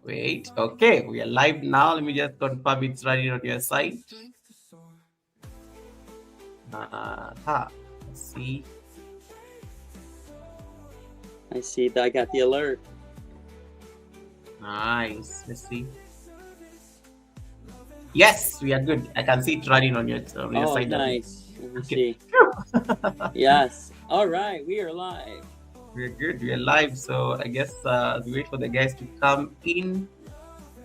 Wait. Okay, we are live now. Let me just confirm it's running on your side. Let's see. I see that I got the alert. Nice. Let's see. Yes, we are good. I can see it running on your side. Nice. Let me Okay. see. Yes. All right, we are live. We're good. We're live. So I guess we wait for the guys to come in.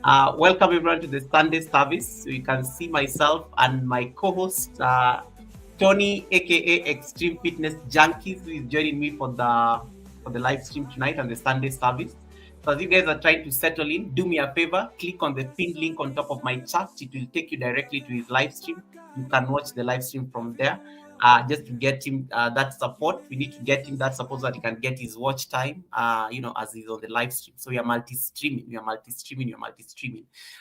Welcome everyone to the Sunday service. So you can see myself and my co-host Tony, aka Extreme Fitness Junkies, who is joining me for the live stream tonight and the Sunday service. So as you guys are trying to settle in, do me a favor, click on the pinned link on top of my chat. It will take you directly to his live stream. You can watch the live stream from there. Just to get him that support, we need to get him that support so that he can get his watch time, as he's on the live stream. So you're multi-streaming.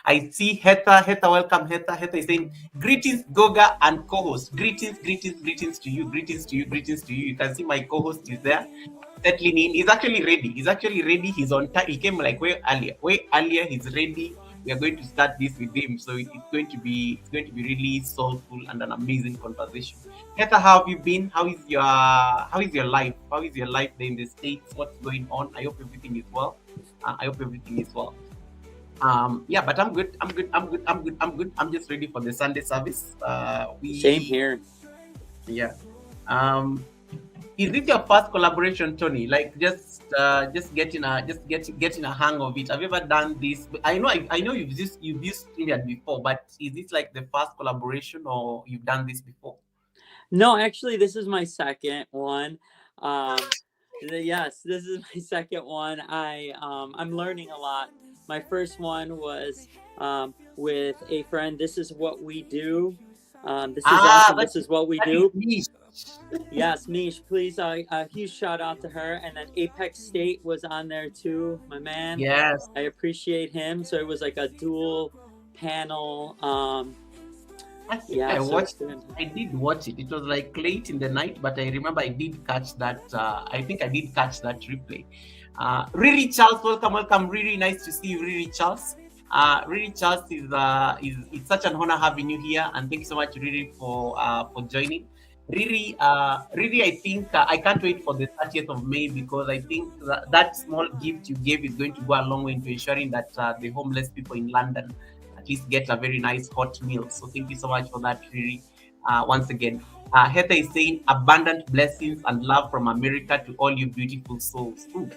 I see Heta, welcome Heta. Heta is saying, greetings, Goga and co-host. Greetings to you. You can see my co-host is there settling in. He's actually ready. He's on time. He came like way earlier. He's ready. We are going to start this with him. So it's going to be really soulful and an amazing conversation. Heta, how have you been? How is your life? How is your life there in the States? What's going on? I hope everything is well. Yeah, but I'm good. I'm just ready for the Sunday service. Same here. Yeah. Is it your first collaboration, Tony? Like just getting a hang of it. Have you ever done this? I know you've used Trinidad before, but is it like the first collaboration or you've done this before? No, actually, this is my second one. Yes, this is my second one. I'm learning a lot. My first one was with a friend. This is what we do. This is awesome. This is what we do. Yes, Mish, please, a huge shout out to her. And then Apex State was on there too, my man. Yes, I appreciate him. So it was like a dual panel. I did watch it. It was like late in the night, but I remember I did catch that. I think I did catch that replay. Riri Charles, welcome. Really nice to see you, Riri Charles. Riri Charles is it's such an honor having you here, and thank you so much, Riri, for joining. Riri, I think I can't wait for the 30th of May because I think that small gift you gave is going to go a long way into ensuring that the homeless people in London at least get a very nice hot meal. So thank you so much for that, Riri. Once again, Heather is saying abundant blessings and love from America to all you beautiful souls. Ooh,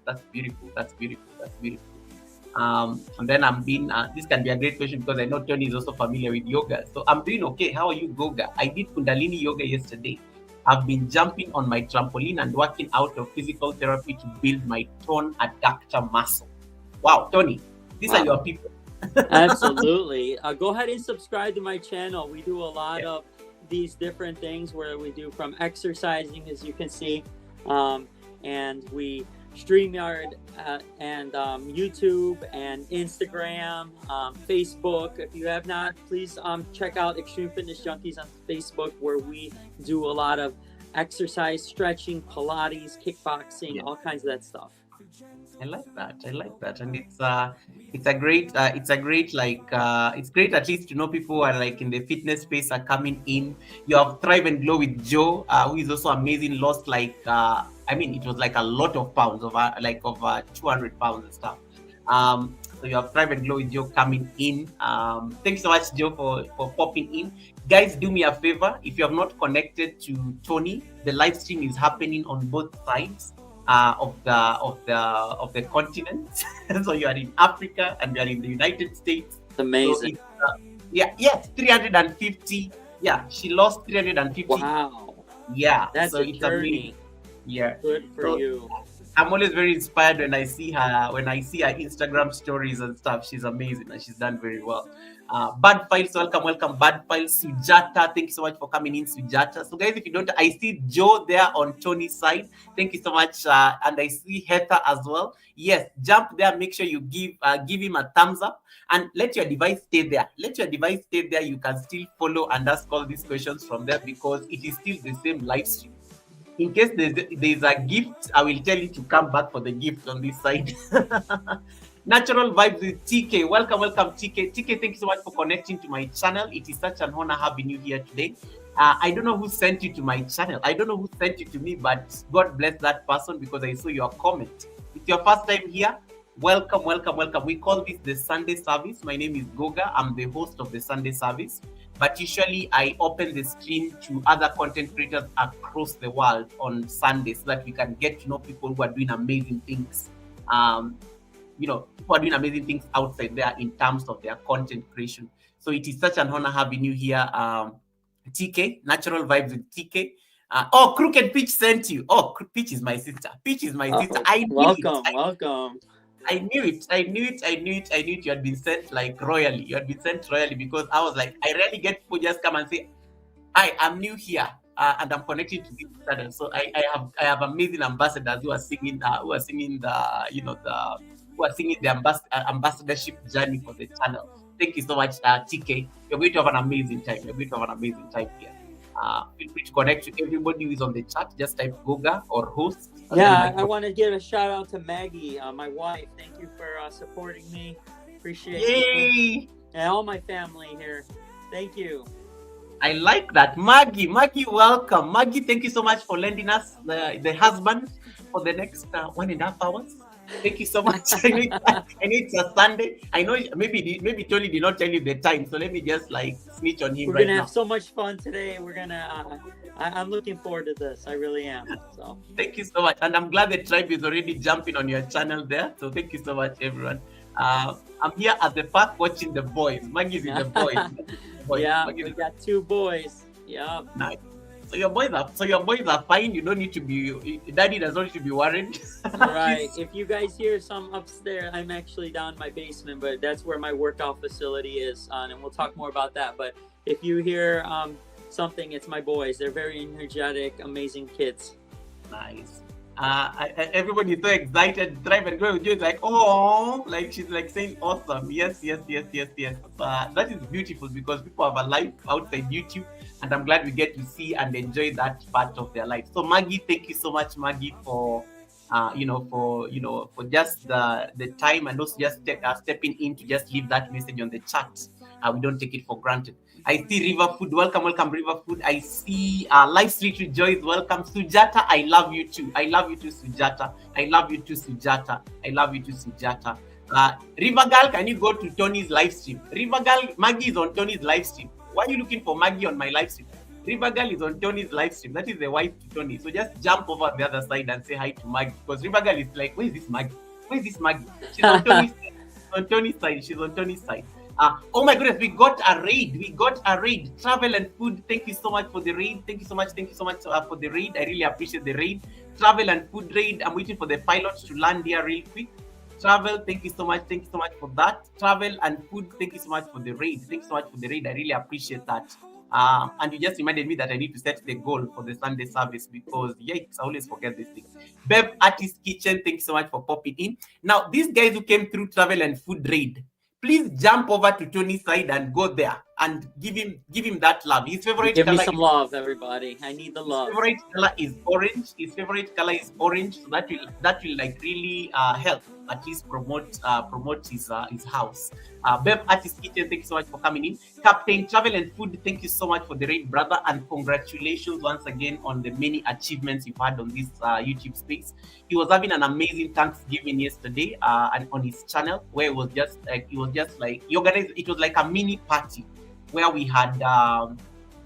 that's beautiful. And then I'm being, this can be a great question because I know Tony is also familiar with yoga. So I'm doing okay. How are you, Goga? I did Kundalini yoga yesterday. I've been jumping on my trampoline and working out of physical therapy to build my tone adductor muscle. Wow, Tony, these are your people. Absolutely. Go ahead and subscribe to my channel. We do a lot of these different things where we do from exercising, as you can see, and we StreamYard and YouTube and Instagram, Facebook. If you have not, please check out Extreme Fitness Junkies on Facebook, where we do a lot of exercise, stretching, Pilates, kickboxing, all kinds of that stuff. I like that, and it's great at least to know people who are like in the fitness space are coming in. You have Thrive and Glow with Joe, who is also amazing. Lost like it was like a lot of pounds, over 200 pounds and stuff. So you have Thrive and Glow with Joe coming in. Thanks so much, Joe, for popping in. Guys, do me a favor. If you have not connected to Tony, the live stream is happening on both sides of the continent. So you are in Africa and you are in the United States. It's amazing. So 350. Yeah, she lost 350. Wow. Yeah, that's so a it's journey. Amazing. Yeah, good for you. I'm always very inspired when I see her Instagram stories and stuff. She's amazing and she's done very well. Bad Files, welcome. Bad Files, Sujata, thank you so much for coming in, Sujata. So guys, if you don't, I see Joe there on Tony's side. Thank you so much, and I see Heather as well. Yes, jump there. Make sure you give him a thumbs up and let your device stay there. You can still follow and ask all these questions from there because it is still the same live stream. In case there's a gift, I will tell you to come back for the gift on this side. Natural Vibes with TK. Welcome, welcome, TK. TK, thank you so much for connecting to my channel. It is such an honor having you here today. I don't know who sent you to my channel. I don't know who sent you to me, but God bless that person because I saw your comment. It's your first time here. Welcome, welcome, welcome. We call this the Sunday service. My name is Goga. I'm the host of the Sunday service. But usually I open the stream to other content creators across the world on Sundays so that we can get to know people who are doing amazing things. People are doing amazing things outside there in terms of their content creation. So it is such an honor having you here, TK, Natural Vibes with TK. Crooked Peach sent you. Peach is my sister. Peach is my sister. Welcome. I knew it. You had been sent like royally. You had been sent royally because I was like, I rarely get people just come and say, "Hi, I'm new here and I'm connected to this channel." So I have amazing ambassadors who are singing the ambassadorship journey for the channel. Thank you so much, TK. You're going to have an amazing time. You're going to have an amazing time here. Feel free to connect to everybody who is on the chat. Just type Goga or host. Yeah, I want to give a shout out to Maggie, my wife. Thank you for supporting me. Appreciate it. And all my family here. Thank you. I like that. Maggie, welcome. Maggie, thank you so much for lending us the husband for the next 1.5 hours. Thank you so much. I know it's a Sunday. I know maybe Tony did not tell you the time, so let me just like snitch on him. We're gonna have so much fun today. We're gonna. I'm looking forward to this. I really am. So thank you so much, and I'm glad the tribe is already jumping on your channel there. So thank you so much, everyone. I'm here at the park watching the boys. Maggie's in the boys. Yeah, we got 2 boys. Yeah. Nice. So your boys are fine. You don't need to be. Daddy does not need to be worried. Right. If you guys hear some upstairs, I'm actually down in my basement, but that's where my workout facility is, and we'll talk more about that. But if you hear something, it's my boys. They're very energetic, amazing kids. Nice. Everybody is so excited. Drive and go with you. It's like, oh, like she's like saying awesome. Yes. That is beautiful because people have a life outside YouTube, and I'm glad we get to see and enjoy that part of their life. So Maggie, thank you so much, Maggie, for just the time and also just stepping in to just leave that message on the chat. We don't take it for granted. I see River Food. Welcome, River Food. I see Live Street Rejoice. Welcome, Sujata. I love you too. Sujata. River Girl, can you go to Tony's live stream? River Girl, Maggie is on Tony's live stream. Why are you looking for Maggie on my live stream? River Girl is on Tony's live stream. That is the wife to Tony. So just jump over the other side and say hi to Maggie. Because River Girl is like, where is this Maggie? She's on Tony's side. She's on Tony's side. Oh my goodness, we got a raid. Travel and Food, thank you so much for the raid. Thank you so much for the raid. I really appreciate the raid. Travel and Food raid. I'm waiting for the pilots to land here real quick. Travel, thank you so much for that. Travel and Food, thank you so much for the raid. I really appreciate that. And you just reminded me that I need to set the goal for the Sunday service because I always forget this thing. Bev Artist Kitchen, thank you so much for popping in. Now, these guys who came through Travel and Food raid, please jump over to Tony's side and go there and give him that love. His favorite color. Give me some love, everybody. I need the love. His favorite color is orange. So that will like really help at least promote his house. Bev Artist Kitchen, thank you so much for coming in. Captain Travel and Food, thank you so much for the raid, brother, and congratulations once again on the many achievements you've had on this YouTube space. He was having an amazing Thanksgiving yesterday and on his channel where it was just like you organized. It was like a mini party where we had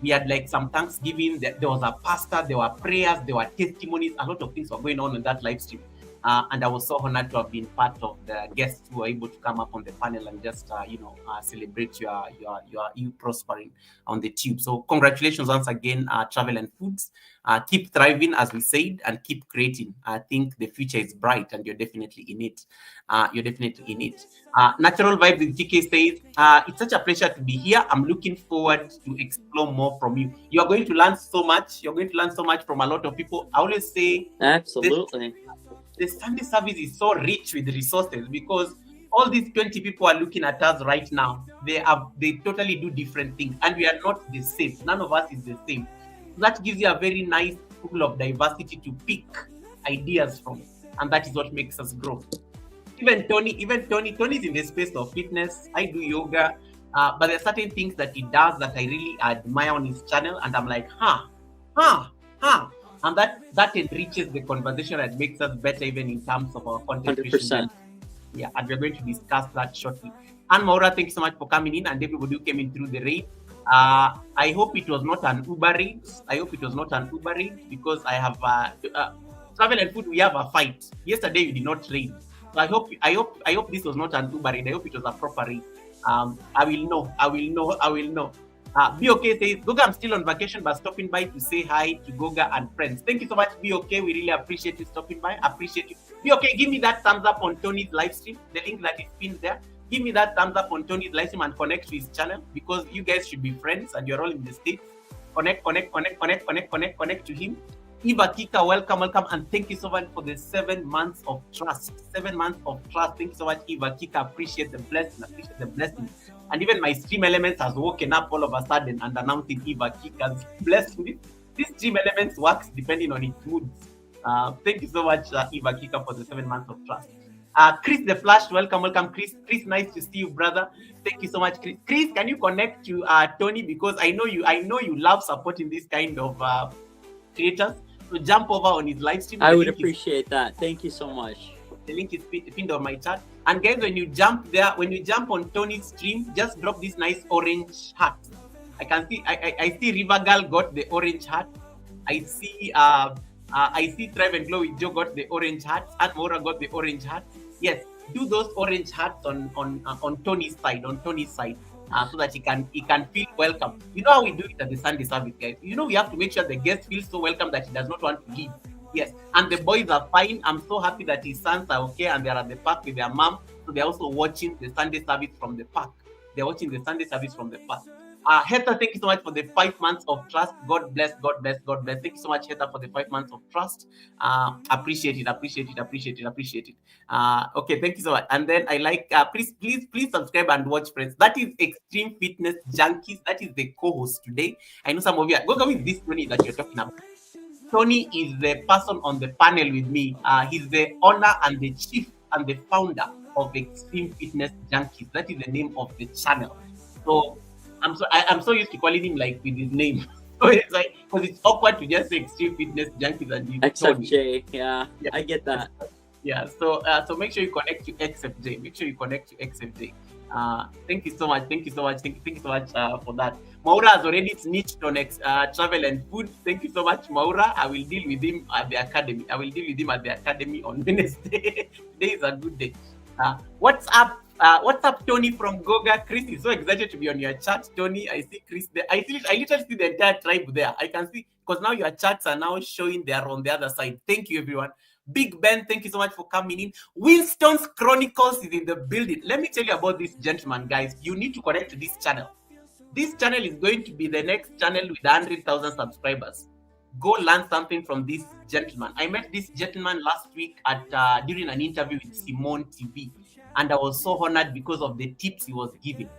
like some Thanksgiving. There was a pastor, there were prayers, there were testimonies. A lot of things were going on in that live stream. And I was so honored to have been part of the guests who were able to come up on the panel and just celebrate you prospering on the tube. So congratulations once again, Travel and Foods. Keep thriving, as we said, and keep creating. I think the future is bright, and you're definitely in it. Natural Vibes with TK says, it's such a pleasure to be here. I'm looking forward to explore more from you. You are going to learn so much. You're going to learn so much from a lot of people. I always say, absolutely. The Sunday service is so rich with resources because all these 20 people are looking at us right now. They totally do different things, and we are not the same. None of us is the same. That gives you a very nice pool of diversity to pick ideas from, and that is what makes us grow. Tony's in the space of fitness. I do yoga, but there are certain things that he does that I really admire on his channel, and I'm like, huh, huh, and that enriches the conversation and makes us better even in terms of our content creation. 100%. Yeah, and we're going to discuss that shortly. And Maura, thank you so much for coming in, and everybody who came in through the raid. I hope it was not an Uber raid. Because I have Travel and Food. We have a fight. Yesterday you did not raid, so I hope this was not an Uber raid. I hope it was a proper raid. I will know. BOK says, Goga, I'm still on vacation, but stopping by to say hi to Goga and friends. Thank you so much, BOK. We really appreciate you stopping by. Appreciate you. BOK, give me that thumbs up on Tony's live stream. The link that is pinned there. Give me that thumbs up on Tony's live stream and connect to his channel, because you guys should be friends and you're all in the States. Connect to him. Eva Kika, welcome, and thank you so much for the 7 months of trust. 7 months of trust. Thank you so much, Eva Kika. Appreciate the blessing. And even my stream elements has woken up all of a sudden and announcing Eva Kika's blessing. This stream elements works depending on its moods. Thank you so much, Eva Kika, for the 7 months of trust. Chris the Flash, welcome, Chris. Chris, nice to see you, brother. Thank you so much, Chris. Chris, can you connect to Tony, because I know you love supporting this kind of creators. So jump over on his live stream. I would appreciate that. Thank you so much. The link is pinned on my chat. And guys, when you jump on Tony's stream, just drop this nice orange hat. I see River Girl got the orange hat. I see Thrive and Glow with Joe got the orange hat, and Maura got the orange hat. Yes, do those orange hats on Tony's side, so that he can feel welcome. You know how we do it at the Sunday service, guys. You know we have to make sure the guest feels so welcome that he does not want to leave. Yes, and the boys are fine. I'm so happy that his sons are okay and they're at the park with their mom. So they're also watching the Sunday service from the park. Heather, thank you so much for the 5 months of trust. God bless. Thank you so much, Heather, for the 5 months of trust. Appreciate it. Okay, thank you so much. And then I like, please subscribe and watch, friends. That is Extreme Fitness Junkies. That is the co-host today. I know some of you are, go with this Tony that you're talking about. Tony is the person on the panel with me. He's the owner and the chief and the founder of Extreme Fitness Junkies. That is the name of the channel. So I'm so used to calling him like with his name. So it's like, because it's awkward to just say Extreme Fitness Junkies and you XFJ, yeah, I get that. Yeah, so make sure you connect to XFJ. Thank you so much. Thank you so much for that. Maura has already snitched on Travel and Food. Thank you so much, Maura. I will deal with him at the academy. On Wednesday. Today is a good day. What's up? Tony from Goga? Chris is so excited to be on your chat, Tony. I see Chris there. I literally see the entire tribe there. I can see, because now your chats are now showing they are on the other side. Thank you, everyone. Big Ben, thank you so much for coming in. Winston's Chronicles is in the building. Let me tell you about this gentleman, guys. You need to connect to this channel. This channel is going to be the next channel with 100,000 subscribers. Go learn something from this gentleman. I met this gentleman last week at during an interview with Simone TV, and I was so honored because of the tips he was giving.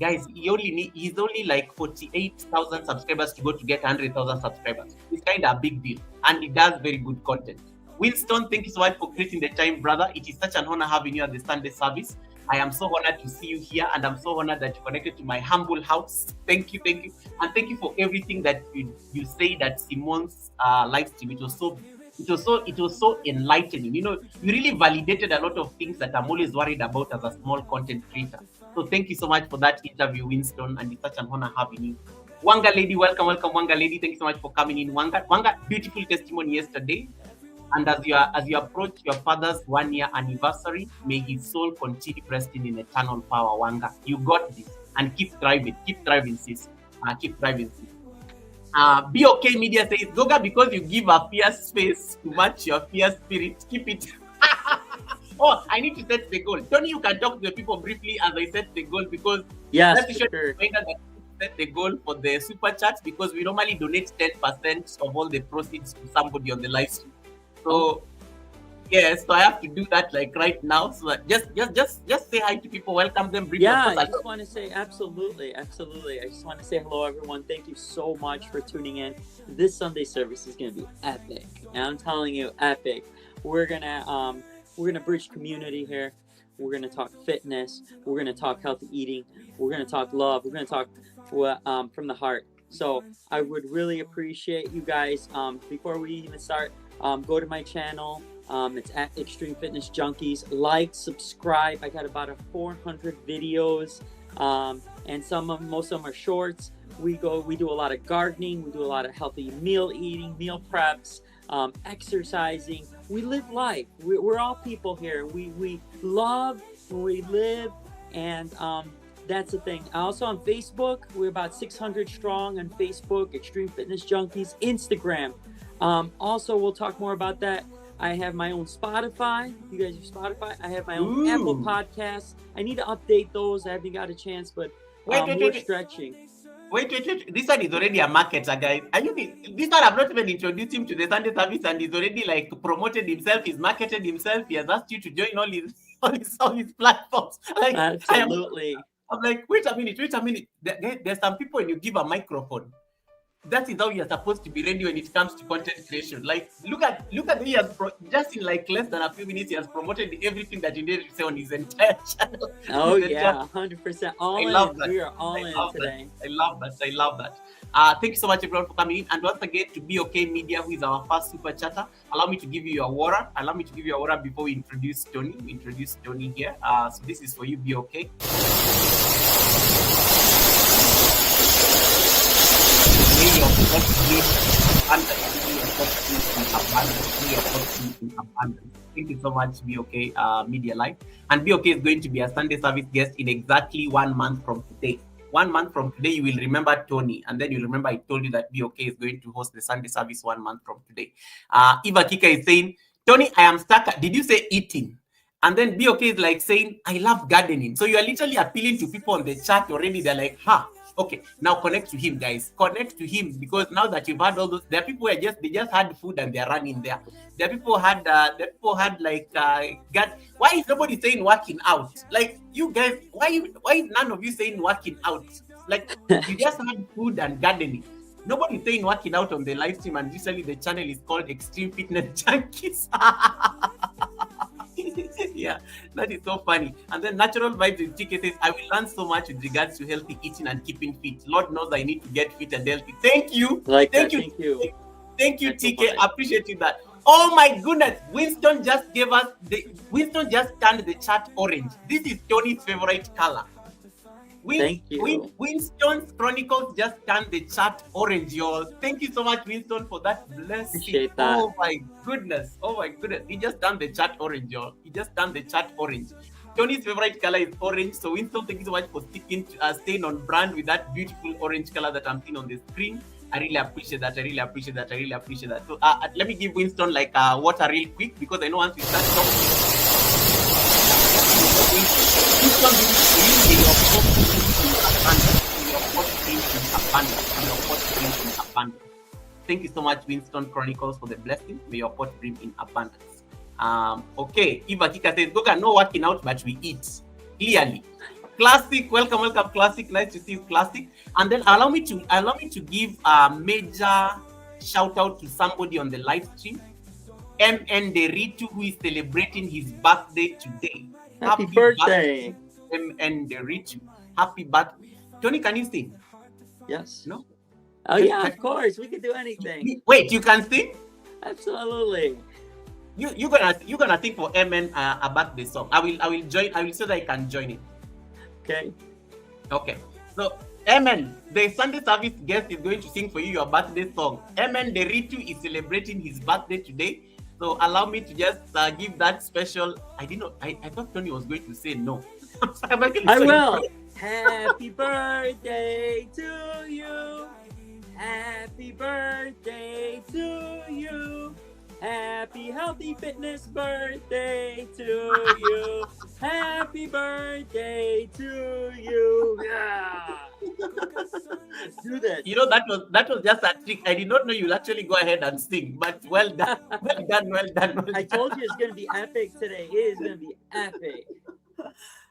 Guys, he's only like 48,000 subscribers to go to get 100,000 subscribers. It's kind of a big deal, and he does very good content. Winston, thank you so much for creating the time, brother. It is such an honor having you at the Sunday service. I am so honored to see you here, and I'm so honored that you connected to my humble house. Thank you, and thank you for everything that you say at Simone's live stream. It was so enlightening. You know, you really validated a lot of things that I'm always worried about as a small content creator. So thank you so much for that interview, Winston, and it's such an honor having you. Wanga lady, welcome, Wanga lady. Thank you so much for coming in, Wanga. Beautiful testimony yesterday. And as you approach your father's 1-year anniversary, may his soul continue resting in eternal power, Wanga. You got this, and keep thriving, sis. BOK Media says, Goga, because you give a fierce face to match your fierce spirit, keep it. Oh, I need to set the goal. Tony, you can talk to the people briefly as I set the goal, because sure. Set the goal for the super chats, because we normally donate 10% of all the proceeds to somebody on the live stream. So so I have to do that like right now. So just say hi to people, welcome them briefly. Yeah, I just want to say absolutely. I just want to say hello, everyone. Thank you so much for tuning in. This Sunday service is going to be epic, and I'm telling you, epic. We're gonna We're gonna bridge community here. We're gonna talk fitness. We're gonna talk healthy eating. We're gonna talk love. We're gonna talk from the heart. So I would really appreciate you guys. Before we even start, go to my channel. It's at Extreme Fitness Junkies. Like, subscribe. I got about 400 videos, and most of them are shorts. We do a lot of gardening. We do a lot of healthy meal eating, meal preps, exercising. We live life. We're all people here. We love, we live, and that's the thing. Also on Facebook, we're about 600 strong on Facebook, Extreme Fitness Junkies, Instagram. Also, we'll talk more about that. I have my own Spotify. You guys use Spotify? I have my own Apple Podcasts. I need to update those. I haven't got a chance, but we're stretching. Wait. This one is already a marketer, guys. This one I've not even introduced him to the Sunday service, and he's already like promoted himself. He's marketed himself. He has asked you to join all his platforms. Like, absolutely. I'm like, wait a minute. There's some people when you give a microphone, that is how you're supposed to be ready when it comes to content creation. Like, look at he has just in like less than a few minutes, he has promoted everything that you need to say on his entire channel. Oh yeah, 100%. All in. We are all in today. I love that. Thank you so much, everyone, for coming in. And once again, to Be Okay Media, who is our first super chatter, allow me to give you your water. Before we introduce Tony. We introduce Tony here. So this is for you, Be Okay. Thank you so much, Be Okay Media Live. And Be Okay is going to be a Sunday service guest in exactly 1 month from today. 1 month from today, you will remember Tony, and then you'll remember I told you that Be Okay is going to host the Sunday service 1 month from today. Eva Kika is saying, Tony, I am stuck. Did you say eating? And then Be Okay is like saying, I love gardening. So you are literally appealing to people on the chat already. They're like, okay, now connect to him, guys. Connect to him, because now that you've had all those, there are people who they just had food and they're running there. There are people who had like why is nobody saying working out? Like, you guys, why is none of you saying working out? Like, you just had food and gardening. Nobody's saying working out on the live stream, and usually the channel is called Extreme Fitness Junkies. Yeah, that is so funny. And then Natural Vibes in TK says, I will learn so much with regards to healthy eating and keeping fit. Lord knows I need to get fit and healthy. Thank you. Thank you, TK. I appreciate you that. Oh my goodness, Winston just turned the chat orange. This is Tony's favorite color. Thank you. Winston's Chronicles just turned the chat orange, y'all. Thank you so much, Winston, for that blessing. Appreciate that. Oh my goodness. He just turned the chat orange, y'all. Tony's favorite color is orange. So Winston, thank you so much for staying on brand with that beautiful orange color that I'm seeing on the screen. I really appreciate that. So let me give Winston like water real quick, because I know once we start talking, Thank you so much, Winston Chronicles, for the blessing. May your pot bring in abundance. Okay, Eva Kika says, Goga, no working out, but we eat. Clearly. Classic, welcome, Classic. Nice to see you, Classic. And then allow me to give a major shout out to somebody on the live stream, MN Deritu, who is celebrating his birthday today. Happy birthday, MN Deritu. Happy birthday. Tony, can you sing? Yes. No? Oh yeah, of course. We can do anything. Wait, you can sing? Absolutely. You're gonna sing for MN a birthday song. I will join. I will say that I can join it. Okay. So MN, the Sunday service guest, is going to sing for you your birthday song. MN Deritu is celebrating his birthday today. So allow me to just give that special. I thought Tony was going to say no. I will. Happy birthday to you. Happy birthday to you. Happy healthy fitness birthday to you. Happy birthday to you. Yeah. Let's do this. You know, that was just a trick. I did not know you'll actually go ahead and sing, but well done. Well done. I told you it's gonna be epic today. It is gonna be epic.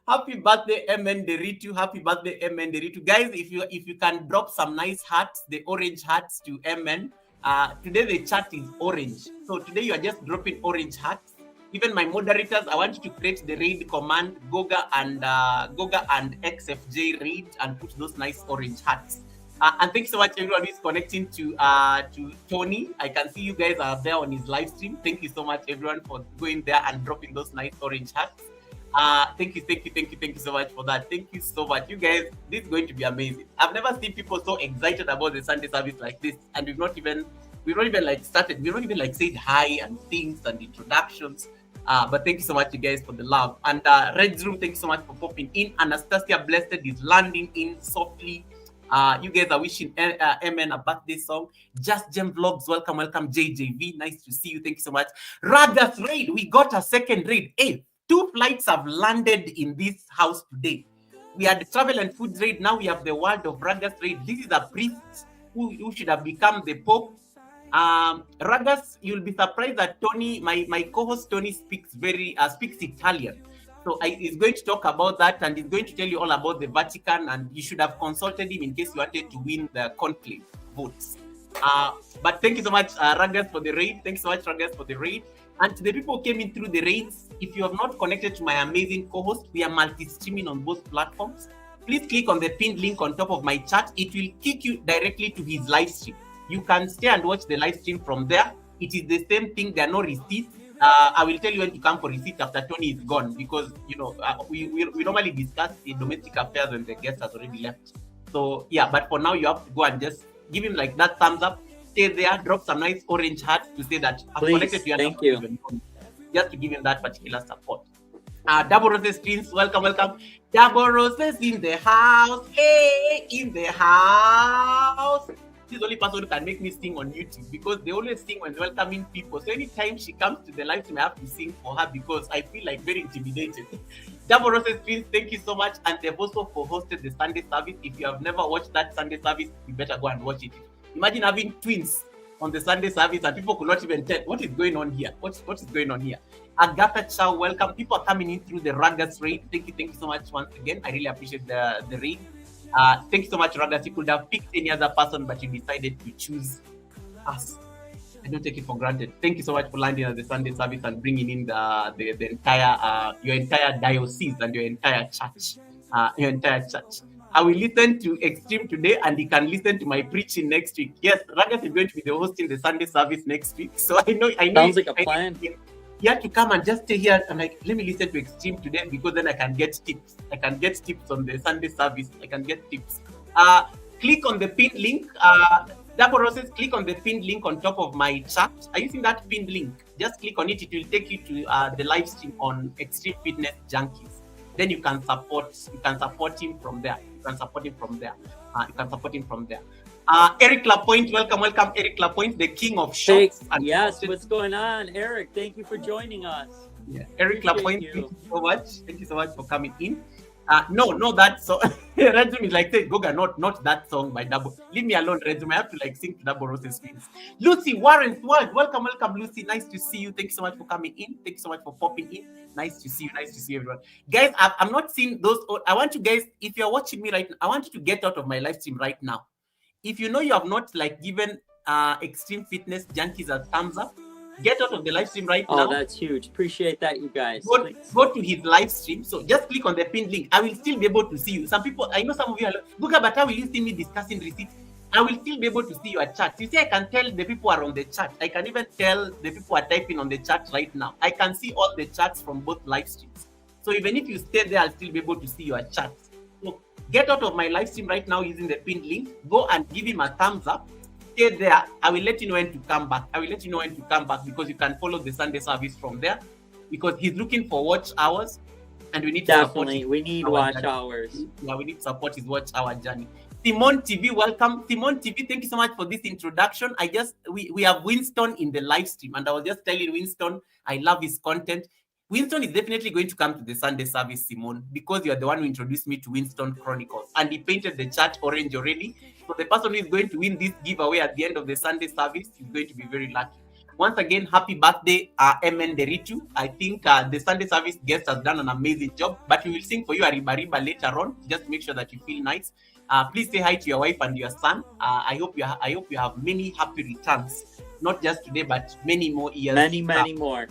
Happy birthday, MN Deritu. Happy birthday, MN Deritu. Guys, if you can drop some nice hearts, the orange hearts to MN. Today the chat is orange. So today you are just dropping orange hearts. Even my moderators, I want you to create the raid command, Goga and XFJ raid, and put those nice orange hats. And thanks so much everyone who's connecting to Tony. I can see you guys are there on his live stream. Thank you so much everyone for going there and dropping those nice orange hats. Thank you so much for that. Thank you so much. You guys, this is going to be amazing. I've never seen people so excited about the Sunday service like this, and we've not even like started. We've not even like said hi and things and introductions. But thank you so much, you guys, for the love. And Red Room, thank you so much for popping in. Anastasia Blessed is landing in softly. You guys are wishing MN a birthday song. Just Gem Vlogs, welcome, JJV. Nice to see you. Thank you so much. Ragas Raid, we got a second raid. Hey, 2 flights have landed in this house today. We had the travel and food raid. Now we have the World of Ragas Raid. This is a priest who should have become the Pope. Ragas, you'll be surprised that Tony, my co-host Tony, speaks Italian. So he's going to talk about that, and he's going to tell you all about the Vatican, and you should have consulted him in case you wanted to win the conclave votes. But thank you so much, Ragas, for the raid. Thanks so much, Ragas, for the raid. And to the people who came in through the raids, if you have not connected to my amazing co-host, we are multi-streaming on both platforms. Please click on the pinned link on top of my chat. It will kick you directly to his live stream. You can stay and watch the live stream from there. It is the same thing. There are no receipts. I will tell you when to come for receipt after Tony is gone, because we normally discuss the domestic affairs when the guest has already left. So yeah, but for now you have to go and just give him like that thumbs up. Stay there, drop some nice orange heart to say that I'm connected to you. Thank you. Just to give him that particular support. Double Roses Twins, welcome. Double Roses in the house. Hey, in the house. She's the only person who can make me sing on YouTube, because they always sing when welcoming people. So anytime she comes to the live stream, I have to sing for her because I feel like very intimidated. Double Roses Twins, thank you so much. And they've also co-hosted the Sunday service. If you have never watched that Sunday service, you better go and watch it. Imagine having twins on the Sunday service and people could not even tell what is going on here. What is going on here? Agatha Chow, welcome. People are coming in through the Ragas raid. Thank you so much once again. I really appreciate the raid. Thank you so much, Ragas. You could have picked any other person, but you decided to choose us. I don't take it for granted. Thank you so much for landing at the Sunday service and bringing in the entire your entire diocese and your entire church. I will listen to Extreme today, and he can listen to my preaching next week. Yes, Ragas is going to be the hosting the Sunday service next week. So I know. Sounds like a plan. You have to come and just stay here. I'm like, let me listen to Extreme today, because then I can get tips. I can get tips on the Sunday service. I can get tips. Click on the pinned link. Double Roses, click on the pinned link on top of my chat. Are you seeing that pinned link? Just click on it. It will take you to the live stream on Extreme Fitness Junkies. Then you can support him from there. Eric Lapointe, welcome, Eric Lapointe, the king of shots. Yes, what's going on, Eric? Thank you for joining us. Yeah, Eric Lapointe, thank you so much. Thank you so much for coming in. No, that song. Redzum is like, say, Goga, not that song by Double. Leave me alone, Redzum. I have to like sing to Double Roses Twins. Lucy Warren's World, welcome, Lucy. Nice to see you. Thank you so much for coming in. Thank you so much for popping in. Nice to see you, everyone. Guys, I'm not seeing those. I want you guys, if you're watching me right now, I want you to get out of my live stream right now. If you know you have not like given Extreme Fitness Junkies a thumbs up, get out of the live stream right now. Oh, that's huge. Appreciate that, you guys. Go to his live stream. So just click on the pinned link. I will still be able to see you. Some people, I know some of you are like, Buka, but how will you see me discussing receipts? I will still be able to see your chat. You see, I can tell the people are on the chat. I can even tell the people are typing on the chat right now. I can see all the chats from both live streams. So even if you stay there, I'll still be able to see your chat. So get out of my live stream right now using the pinned link. Go and give him a thumbs up. Stay there. I will let you know when to come back. Because you can follow the Sunday service from there, because he's looking for watch hours, and we need to support him. We need watch hours. Yeah, we need to support his watch hour journey. Simone TV, welcome. Simone TV, thank you so much for this introduction. We have Winston in the live stream, and I was just telling Winston I love his content. Winston is definitely going to come to the Sunday service, Simone, because you are the one who introduced me to Winston Chronicles, and he painted the chat orange already. So the person who is going to win this giveaway at the end of the Sunday service is going to be very lucky. Once again, happy birthday, MN Deritu. I think the Sunday service guest has done an amazing job, but we will sing for you a riba riba later on, just to make sure that you feel nice. Please say hi to your wife and your son. I hope you have many happy returns, not just today, but many more years. Many more.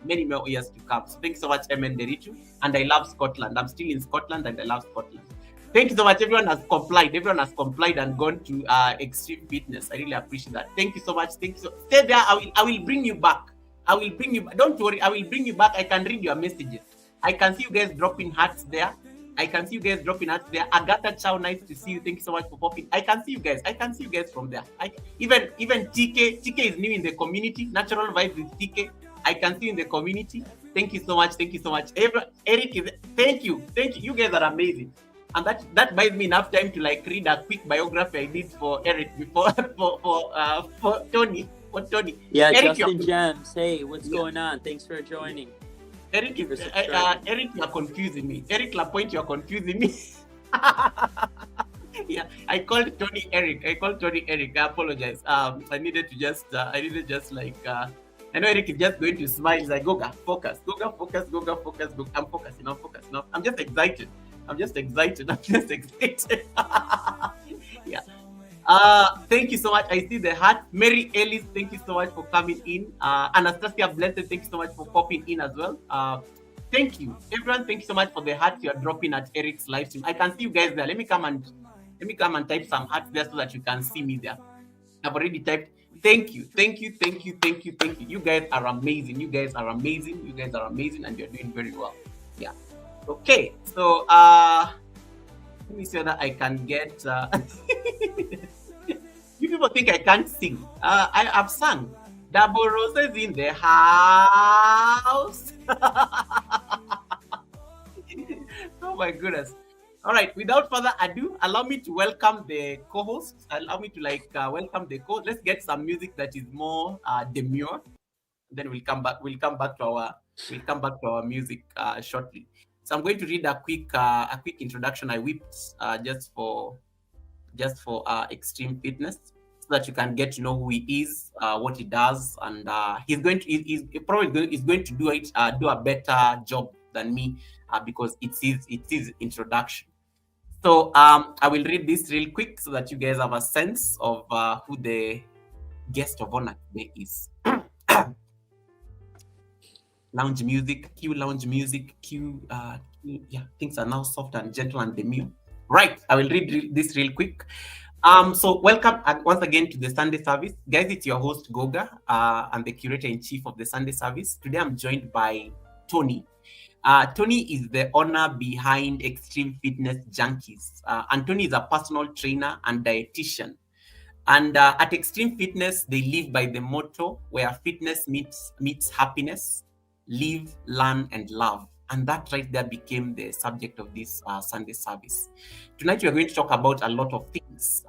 many more years to come. So thanks so much, Emen Deritu. And I love Scotland. I'm still in Scotland and I love Scotland. Thank you so much. Everyone has complied. Everyone has complied and gone to Extreme Fitness. I really appreciate that. Thank you so much. Thank you. Stay there. I will bring you back. I will bring you. Don't worry. I will bring you back. I can read your messages. I can see you guys dropping hearts there. I can see you guys dropping hearts there. Agatha Chow, nice to see you. Thank you so much for popping. I can see you guys. I can see you guys from there. Even TK. TK is new in the community. Natural Vibes with TK. I can see you in the community. Thank you so much. Thank you so much. Eric is. Thank you. Thank you. You guys are amazing. And that buys me enough time to like read a quick biography I did for Eric before for Tony. For Tony. Yeah, Eric, Justin Gems. Hey, what's going on? Thanks for joining. Eric, Eric, you are confusing me. Eric Lapointe, you are confusing me. Yeah, I called Tony Eric. I apologize. I needed like. I know Eric is just going to smile. He's like, Goga, focus. I'm focusing. I'm just excited. Yeah. Thank you so much. I see the heart. Mary Ellis, thank you so much for coming in. Anastasia Blessed, thank you so much for popping in as well. Thank you. Everyone, thank you so much for the hearts you are dropping at Eric's live stream. I can see you guys there. Let me come and type some hearts there so that you can see me there. I've already typed. Thank you. You guys are amazing. And you're doing very well. Yeah. Okay. So let me see whether I can get you people think I can't sing. I have sung. Double Roses in the house. Oh my goodness. All right, without further ado, allow me to welcome the co-hosts. Allow me to welcome the co-host. Let's get some music that is more demure. Then we'll come back to our music shortly. So I'm going to read a quick introduction I whipped just for Extreme Fitness, so that you can get to know who he is, what he does, and he's going to do a better job than me because it's his introduction. So I will read this real quick so that you guys have a sense of who the guest of honor today is. Lounge music, cue. Yeah, things are now soft and gentle and demure. Right, I will read this real quick. So welcome once again to the Sunday service. Guys, it's your host Goga and the curator-in-chief of the Sunday service. Today I'm joined by Tony. Tony is the owner behind Extreme Fitness Junkies. And Tony is a personal trainer and dietitian. And at Extreme Fitness, they live by the motto where fitness meets happiness, live, learn, and love. And that right there became the subject of this Sunday service. Tonight, we are going to talk about a lot of things.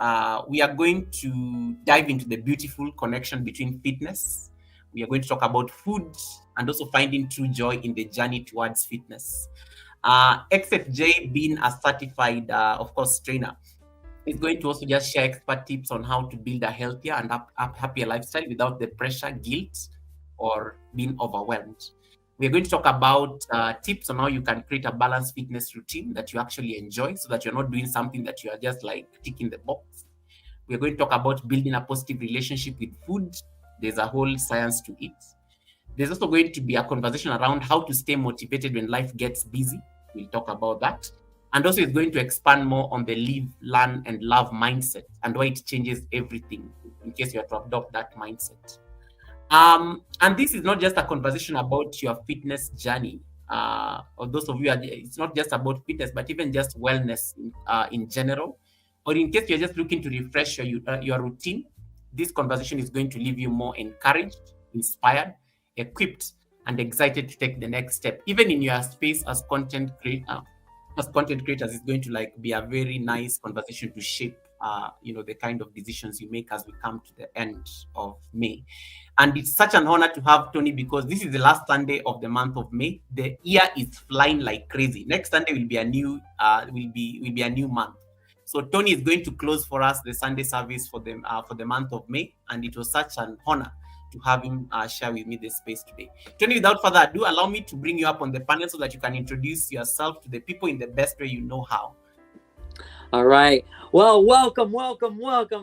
We are going to dive into the beautiful connection between fitness. We are going to talk about food and also finding true joy in the journey towards fitness. XFJ, being a certified, of course, trainer, is going to also just share expert tips on how to build a healthier and happier lifestyle without the pressure, guilt, or being overwhelmed. We're going to talk about tips on how you can create a balanced fitness routine that you actually enjoy, so that you're not doing something that you are just like ticking the box. We're going to talk about building a positive relationship with food. There's a whole science to it. There's also going to be a conversation around how to stay motivated when life gets busy. We'll talk about that. And also it's going to expand more on the live, learn, and love mindset and why it changes everything in case you have to adopt that mindset. And this is not just a conversation about your fitness journey. Or those of you, it's not just about fitness, but even just wellness in general. Or in case you're just looking to refresh your routine, this conversation is going to leave you more encouraged, inspired, equipped, and excited to take the next step. Even in your space as content creators, it's going to be a very nice conversation to shape the kind of decisions you make as we come to the end of May. And it's such an honor to have Tony, because this is the last Sunday of the month of May. The year is flying like crazy. Next Sunday will be a new month. So Tony is going to close for us the Sunday service for the month of May, and it was such an honor to have him share with me this space today. Tony, without further ado, allow me to bring you up on the panel so that you can introduce yourself to the people in the best way you know how. All right. Well, welcome,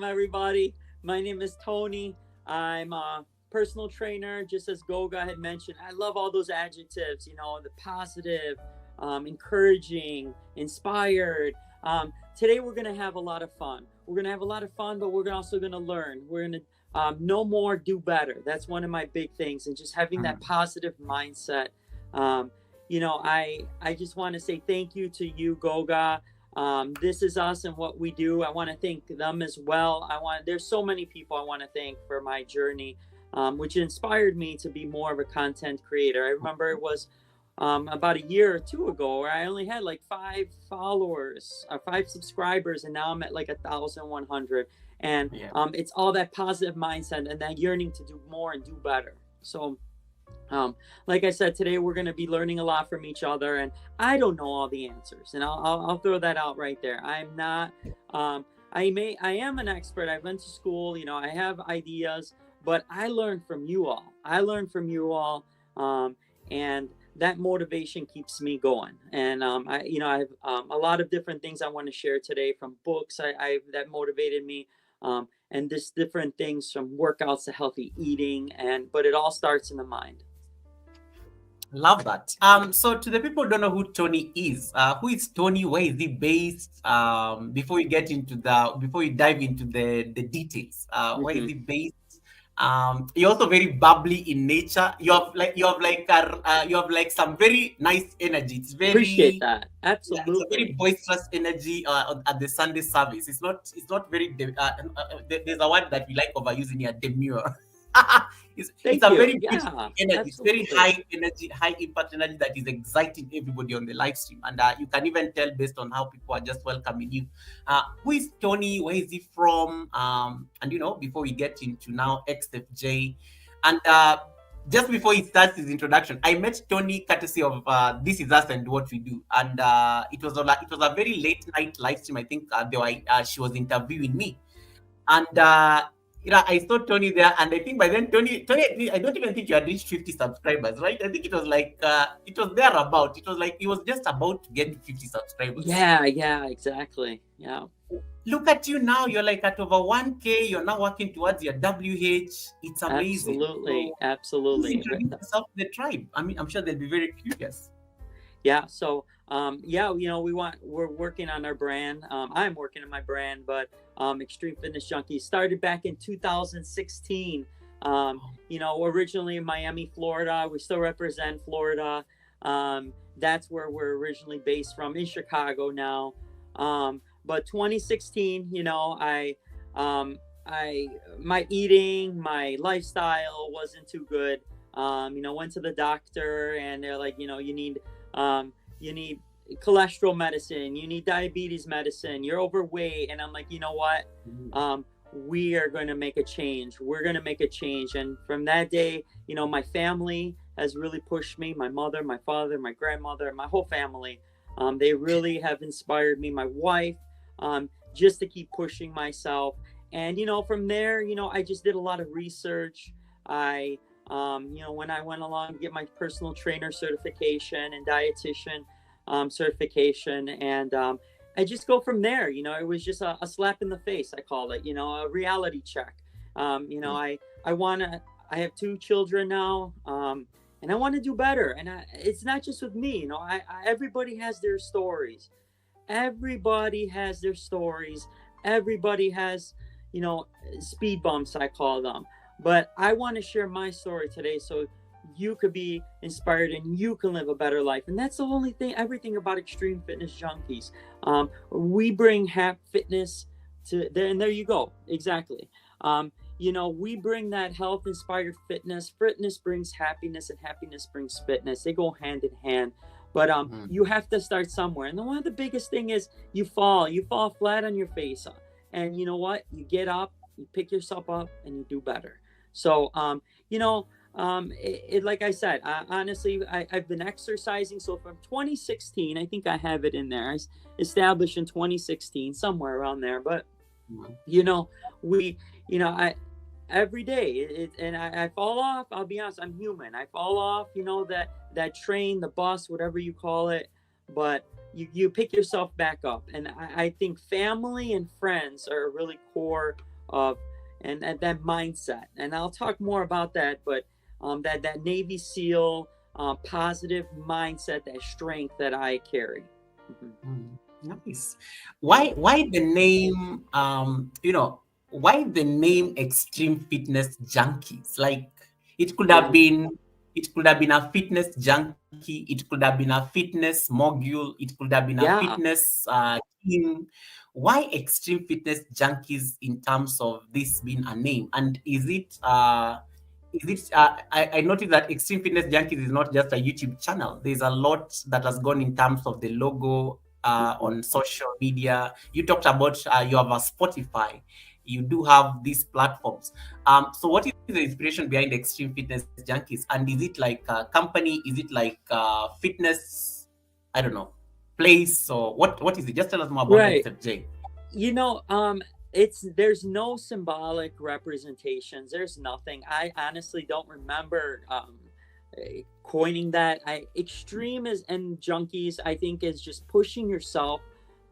everybody. My name is Tony. I'm a personal trainer, just as Goga had mentioned. I love all those adjectives, you know, the positive, encouraging, inspired. Today we're going to have a lot of fun. We're going to have a lot of fun, but we're also going to learn. We're going to know more, do better. That's one of my big things, and just having that positive mindset. You know, I just want to say thank you to you, Goga. This is us and what we do. I want to thank them as well. There's so many people I want to thank for my journey, which inspired me to be more of a content creator. I remember it was about a year or two ago where I only had like 5 followers, 5 subscribers, and now I'm at like 1,100. And it's all that positive mindset and that yearning to do more and do better. So like I said, today we're going to be learning a lot from each other, and I don't know all the answers, and I'll throw that out right there. I'm not, I am an expert. I went to school, you know, I have ideas, but I learned from you all. And that motivation keeps me going. And I have a lot of different things I want to share today, from books that motivated me. And just different things, from workouts to healthy eating, but it all starts in the mind. Love that. So to the people who don't know who Tony is, who is Tony? Where is he based? Before you dive into the details, where is he based? You're also very bubbly in nature. You have some very nice energy. It's very, appreciate that. Absolutely, it's a very boisterous energy at the Sunday service. It's not very. There's a word that we like overusing here, demure. It's a very beautiful energy. It's very high energy, high impact energy that is exciting everybody on the live stream. And you can even tell based on how people are just welcoming you. Who is Tony? Where is he from? And before we get into now XFJ, and just before he starts his introduction, I met Tony courtesy of This Is Us and What We Do, and it was a very late night live stream. I think she was interviewing me, and I saw Tony there, and I think by then Tony, I don't even think you had reached 50 subscribers, right? I think it was like it was thereabout. It was like he was just about to get 50 subscribers. Yeah, exactly. Yeah. Look at you now. You're like at over 1K. You're now working towards your WH. It's amazing. Absolutely. Introduce yourself to the tribe. I mean, I'm sure they'll be very curious. Yeah. So, we're working on our brand. I'm working on my brand, but Extreme Fitness Junkies started back in 2016. Originally in Miami, Florida. We still represent Florida. That's where we're originally based from, in Chicago now. But 2016, my eating, my lifestyle wasn't too good. Went to the doctor, and they're like, you need cholesterol medicine, you need diabetes medicine, you're overweight. And I'm like, you know what? We are going to make a change. We're going to make a change. And from that day, my family has really pushed me. My mother, my father, my grandmother, my whole family. They really have inspired me. My wife, just to keep pushing myself. And, from there, I just did a lot of research. When I went along to get my personal trainer certification and dietitian certification, and I just go from there. It was just a slap in the face, I call it, a reality check. I have 2 children now, and I want to do better. And it's not just with me, everybody has their stories. Everybody has their stories. Everybody has, speed bumps, I call them. But I want to share my story today so you could be inspired and you can live a better life. And that's the only thing, everything about Extreme Fitness Junkies. We bring fitness to there, and there you go. Exactly. We bring that health inspired fitness. Fitness brings happiness, and happiness brings fitness. They go hand in hand. But you have to start somewhere. And one of the biggest thing is you fall flat on your face. And you know what? You get up, you pick yourself up, and you do better. So, like I said, honestly, I've been exercising. So from 2016, I think I have it in there. I established in 2016, somewhere around there. But, every day, and I fall off. I'll be honest, I'm human. I fall off, that train, the bus, whatever you call it. But you pick yourself back up. And I think family and friends are really core of and that mindset. And I'll talk more about that, but that Navy SEAL positive mindset, that strength that I carry. Mm, nice. Why the name why the name Extreme Fitness Junkies? Like it could have Yeah. been it could have been a fitness junkie, it could have been a fitness mogul, it could have been a Yeah. fitness king. Why Extreme Fitness Junkies in terms of this being a name? And I noticed that Extreme Fitness Junkies is not just a YouTube channel. There's a lot that has gone in terms of the logo Mhm. on social media. You talked about you have a Spotify. You do have these platforms. So what is the inspiration behind Extreme Fitness Junkies? And is it like a company? Is it like fitness? I don't know, place or what is it? Just tell us more about Right. XFJ. You know, it's there's no symbolic representations. There's nothing. I honestly don't remember coining that. I extreme is and junkies. I think is just pushing yourself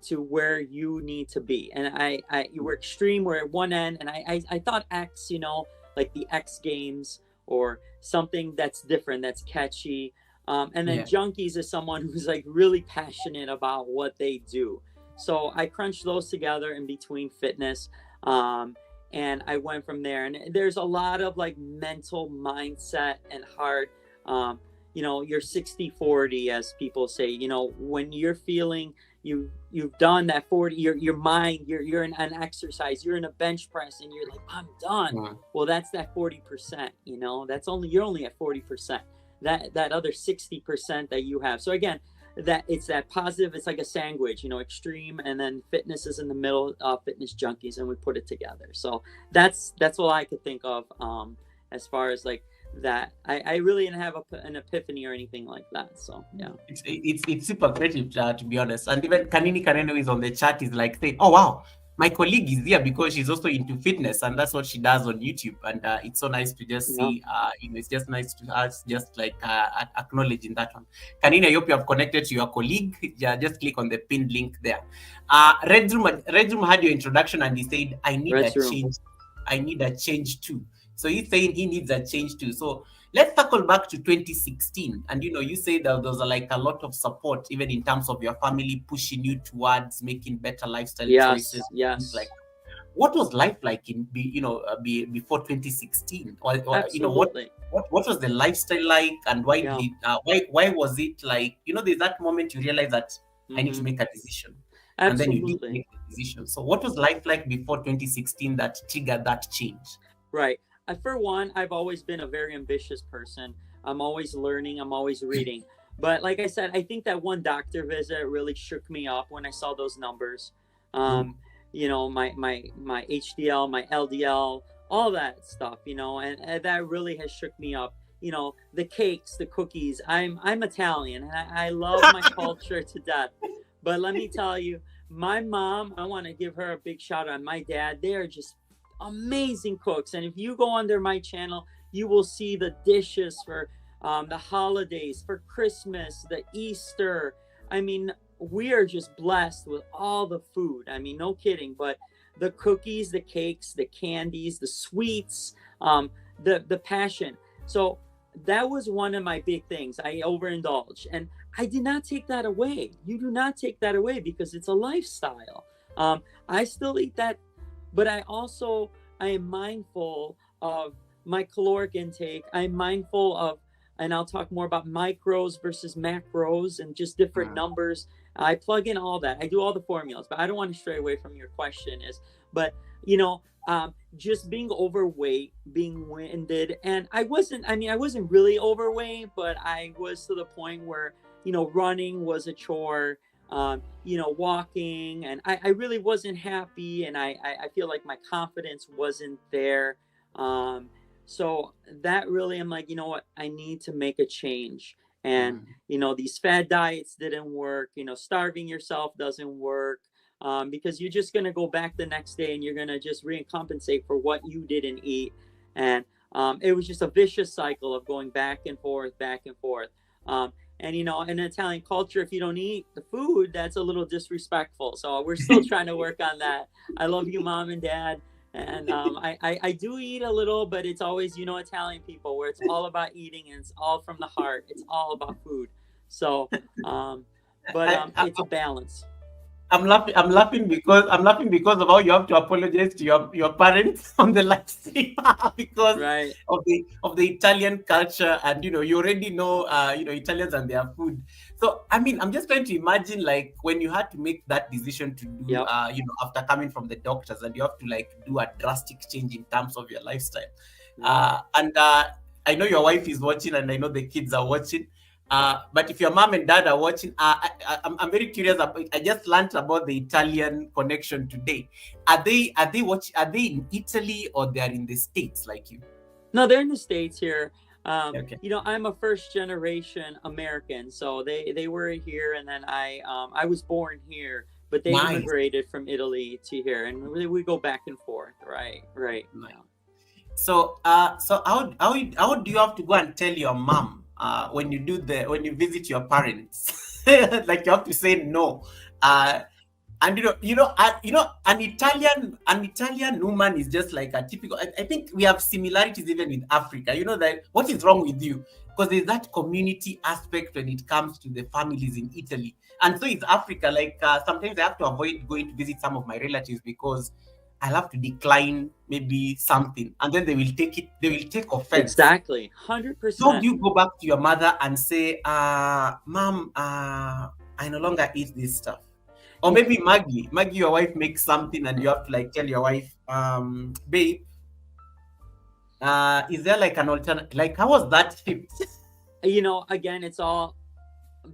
to where you need to be. And you were extreme. We're at one end, and I thought X, like the X Games or something that's different, that's catchy. And then Yeah. junkies is someone who's like really passionate about what they do. So I crunched those together in between fitness. And I went from there. And there's a lot of like mental mindset and heart. You're 60/40, as people say, when you're feeling you've done that 40, your mind, you're in an exercise, you're in a bench press and you're like, I'm done. Mm. Well, that's that 40%, you're only at 40%. That other 60% that you have. So again, that it's that positive, it's like a sandwich, extreme, and then fitness is in the middle, fitness junkies, and we put it together. So that's all I could think of as far as like that. I really didn't have an epiphany or anything like that. So yeah. It's super creative to be honest. And even Kanini Kaneno is on the chat is like saying, "Oh wow, my colleague is here because she's also into fitness and that's what she does on YouTube." And it's so nice to just Yeah. see. It's just nice to us just like acknowledging that one. Kanini, I hope you have connected to your colleague. Yeah, just click on the pinned link there. Red Room had your introduction and he said, "I need a Rest room. change. I need a change too." So he's saying he needs a change too. So let's circle back to 2016. And you say that there was like a lot of support, even in terms of your family pushing you towards making better lifestyle choices, Yes. things like Yes. that. What was life like before 2016? Or Absolutely. what was the lifestyle like, and why Yeah. did why was it like there's that moment you realize that I need to Hmm. make a decision, and then you did Absolutely. make the decision. So what was life like before 2016 that triggered that change? Right. For one, I've always been a very ambitious person. I'm always learning, I'm always reading. But like I said, I think that one doctor visit really shook me up when I saw those numbers. Mm. Um, my HDL, my LDL, all that stuff, and that really has shook me up. The cakes, the cookies. I'm Italian and I love my culture to death. But let me tell you, my mom, I want to give her a big shout out. My dad, they are just amazing cooks. And if you go under my channel, you will see the dishes for the holidays, for Christmas, the Easter. I mean, we are just blessed with all the food. I mean, no kidding. But the cookies, the cakes, the candies, the sweets, the passion. So that was one of my big things. I overindulged, and I did not take that away. You do not take that away because it's a lifestyle. I still eat that, but I am mindful of my caloric intake. I'm mindful of, and I'll talk more about micros versus macros and just different Mm. numbers. I plug in all that. I do all the formulas, but I don't want to stray away from your question. But just being overweight, being winded, and I wasn't. I mean, I wasn't really overweight, but I was to the point where running was a chore. Walking, and I really wasn't happy, and I feel like my confidence wasn't there. So that really, I'm like, you know what, I need to make a change. And Mm. these fad diets didn't work. Starving yourself doesn't work, because you're just gonna go back the next day and you're gonna just recompensate for what you didn't eat. And it was just a vicious cycle of going back and forth, back and forth. And in Italian culture, if you don't eat the food, that's a little disrespectful. So we're still trying to work on that. I love you, mom and dad. And I do eat a little, but it's always, Italian people where it's all about eating and it's all from the heart. It's all about food. So, but I, it's a balance. I'm laughing. I'm laughing because of how you have to apologize to your parents on the live stream because Right. of the Italian culture, and you already know Italians and their food. So I mean, I'm just trying to imagine like when you had to make that decision to do Yep. after coming from the doctors, and you have to like do a drastic change in terms of your lifestyle. Yeah. And I know your wife is watching, and I know the kids are watching. But if your mom and dad are watching, I'm very curious. I just learned about the Italian connection today. Are they in Italy, or they are in the States like you? No, they're in the States here. Okay, I'm a first generation American, so they were here, and then I was born here, but they nice, immigrated from Italy to here, and we go back and forth. Right, right. nice. Yeah. So how do you have to go and tell your mom when you visit your parents? Like you have to say no. Uh, and an Italian woman is just like a typical. I think we have similarities even with Africa. You know that what is wrong with you? Because there's that community aspect when it comes to the families in Italy, and so it's Africa. Like sometimes I have to avoid going to visit some of my relatives because I'll have to decline maybe something, and then they will take it. They will take offense. Exactly, hundred So do percent. you go back to your mother and say, "Mom, I no longer eat this stuff," or maybe Maggie, your wife makes something, and you have to like tell your wife, "Babe, is there like an alternate? Like, how was that shift?" Again, it's all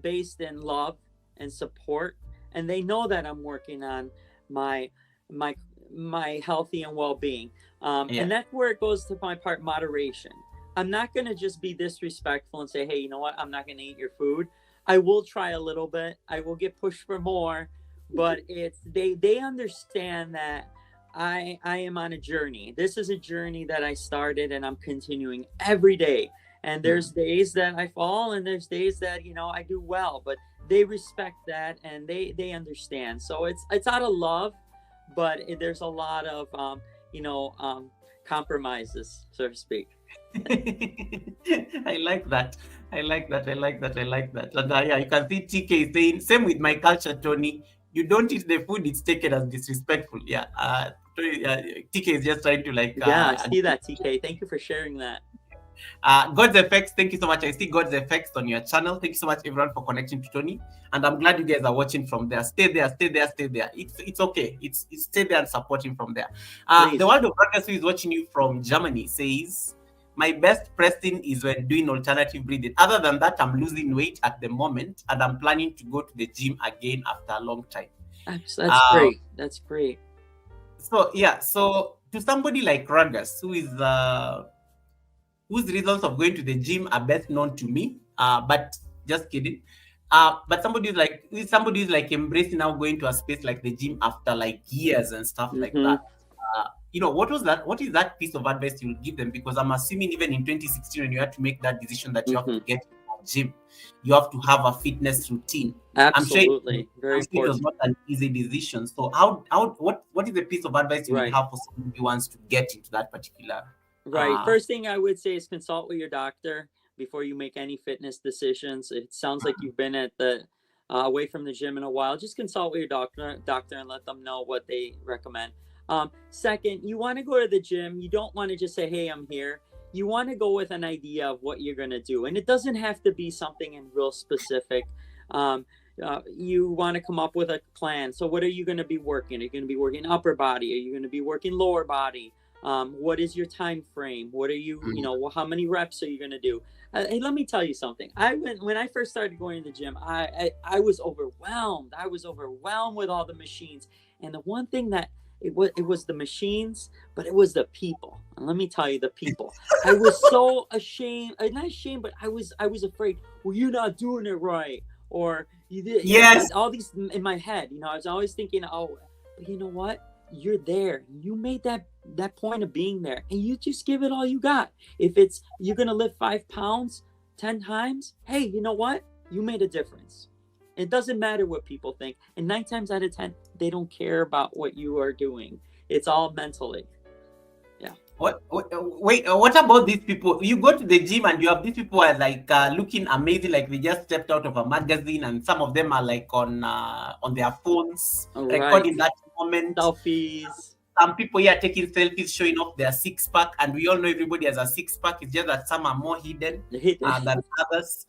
based in love and support, and they know that I'm working on my my my healthy and well-being, Yeah. and that's where it goes to my part moderation. I'm not going to just be disrespectful and say, hey, you know what, I'm not going to eat your food. I will try a little bit, I will get pushed for more, but it's they understand that I am on a journey. This is a journey that I started and I'm continuing every day. And there's Mm. days that I fall and there's days that I do well, but they respect that and they understand. So it's out of love, but there's a lot of you know um, compromises, so to speak. I like that. I like that. I like that. I like that. And yeah, you can see TK is saying, same with my culture, Tony. You don't eat the food, it's taken as disrespectful. Yeah. TK is just trying to like Yeah, I see that, TK. Thank you for sharing that. God's Effects, thank you so much. I see God's Effects on your channel. Thank you so much, everyone, for connecting to Tony. And I'm glad you guys are watching from there. Stay there, stay there, stay there. It's okay. It's stay there and support him from there. The Please. World of Broadcast, who is watching you from Germany, says, my best pressing is when doing alternative breathing. Other than that, I'm losing weight at the moment, and I'm planning to go to the gym again after a long time. That's Um, great. That's great. so yeah, so to somebody like Ragas, whose reasons of going to the gym are best known to me. But just kidding. But somebody who's like embracing now going to a space like the gym after like years and stuff like Hmm. that. What was that? What is that piece of advice you will give them? Because I'm assuming even in 2016, when you had to make that decision that you have Hmm. to get to a gym, you have to have a fitness routine. I'm sure. Absolutely, very I'm sure it was important. not an easy decision. So, what is the piece of advice you will Right. have for somebody who wants to get into that particular? Right. Uh, First thing I would say is consult with your doctor before you make any fitness decisions. It sounds like you've been at the away from the gym in a while. Just consult with your doctor, and let them know what they recommend. Second, you want to go to the gym. You don't want to just say, "Hey, I'm here." You want to go with an idea of what you're going to do, and it doesn't have to be something in real specific. Um, you want to come up with a plan. So, what are you going to be working? Are you going to be working upper body? Are you going to be working lower body? What is your time frame? What are how many reps are you going to do? Hey, let me tell you something. When I first started going to the gym, I was overwhelmed. I was overwhelmed with all the machines, and the one thing that it was the machines, but it was the people. And let me tell you, the people. I was so ashamed, not ashamed, but I was afraid. Well, you're not doing it right, or you did. yes. All these in my head. I was always thinking, oh, but you know what? You're there. You made that point of being there, and you just give it all you got. If it's you're gonna lift 5 pounds 10 times, hey, you know what? You made a difference. It doesn't matter what people think, and 9 times out of 10, they don't care about what you are doing. It's all mentally. Wait, what about these people? You go to the gym and you have these people are like looking amazing, like they just stepped out of a magazine, and some of them are like on their phones All right. recording that moment. Selfies. Some people here taking selfies, showing off their six pack, and we all know everybody has a six pack. It's just that some are more hidden than others.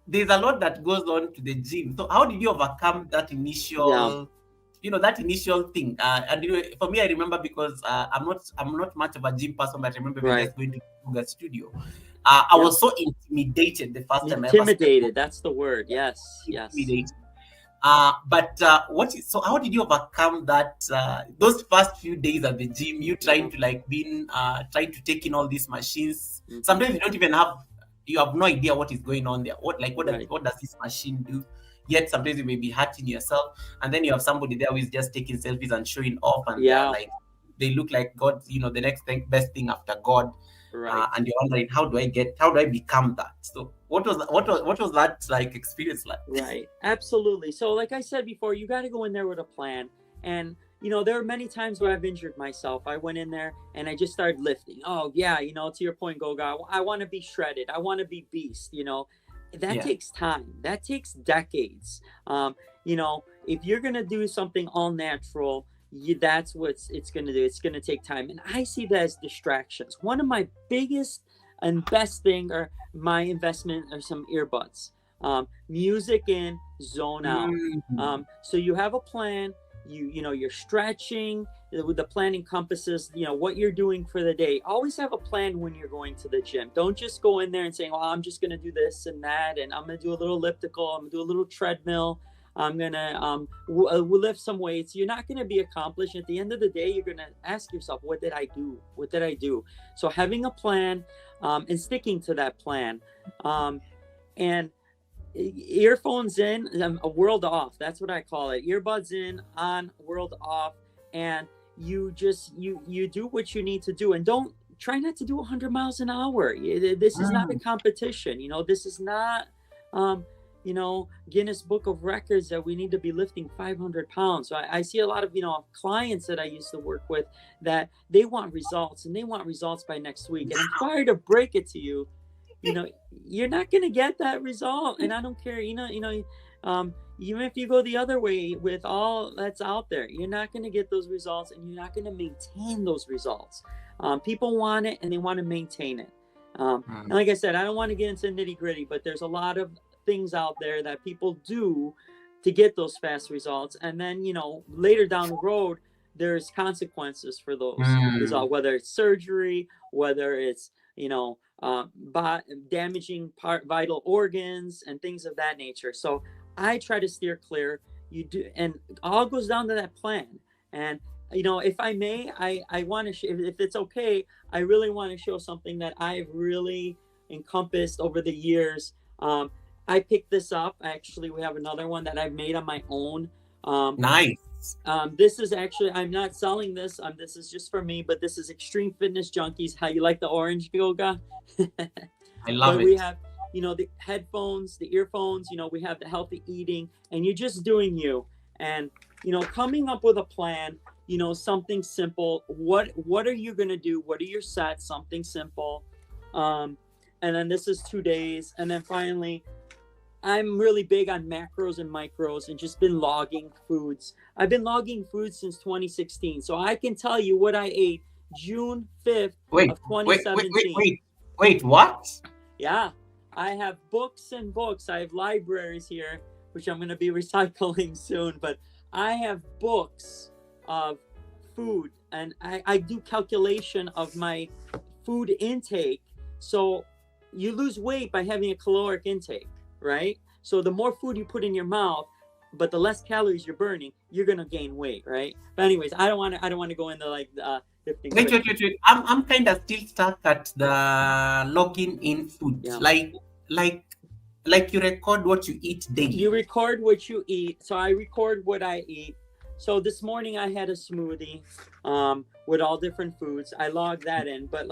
There's a lot that goes on to the gym. So, how did you overcome that Yeah. initial, that initial thing? And for me, I remember because I'm not much of a gym person, but I remember even Right. just going to yoga studio. I Yeah. was so intimidated the first time I ever stepped. Intimidated. That's the word. Yes. Yes. Intimidated. But so how did you overcome that those first few days at the gym, you trying to like being trying to take in all these machines? Mhm. Sometimes you have no idea what is going on there. Right. What does this machine do? Yet sometimes you may be hurting yourself, and then you have somebody there who is just taking selfies and showing off, and they're Yeah. like they look like God, the next best thing after God. Right. And you're wondering, how do I become that? So what was that like experience like? Right. Absolutely. So, like I said before, you got to go in there with a plan. And, there are many times where I've injured myself. I went in there and I just started lifting. Oh, yeah. To your point, Goga, I want to be shredded. I want to be beast. That Yeah. takes time. That takes decades. If you're going to do something all natural, that's what it's going to do. It's going to take time. And I see that as distractions. One of my biggest and best thing are my investment are some earbuds. Music in, zone out. Mm. So you have a plan. You're stretching. The plan encompasses what you're doing for the day. Always have a plan when you're going to the gym. Don't just go in there and saying, "Well, I'm just going to do this and that, and I'm going to do a little elliptical. I'm going to do a little treadmill. I'm going to we'll lift some weights." You're not going to be accomplished. At the end of the day, you're going to ask yourself, "What did I do? What did I do?" So having a plan and sticking to that plan, and earphones in, a world off. That's what I call it. Earbuds in, on, world off, and you just you do what you need to do, and don't try not to do 100 miles an hour. This is not a Mm. competition. This is not Guinness Book of Records that we need to be lifting 500 pounds. So I see a lot of clients that I used to work with that they want results, and they want results by next week, and I'm sorry to break it to you, you're not going to get that result. And I don't care, even if you go the other way with all that's out there, you're not going to get those results, and you're not going to maintain those results. People want it, and they want to maintain it. And like I said, I don't want to get into nitty gritty, but there's a lot of things out there that people do to get those fast results. And then, later down the road, there's consequences for those results, whether it's surgery, whether it's, damaging vital organs and things of that nature. So I try to steer clear. You do, and all goes down to that plan. And if I may, I want to, if it's okay, I really want to show something that I've really encompassed over the years. I picked this up. Actually, we have another one that I've made on my own. Nice. This is actually, I'm not selling this. This is just for me, but this is Extreme Fitness Junkies. How you like the orange, Yoga? I love But it. we have, the headphones, the earphones, we have the healthy eating, and you're just doing you. And, coming up with a plan, something simple. What are you going to do? What are your sets? Something simple. And then this is 2 days. And then finally, I'm really big on macros and micros, and just been logging foods. I've been logging foods since 2016. So I can tell you what I ate June 5th Wait, of wait, wait, 2017. wait, what? Yeah, I have books and books. I have libraries here, which I'm going to be recycling soon. But I have books of food, and I do calculation of my food intake. So you lose weight by having a caloric intake, right? So the more food you put in your mouth, but the less calories you're burning, you're gonna gain weight, right? But anyways, I don't want to go into like lifting. Wait. I'm kind of still stuck at the logging in food. Yeah. Like you record what you eat daily. You record what you eat. So I record what I eat. So this morning I had a smoothie with all different foods. I logged that in, but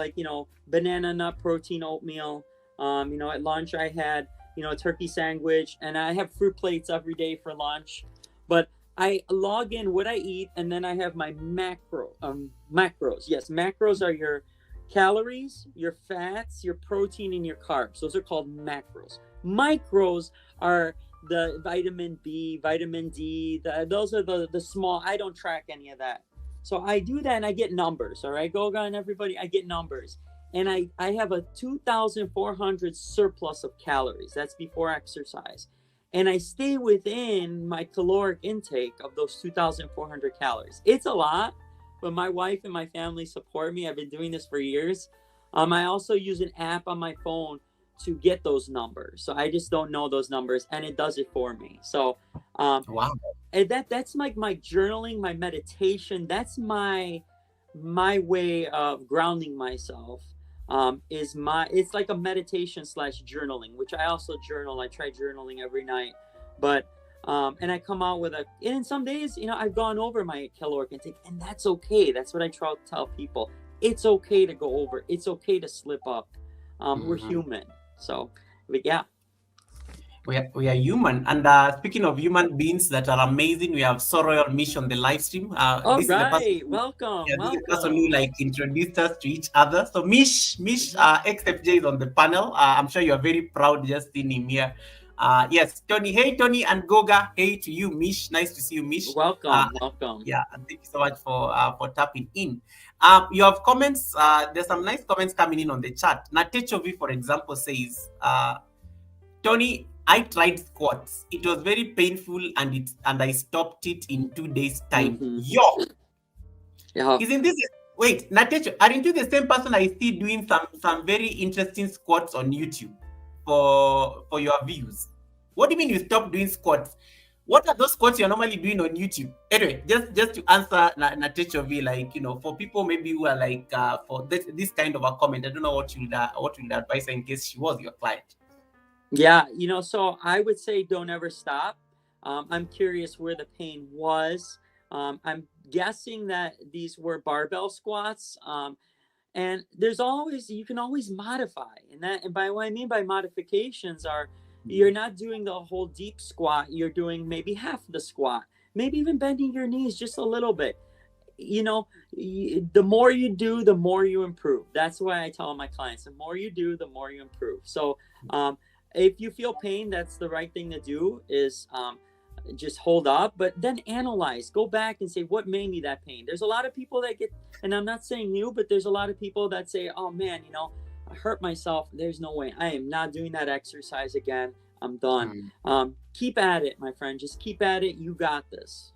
banana nut protein oatmeal. At lunch I had, a turkey sandwich, and I have fruit plates every day for lunch. But I log in what I eat, and then I have my macros. Yes, macros are your calories, your fats, your protein, and your carbs. Those are called macros. Micros are the vitamin B, vitamin D. Those are the small. I don't track any of that. So I do that, and I get numbers. All right, Goga and everybody, I get numbers. And I have a 2,400 surplus of calories. That's before exercise. And I stay within my caloric intake of those 2,400 calories. It's a lot, but my wife and my family support me. I've been doing this for years. I also use an app on my phone to get those numbers. So I just don't know those numbers, and it does it for me. So Wow. and that's like my journaling, my meditation. That's my way of grounding myself. It's like a meditation slash journaling, which I also journal. I try journaling every night, but and I come out with and some days, I've gone over my caloric intake, and that's okay. That's what I try to tell people. It's okay to go over. It's okay to slip up. We're human. So, but yeah. We are human. And speaking of human beings that are amazing, we have Soroyal Mish on the live stream. All This is the person. right. Welcome. Yeah, this is the person Welcome. who introduced us to each other. So Mish, XFJ is on the panel. I'm sure you are very proud just seeing him here. Yes, Tony. Hey, Tony and Goga. Hey to you, Mish. Nice to see you, Mish. Welcome. Welcome. Yeah, and thank you so much for tapping in. You have comments. There's some nice comments coming in on the chat. Natechovi, for example, says, Tony, I tried squats. It was very painful, and I stopped it in 2 days' time. Yo, Yeah. isn't this? Wait, Natecho, aren't you the same person I see doing some very interesting squats on YouTube for your views? What do you mean you stopped doing squats? What are those squats you're normally doing on YouTube? Anyway, just to answer Natecho V, for people maybe who are for this kind of a comment, I don't know what you would advise her in case she was your client. Yeah, so I would say don't ever stop. I'm curious where the pain was. I'm guessing that these were barbell squats. And you can always modify. And by what I mean by modifications are, you're not doing the whole deep squat. You're doing maybe half the squat, maybe even bending your knees just a little bit. The more you do, the more you improve. That's why I tell my clients, the more you do, the more you improve. So, if you feel pain, that's the right thing to do is just hold up, but then analyze, go back and say, what made me that pain? There's a lot of people that and I'm not saying you, but there's a lot of people that say, oh man, I hurt myself. There's no way. I am not doing that exercise again. I'm done. Keep at it, my friend. Just keep at it. You got this.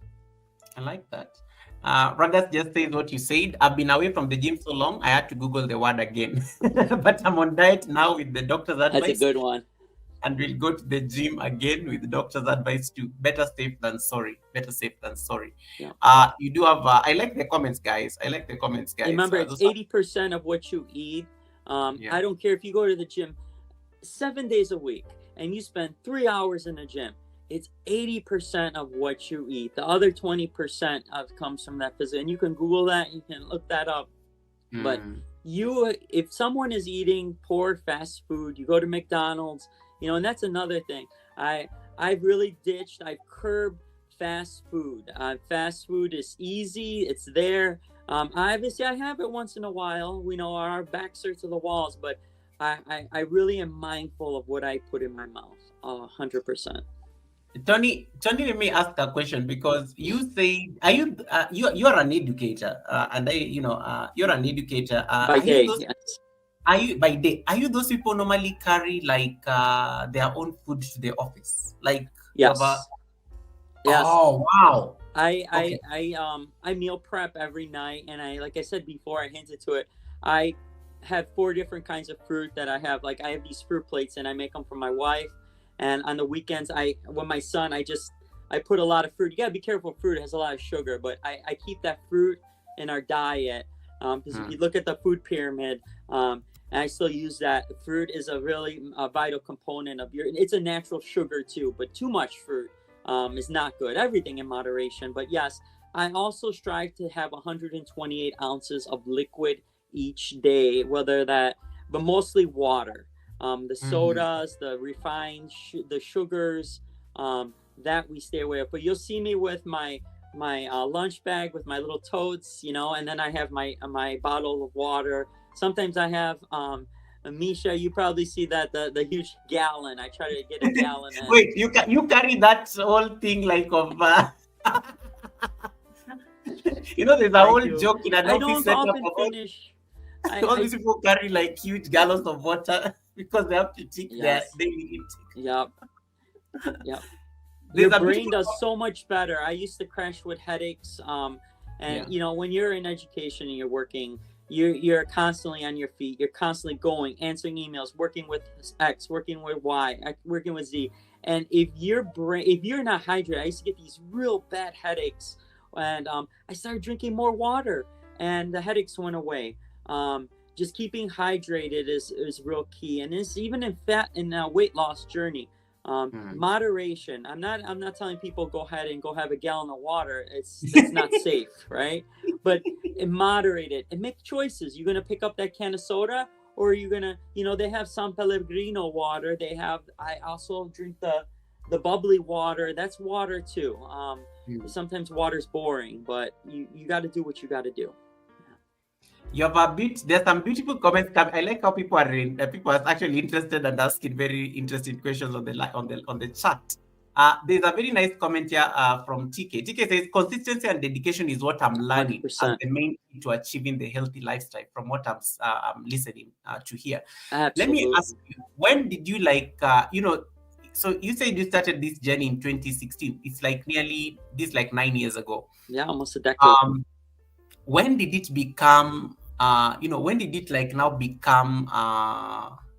I like that. Ragas just says what you said. I've been away from the gym so long, I had to Google the word again. But I'm on diet now with the doctor's advice. That's a good one. And we'll go to the gym again with the doctor's advice too. Better safe than sorry. Better safe than sorry. Yeah. You do have. I like the comments, guys. Remember, it's 80% of what you eat. I don't care if you go to the gym 7 days a week and you spend 3 hours in the gym. It's 80% of what you eat. The other 20% comes from that physical. And you can Google that. You can look that up. But if someone is eating poor fast food, you go to McDonald's. And that's another thing. I've really I've curbed fast food. Fast food is easy. It's there. Obviously, I have it once in a while. We know our backs are to the walls, but I really am mindful of what I put in my mouth. 100%. Tony, let me ask a question, because you say, you are an educator, and you're an educator. By day, yes. Are you those people normally carry their own food to the office? Yes. Yes. Oh wow. I meal prep every night, and like I said before, I hinted to it. I have 4 different kinds of fruit that I have. I have these fruit plates, and I make them for my wife. And on the weekends, with my son, I put a lot of fruit. You gotta be careful. Fruit has a lot of sugar, but I keep that fruit in our diet. Because if you look at the food pyramid, and I still use that. Fruit is a really vital component of it's a natural sugar too, but too much fruit is not good. Everything in moderation. But yes, I also strive to have 128 ounces of liquid each day, but mostly water. The sodas, the refined, the sugars, that we stay away with. But you'll see me with my lunch bag with my little totes, and then I have my bottle of water. Sometimes I have Misha, you probably see that the huge gallon. I try to get a gallon in. Wait, you carry that whole thing like of there's a I whole do. joke in an I office don't setup often about finish. all I these people carry like huge gallons of water because they have to take their Yes. daily intake. Yep. Yep. There's Your a brain beautiful does so much better. I used to crash with headaches. And when you're in education and you're working, you're constantly on your feet. You're constantly going, answering emails, working with X, working with Y, working with Z. And if you're not hydrated, I used to get these real bad headaches, and I started drinking more water, and the headaches went away. Just keeping hydrated is real key, and it's even in weight loss journey. Moderation. I'm not telling people go ahead and go have a gallon of water. It's not safe, right? But moderate it and make choices. You're gonna pick up that can of soda, or are you gonna, they have San Pellegrino water. I also drink the bubbly water. That's water too. Sometimes water's boring, but you got to do what you got to do. You have there's some beautiful comments. I like how people are actually interested and asking very interesting questions on the chat. There's a very nice comment here from TK. TK says consistency and dedication is what I'm learning 100%. as the main key to achieving the healthy lifestyle. From what I'm listening to here. Absolutely. Let me ask you, when did you so you said you started this journey in 2016. It's like nearly 9 years ago. Yeah, almost a decade. When did it become when did it now become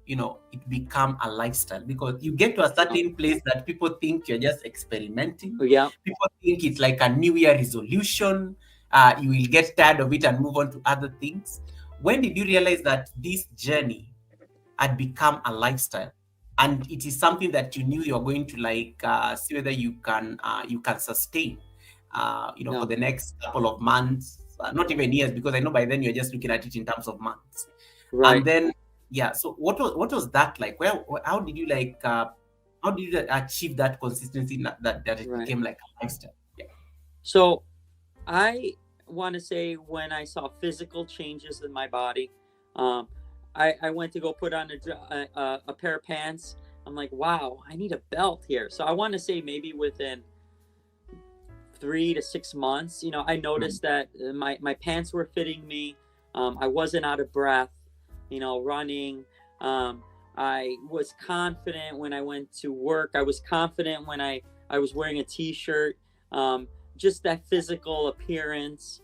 it become a lifestyle? Because you get to a certain place that people think you're just experimenting. Yeah. People think it's like a New Year resolution. You will get tired of it and move on to other things. When did you realize that this journey had become a lifestyle, and it is something that you knew you're going to see whether you can sustain for the next couple of months, not even years, because I know by then you're just looking at it in terms of months. Right. And then so what was that like? How did you achieve that consistency that it became like a lifestyle? So I want to say when I saw physical changes in my body, I went to go put on a pair of pants. I'm like, wow, I need a belt here. So I want to say maybe within 3 to 6 months, I noticed that my pants were fitting me. I wasn't out of breath, running. I was confident when I went to work. I was confident when I was wearing a t-shirt. Just that physical appearance.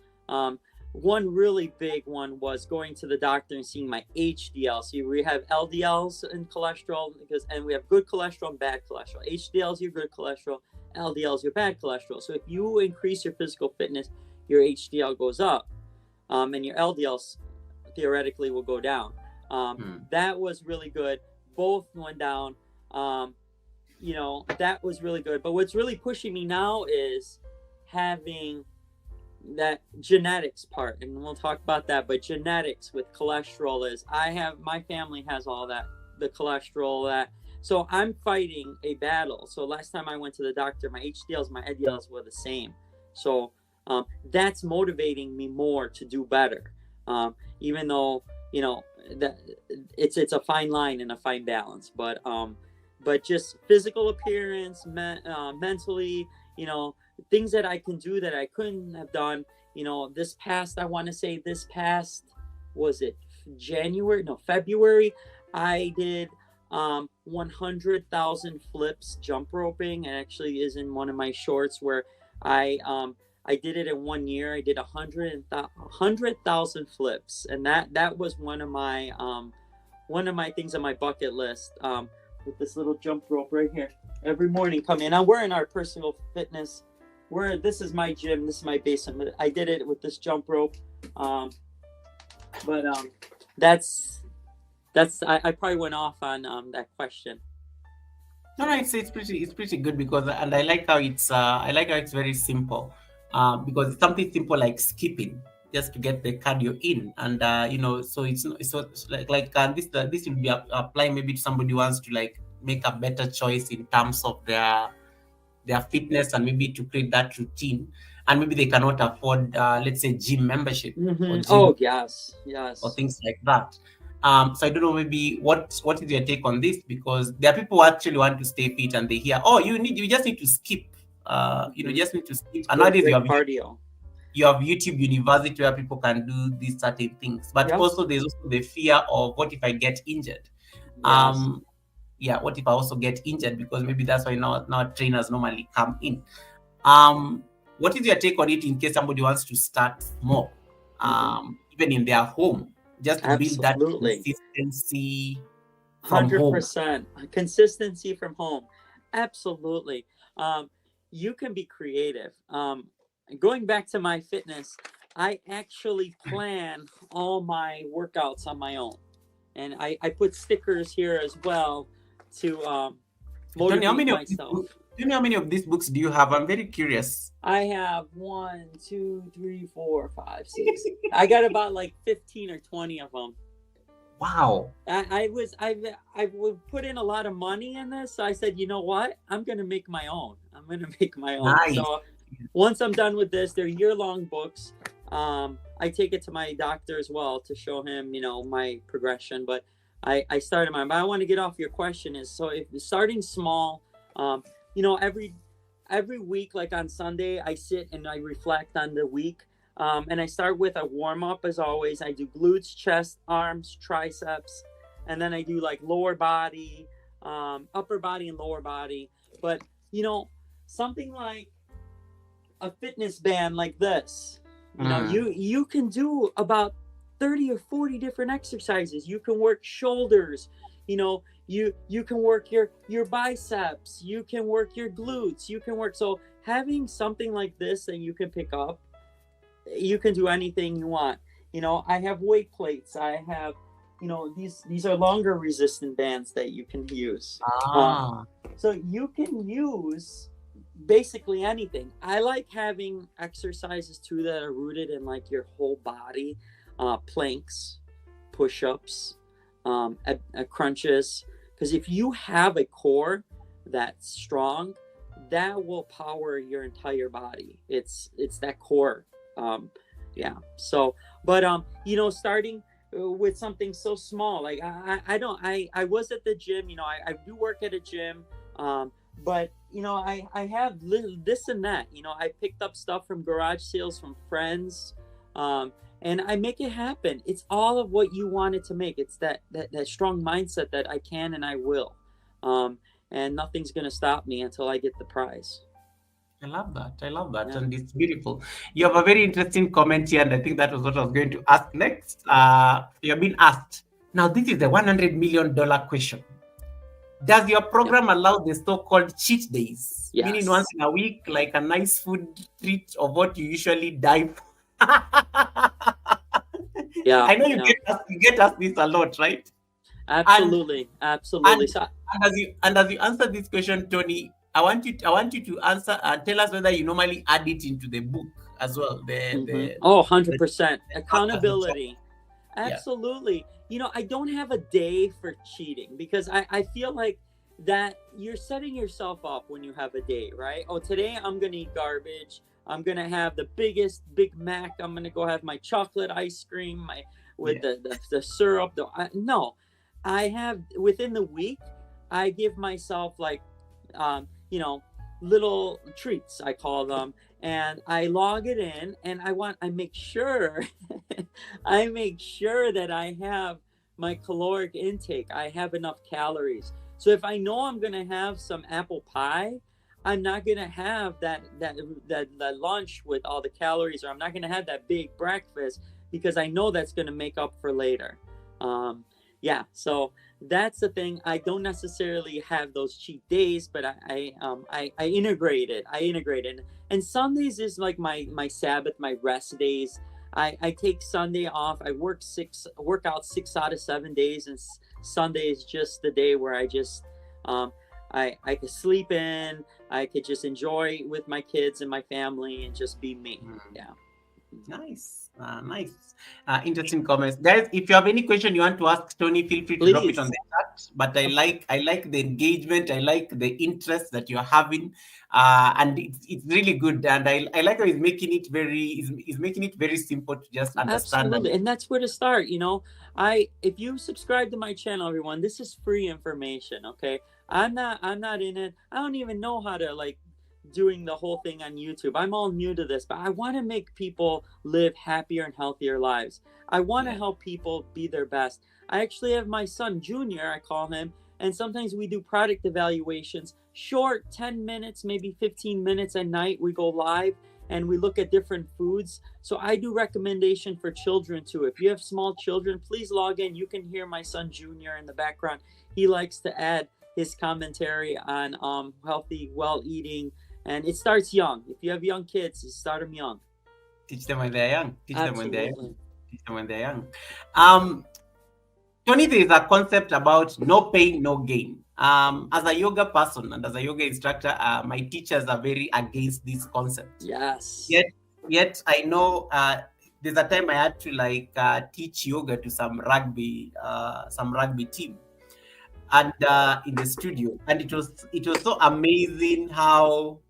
One really big one was going to the doctor and seeing my HDL. So we have LDLs and cholesterol, and we have good cholesterol and bad cholesterol. HDL is your good cholesterol, LDL is your bad cholesterol. So if you increase your physical fitness, your HDL goes up, and your LDLs theoretically will go down. That was really good. Both went down. That was really good. But what's really pushing me now is having that genetics part, and we'll talk about that. But genetics with cholesterol is my family has all that, the cholesterol, that. So I'm fighting a battle. So last time I went to the doctor, my HDLs, my LDLs were the same. So that's motivating me more to do better, even though that it's a fine line and a fine balance. But just physical appearance, mentally, things that I can do that I couldn't have done. This past was it February, I did 100,000 flips jump roping. It actually is in one of my shorts where I did it in 1 year. I did 100,000 flips, and that was one of my things on my bucket list. With this little jump rope right here, every morning come in. I'm wearing our personal fitness. This is my gym. This is my basement. I did it with this jump rope. That's I probably went off on that question. No, it's pretty good, because and I like how it's very simple, because it's something simple like skipping, just to get the cardio in, and so it's this will be applying maybe to somebody who wants to make a better choice in terms of their their fitness and maybe to create that routine, and maybe they cannot afford, let's say, gym membership or gym Oh, yes, or yes. things like that. So I don't know, maybe what is your take on this? Because there are people who actually want to stay fit and they hear, oh, you just need to skip, Mhm. just need to skip. It's And great, nowadays great cardio. you have YouTube University where people can do these certain things, but Yes, also there's also the fear of what if I get injured? yes. Um, yeah, what if I also get injured? Because maybe that's why now trainers normally come in. Um, what is your take on it in case somebody wants to start small, Hmm. even in their home, just to build that Absolutely. consistency from home? 100% consistency from home. Absolutely. Um, you can be creative. Going back to my fitness, I actually plan all my workouts on my own. And I put stickers here as well to Tony, how motivate many of these myself. books? Tell me, how many of these books do you have? I'm very curious. I have 1, 2, 3, 4, 5, 6. I got about like 15 or 20 of them. Wow. I would put in a lot of money in this. So I said, you know what? I'm gonna make my own. I'm gonna make my own. Nice. So once I'm done with this, they're year-long books. I take it to my doctor as well to show him, my progression. But I started mine. But I want to get off your question is, so if starting small, every week, like on Sunday, I sit and I reflect on the week. And I start with a warm up as always. I do glutes, chest, arms, triceps, and then I do like lower body, upper body, and lower body. But something like a fitness band like this, you can do about 30 or 40 different exercises. You can work shoulders, you can work your biceps, you can work your glutes, you can work. So having something like this that you can pick up, you can do anything you want. I have weight plates. I have, these are longer resistant bands that you can use. Ah. So you can use basically anything. I like having exercises too that are rooted in like your whole body, planks, push-ups, crunches. Because if you have a core that's strong, that will power your entire body. It's that core. So, but starting with something so small, like I was at the gym, I do work at a gym, but I have this and that. I picked up stuff from garage sales from friends, and I make it happen. It's all of what you wanted to make. It's that strong mindset that I can and I will, and nothing's gonna stop me until I get the prize. I love that. I love that. Yeah. And it's beautiful. You have a very interesting comment here, and I think that was what I was going to ask next. You're being asked. Now, this is the $100 million question. Does your program allow the so-called cheat days? Meaning once Yes. in a week, like a nice food treat of what you usually die for? Yeah. I know Yeah. you get asked this a lot, right? Absolutely. Absolutely. And So as you answer this question, Tony, I want you to answer and tell us whether you normally add it into the book as well. Oh, The 100% factors and so on. accountability. Yeah. Absolutely. I don't have a day for cheating because I feel like that you're setting yourself up when you have a day, right? Oh, today I'm going to eat garbage. I'm going to have the biggest Big Mac. I'm going to go have my chocolate ice cream, with the syrup. No, I have within the week, I give myself like, little treats, I call them, and I log it in, and I make sure I make sure that I have my caloric intake. I have enough calories. So if I know I'm going to have some apple pie, I'm not going to have that lunch with all the calories, or I'm not going to have that big breakfast because I know that's going to make up for later. So that's the thing. I don't necessarily have those cheat days, but I integrate it. And Sundays is like my Sabbath, my rest days. I take Sunday off. I work out 6 out of 7 days, and Sunday is just the day where I just I could sleep in. I could just enjoy with my kids and my family and just be me. Yeah. Nice. Nice. Interesting comments. Guys, if you have any question you want to ask Tony, feel free to drop it on Please. the chat. But I like the engagement. I like the interest that you're having. And it's really good. And I like how he's making it very simple to just understand. Absolutely. And that's where to start, you know. If you subscribe to my channel, everyone, this is free information, okay? I'm not in it. I don't even know how to like doing the whole thing on YouTube. I'm all new to this, but I want to make people live happier and healthier lives. I want to Yeah. help people be their best. I actually have my son, Junior, I call him, and sometimes we do product evaluations, short 10 minutes, maybe 15 minutes at night. We go live and we look at different foods. So I do recommendation for children too. If you have small children, please log in. You can hear my son Junior in the background. He likes to add his commentary on healthy, well eating, and it starts young. If you have young kids, you start them young. Teach them when they're young. Teach them when they're young. Absolutely. Teach them when they're young. Um, Tony, there is a concept about no pain, no gain. As a yoga person and as a yoga instructor, my teachers are very against this concept. Yes. Yet I know there's a time I had to teach yoga to some rugby team, and in the studio, and it was so amazing how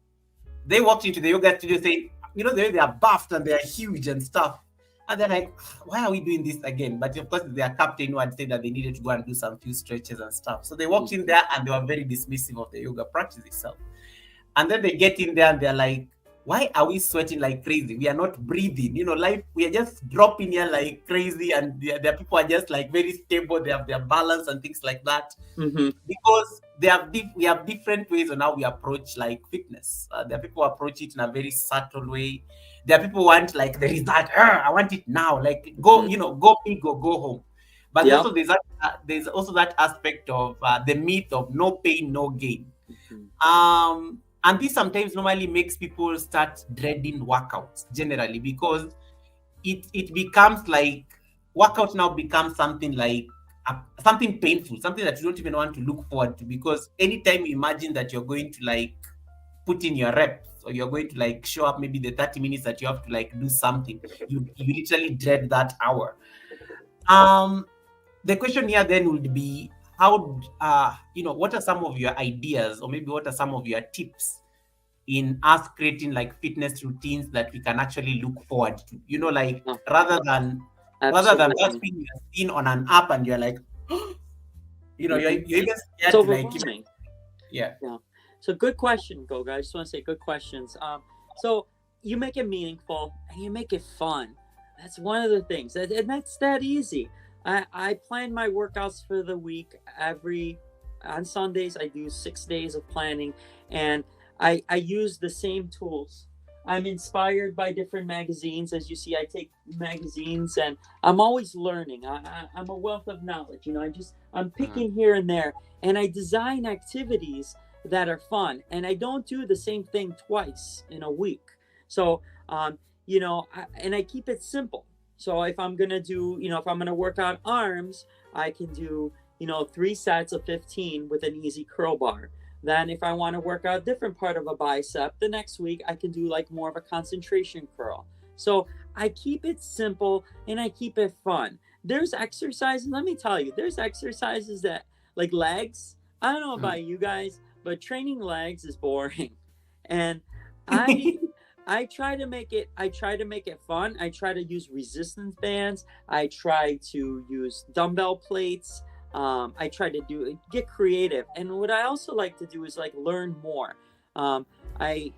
they walked into the yoga studio saying, they are buffed and they are huge and stuff. And they're like, why are we doing this again? But of course, their captain who had said that they needed to go and do some few stretches and stuff. So they walked in there and they were very dismissive of the yoga practice itself. And then they get in there and they're like, why are we sweating like crazy? We are not breathing. Life, we are just dropping here like crazy. And their people are just like very stable. They have their balance and things like that. Mm-hmm. Because we have different ways on how we approach like fitness. There are people who approach it in a very subtle way. There are people who want like the result. I want it now. Like go, go big or go home. But Yep. also there's also that aspect of the myth of no pain, no gain. And this sometimes normally makes people start dreading workouts generally, because it becomes like workout now becomes something like something painful, something that you don't even want to look forward to, because anytime you imagine that you're going to like put in your reps, or you're going to like show up maybe the 30 minutes that you have to like do something, you literally dread that hour. The question here then would be, how what are some of your ideas, or maybe what are some of your tips in us creating like fitness routines that we can actually look forward to, like rather than just being seen on an app and you're like, you're even scared It's to like, overwhelming. yeah. So good question, Goga. I just want to say good questions. So you make it meaningful and you make it fun. That's one of the things, and that's that easy. I plan my workouts for the week. On Sundays I do 6 days of planning, and I use the same tools. I'm inspired by different magazines. As you see, I take magazines and I'm always learning. I'm a wealth of knowledge. I'm picking here and there, and I design activities that are fun, and I don't do the same thing twice in a week. So, and I keep it simple. So if I'm going to work on arms, I can do, 3 sets of 15 with an easy curl bar. Then if I want to work out a different part of a bicep, the next week I can do like more of a concentration curl. So I keep it simple and I keep it fun. There's exercises, let me tell you, there's exercises that, like legs, I don't know about you guys, but training legs is boring. And I try to make it fun. I try to use resistance bands. I try to use dumbbell plates. I try to get creative. And what I also like to do is like learn more. I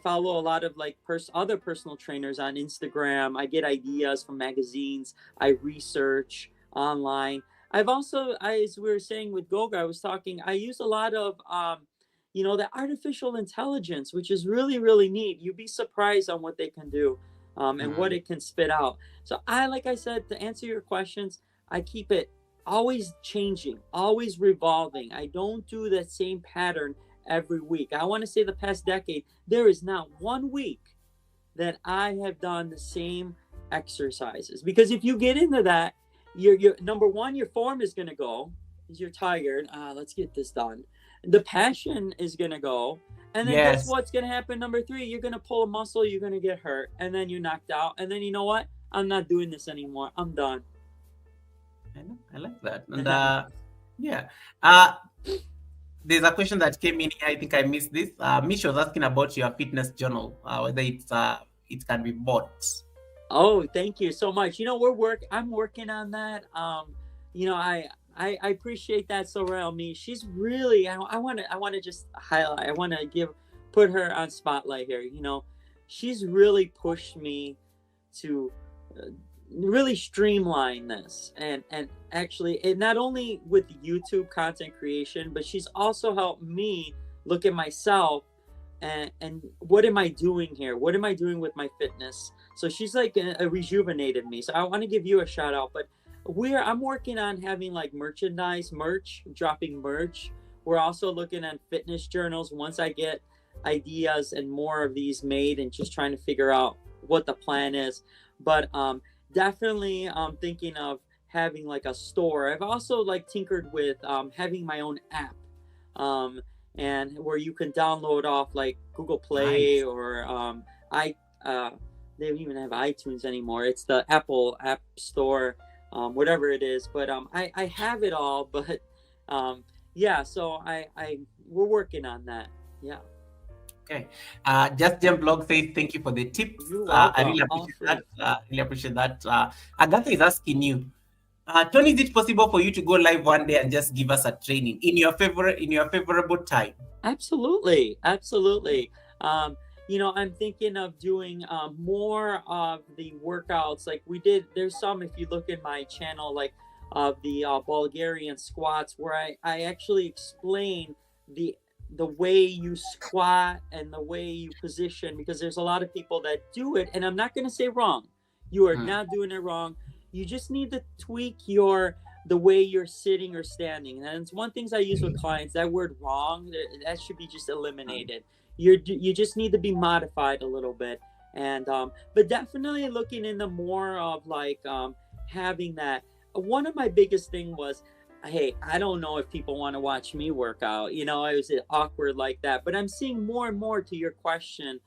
follow a lot of like other personal trainers on Instagram. I get ideas from magazines. I research online. I've also, as we were saying with Goga, I use a lot of the artificial intelligence, which is really, really neat. You'd be surprised on what they can do and what it can spit out. So like I said, to answer your questions, I keep it always changing, always revolving. I don't do that same pattern every week. I want to say the past decade, there is not one week that I have done the same exercises. Because if you get into that, you're number one, your form is going to go because you're tired. Let's get this done. The passion is going to go, And then guess Yes. what's going to happen? Number 3, you're going to pull a muscle, you're going to get hurt, and then you're knocked out. And then you know what? I'm not doing this anymore. I'm done. I like that. And yeah. Uh, there's a question that came in here. I think I missed this. Mish was asking about your fitness journal, whether it can be bought. Oh, thank you so much. You know, I'm working on that. You know, I appreciate that Sorrel me. She's really I want to just highlight. I want to put her on spotlight here. You know, she's really pushed me to really streamline this and actually it not only with YouTube content creation, but she's also helped me look at myself and what am I doing here? What am I doing with my fitness? So she's like rejuvenated me. So I want to give you a shout out. But I'm working on having like dropping merch. We're also looking at fitness journals once I get ideas and more of these made and just trying to figure out what the plan is. But definitely thinking of having like a store. I've also like tinkered with having my own app. And where you can download off like Google Play. Nice. Or they don't even have iTunes anymore. It's the Apple App Store, whatever it is. But I have it all. But yeah, so we're working on that. Yeah. Okay. Just Jam Blog says thank you for the tip. I really appreciate that. Really appreciate that. Agatha is asking you, Tony, is it possible for you to go live one day and just give us a training in your favorable time? Absolutely. You know, I'm thinking of doing more of the workouts like we did. There's some, if you look at my channel, like the Bulgarian squats, where I actually explain the way you squat and the way you position, because there's a lot of people that do it, and I'm not going to say wrong. You are not doing it wrong. You just need to tweak the way you're sitting or standing. And it's one thing I use with clients, that word wrong, that should be just eliminated. You just need to be modified a little bit. And but definitely looking into more of like having that. One of my biggest thing was, hey, I don't know if people want to watch me work out. You know, I was awkward like that. But I'm seeing more and more to your question,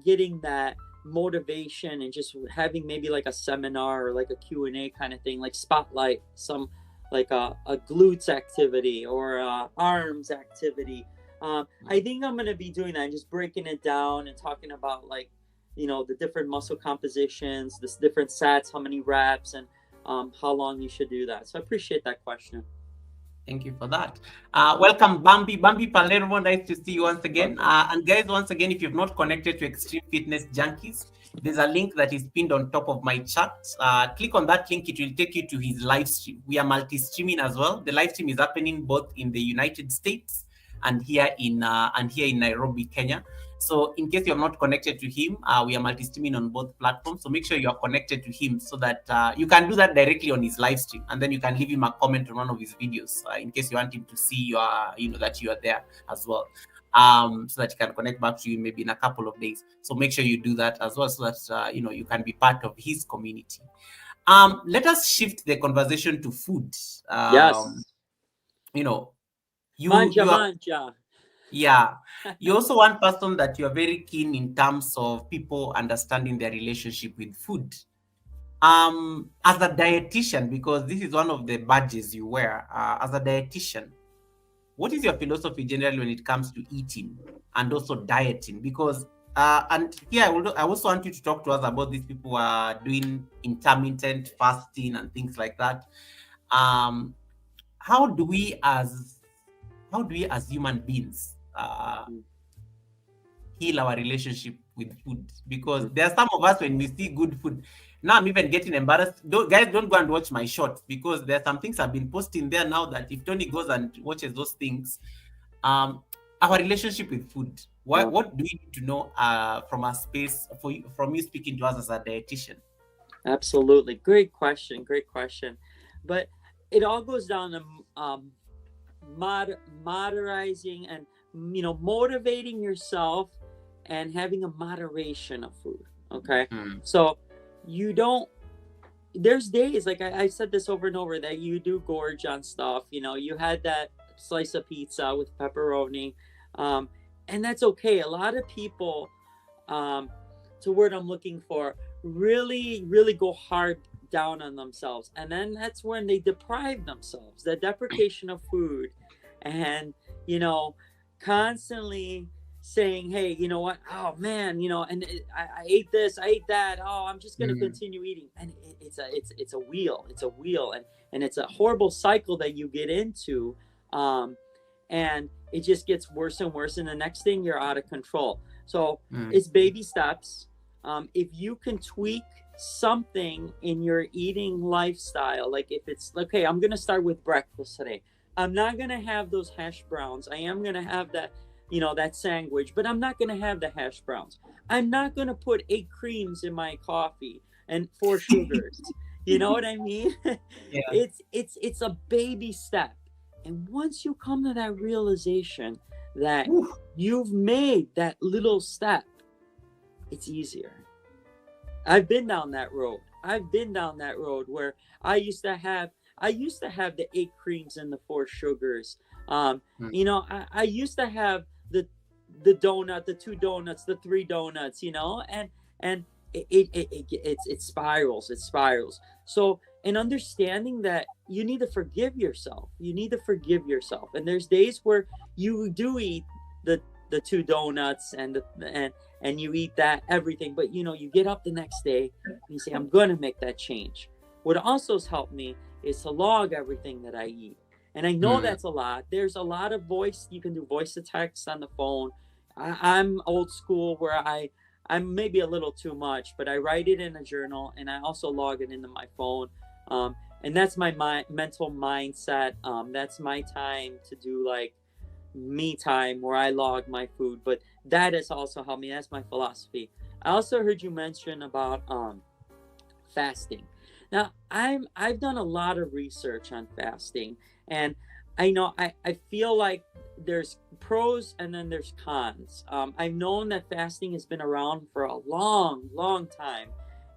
getting that motivation and just having maybe like a seminar or like a Q&A kind of thing, like spotlight some like a glutes activity or arms activity. I think I'm going to be doing that and just breaking it down and talking about like, you know, the different muscle compositions, the different sets, how many reps, and how long you should do that. So I appreciate that question. Thank you for that. Welcome, Bambi Palermo. Nice to see you once again. And guys, once again, if you've not connected to Extreme Fitness Junkies, there's a link that is pinned on top of my chat. Click on that link. It will take you to his live stream. We are multi-streaming as well. The live stream is happening both in the United States and here in Nairobi, Kenya. So in case you're not connected to him, we are multi-streaming on both platforms. So make sure you are connected to him so that you can do that directly on his live stream. And then you can leave him a comment on one of his videos in case you want him to see that you are there as well. So that he can connect back to you maybe in a couple of days. So make sure you do that as well so that, you can be part of his community. Let us shift the conversation to food. Yes. Manja. Yeah. You're also one person that you're very keen in terms of people understanding their relationship with food. As a dietitian, because this is one of the badges you wear, as a dietitian, what is your philosophy generally when it comes to eating and also dieting? Because, and here I also want you to talk to us about these people who are doing intermittent fasting and things like that. How do we as human beings heal our relationship with food? Because there are some of us, when we see good food, now I'm even getting embarrassed. Guys, don't go and watch my shorts, because there are some things I've been posting there now that if Tony goes and watches those things, our relationship with food, what do we need to know from a space from you speaking to us as a dietitian? Absolutely. Great question. But it all goes down to modernizing and motivating yourself and having a moderation of food. Okay. So there's days, like I said this over and over, that you do gorge on stuff. You had that slice of pizza with pepperoni, and that's okay. A lot of people, it's a word I'm looking for, really, really go hard down on themselves. And then that's when they deprive themselves, the deprivation of food, and, you know, constantly saying, hey, you know what? Oh man, you know, and I ate this, I ate that. Oh, I'm just gonna Mm. continue eating, and it's a wheel, and it's a horrible cycle that you get into, and it just gets worse and worse. And the next thing, you're out of control. So Mm. it's baby steps. If you can tweak something in your eating lifestyle, like if it's okay, I'm gonna start with breakfast today. I'm not gonna have those hash browns. I am gonna have that, you know, that sandwich, but I'm not gonna have the hash browns. I'm not gonna put 8 creams in my coffee and 4 sugars. You know what I mean? Yeah. It's a baby step. And once you come to that realization that Oof. you've made that little step, it's easier. I've been down that road. I've been down that road where I used to have the 8 creams and the 4 sugars. Mm. You know, I used to have the donut, the 2 donuts, the 3 donuts, you know, and it spirals, it spirals. So in understanding that you need to forgive yourself, and there's days where you do eat the 2 donuts and you eat that everything, but you know, you get up the next day and you say, I'm gonna make that change. What also has helped me is to log everything that I eat. And I know Mm. that's a lot. There's a lot of voice. You can do voice to text on the phone. I'm old school where I'm maybe a little too much, but I write it in a journal and I also log it into my phone. And that's my mental mindset. That's my time to do like me time where I log my food. But that has also helped me. That's my philosophy. I also heard you mention about fasting. Now I've done a lot of research on fasting, and I know I feel like there's pros and then there's cons. I've known that fasting has been around for a long, long time,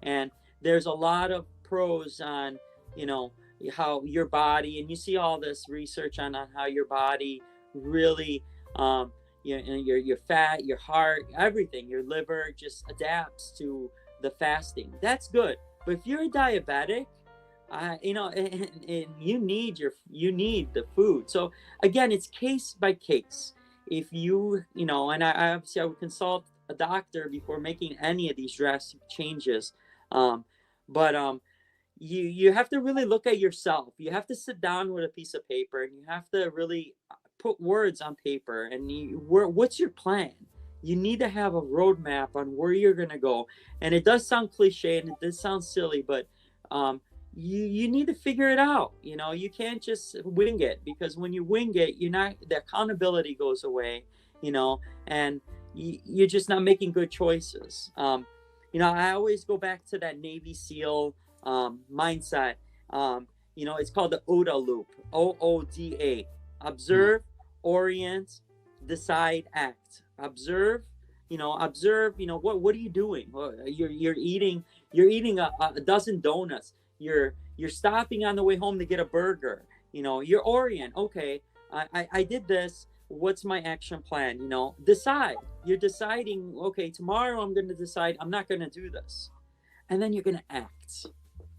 and there's a lot of pros on, you know, how your body, and you see all this research on how your body really, your fat, your heart, everything, your liver just adapts to the fasting. That's good. But if you're a diabetic, you know, and you need the food. So again, it's case by case. If you know, and I obviously I would consult a doctor before making any of these drastic changes. But you have to really look at yourself. You have to sit down with a piece of paper and you have to really put words on paper. And what's your plan? You need to have a roadmap on where you're going to go. And it does sound cliche and it does sound silly, but you need to figure it out. You know, you can't just wing it, because when you wing it, the accountability goes away, you know, and you're just not making good choices. You know, I always go back to that Navy SEAL mindset. You know, it's called the OODA loop, OODA. Observe, orient, decide, act. Observe, you know, what are you doing? You're eating a dozen donuts. You're stopping on the way home to get a burger. You know, you're orient. Okay, I did this. What's my action plan? You know, decide. You're deciding, okay, tomorrow I'm going to decide I'm not going to do this. And then you're going to act.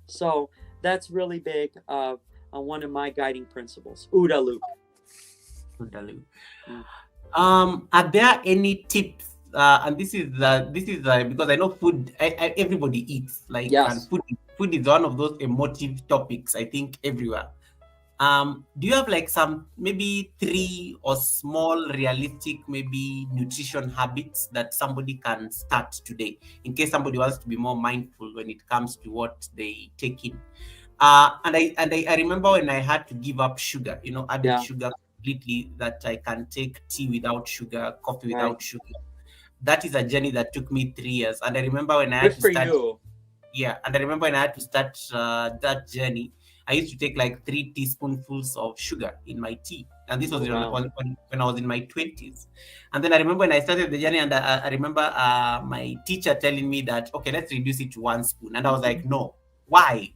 So that's really big of one of my guiding principles, OODA loop. OODA loop. Are there any tips? And this is because I know food. Everybody eats, like, yes. And food is one of those emotive topics, I think, everywhere. Do you have like some maybe 3 or small realistic maybe nutrition habits that somebody can start today, in case somebody wants to be more mindful when it comes to what they take in? And I remember when I had to give up sugar, you know, added sugar completely, that I can take tea without sugar, coffee without sugar. That is a journey that took me 3 years. And I remember when I had to start. Yeah, and I remember when I had to start that journey, I used to take like 3 teaspoonfuls of sugar in my tea. And this was when I was in my 20s. And then I remember when I started the journey, and I remember my teacher telling me that, okay, let's reduce it to 1 spoon. And I was like, no, why?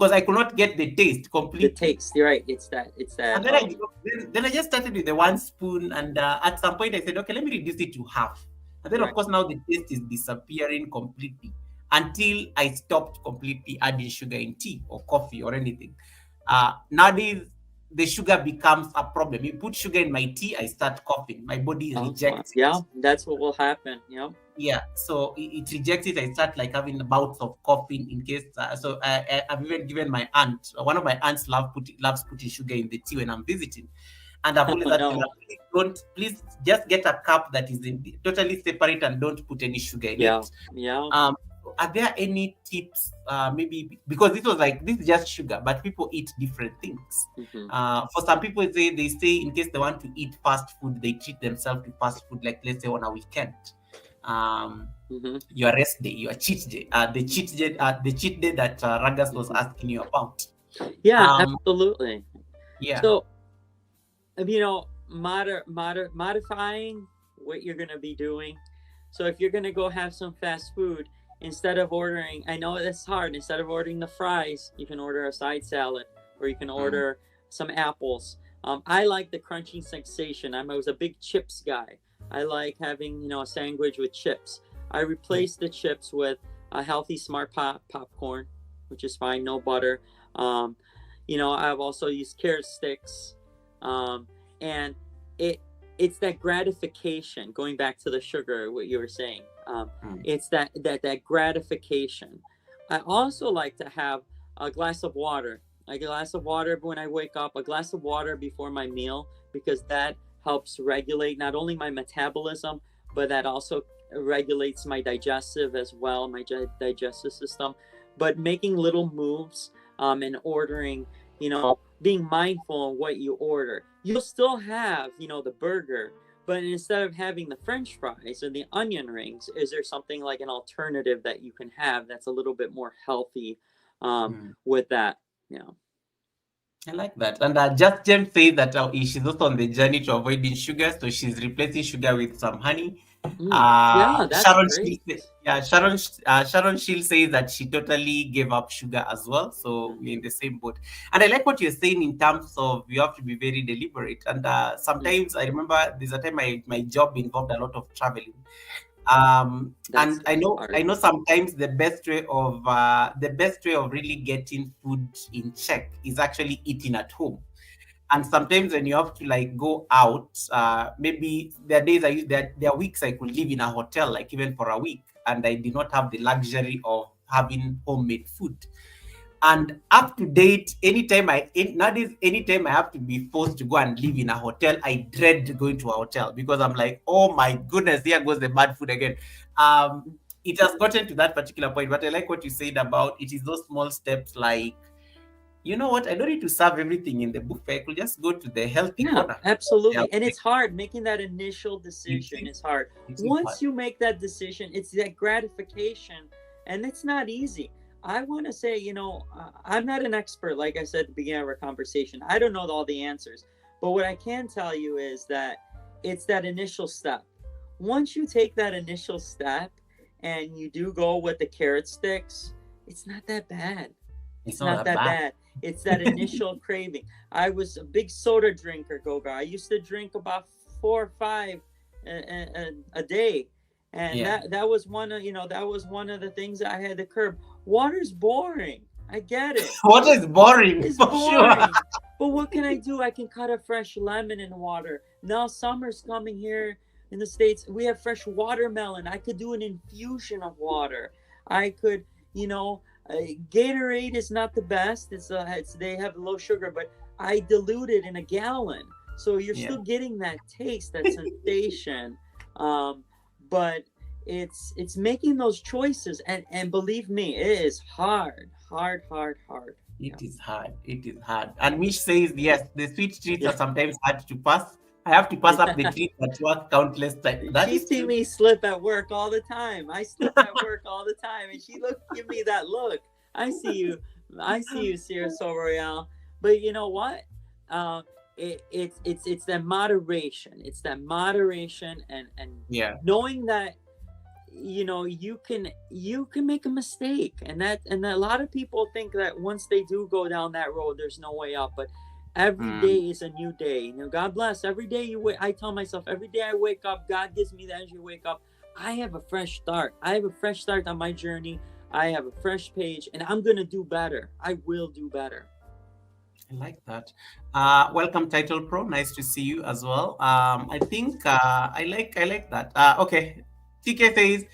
because I could not get the taste The completely. taste, you're right. It's that. And then then I just started with the 1 spoon, and at some point I said, okay, let me reduce it to half. And then of Right. course now the taste is disappearing completely until I stopped completely adding sugar in tea or coffee or anything. Nowadays the sugar becomes a problem. You put sugar in my tea, I start coughing. My body Oh, wow. rejects Yeah, it. that's what will happen. Yeah. Yeah, so it rejects it. I start like having bouts of coughing in case. So I've even given my aunt, one of my aunts, loves putting sugar in the tea when I'm visiting, and I've always Oh said to her, no. please just get a cup that is totally separate and don't put any sugar in Yeah. it. Yeah. Are there any tips? Maybe because this is just sugar, but people eat different things. Hmm. For some people, they say in case they want to eat fast food, they treat themselves to fast food, like let's say on a weekend. Um, Hmm. your rest day, your cheat day, the cheat day that Ragas was Hmm. asking you about. Yeah, Um, absolutely. yeah. So, modifying what you're gonna be doing. So if you're gonna go have some fast food, instead of ordering, I know it's hard. Instead of ordering the fries, you can order a side salad, or you can Mm, order some apples. I like the crunching sensation. I was a big chips guy. I like having a sandwich with chips. I yeah. replace the chips with a healthy Smart popcorn, which is fine, no butter. Um, I've also used carrot sticks, um, and it it's that gratification. Going back to the sugar, what you were saying, Mm, it's that gratification. I also like to have a glass of water, when I wake up, a glass of water before my meal, because that helps regulate not only my metabolism, but that also regulates my digestive as well, my digestive system. But making little moves, and ordering, being mindful of what you order. You'll still have, the burger, but instead of having the French fries and the onion rings, is there something like an alternative that you can have that's a little bit more healthy, mm. with that? Yeah. I like that. And just Jem says that she's also on the journey to avoiding sugar, so she's replacing sugar with some honey. Yeah, that's Sharon great. Sharon Shield says that she totally gave up sugar as well. So we're Mhm. in the same boat. And I like what you're saying in terms of you have to be very deliberate. And Mm, sometimes I remember there's a time my job involved a lot of traveling. that's And I hard. know sometimes the best way of really getting food in check is actually eating at home. And sometimes when you have to like go out, maybe there are days there are weeks I could live in a hotel, like even for a week, and I did not have the luxury of having homemade food. And up to date, nowadays, anytime I have to be forced to go and live in a hotel, I dread going to a hotel because I'm like, oh my goodness, here goes the bad food again. Um, it has gotten to that particular point, but I like what you said about it is those small steps like, you know what, I don't need to serve everything in the buffet. I could just go to the healthy Yeah, corner. Yeah, absolutely. And it's hard making that initial it decision. is, Is hard. it is hard. Once you make that decision, it's that gratification, and it's not easy. I want to say, I'm not an expert, like I said at the beginning of our conversation. I don't know all the answers, but what I can tell you is that it's that initial step. Once you take that initial step and you do go with the carrot sticks, it's not that bad. It's It's not not that that bad. bad. It's that initial craving. I was a big soda drinker, Goga. I used to drink about 4 or 5 a day, and Yeah. that was one of the things that I had to curb. Water's boring. I get it. Water is boring It's for sure. boring. But what can I do? I can cut a fresh lemon in water. Now summer's coming here in the States. We have fresh watermelon. I could do an infusion of water. I could, you know, Gatorade is not the best. It's they have low sugar, but I dilute it in a gallon, so you're Yeah. still getting that taste, that sensation. Um, but it's making those choices, and believe me, it is hard, hard, hard, hard. Yeah. It is hard. It is hard. And Mish says, yes, the sweet treats Yeah. are sometimes hard to pass. I have to pass up the treats at work countless times. That She is see true. me slip at work all the time. I slip at work all the time, and she give me that look. I see you. I see you, Sierra Royale. But you know what? Um, it's that moderation. It's that moderation, and Yeah. knowing that you can make a mistake, and a lot of people think that once they do go down that road, there's no way up. But every day is a new day. God bless. Every day I tell myself, every day I wake up, God gives me the energy to wake up. I have a fresh start. I have a fresh start on my journey. I have a fresh page, and I'm gonna do better. I will do better. I like that. Welcome, Title Pro. Nice to see you as well. I think I like that. Okay, TK says,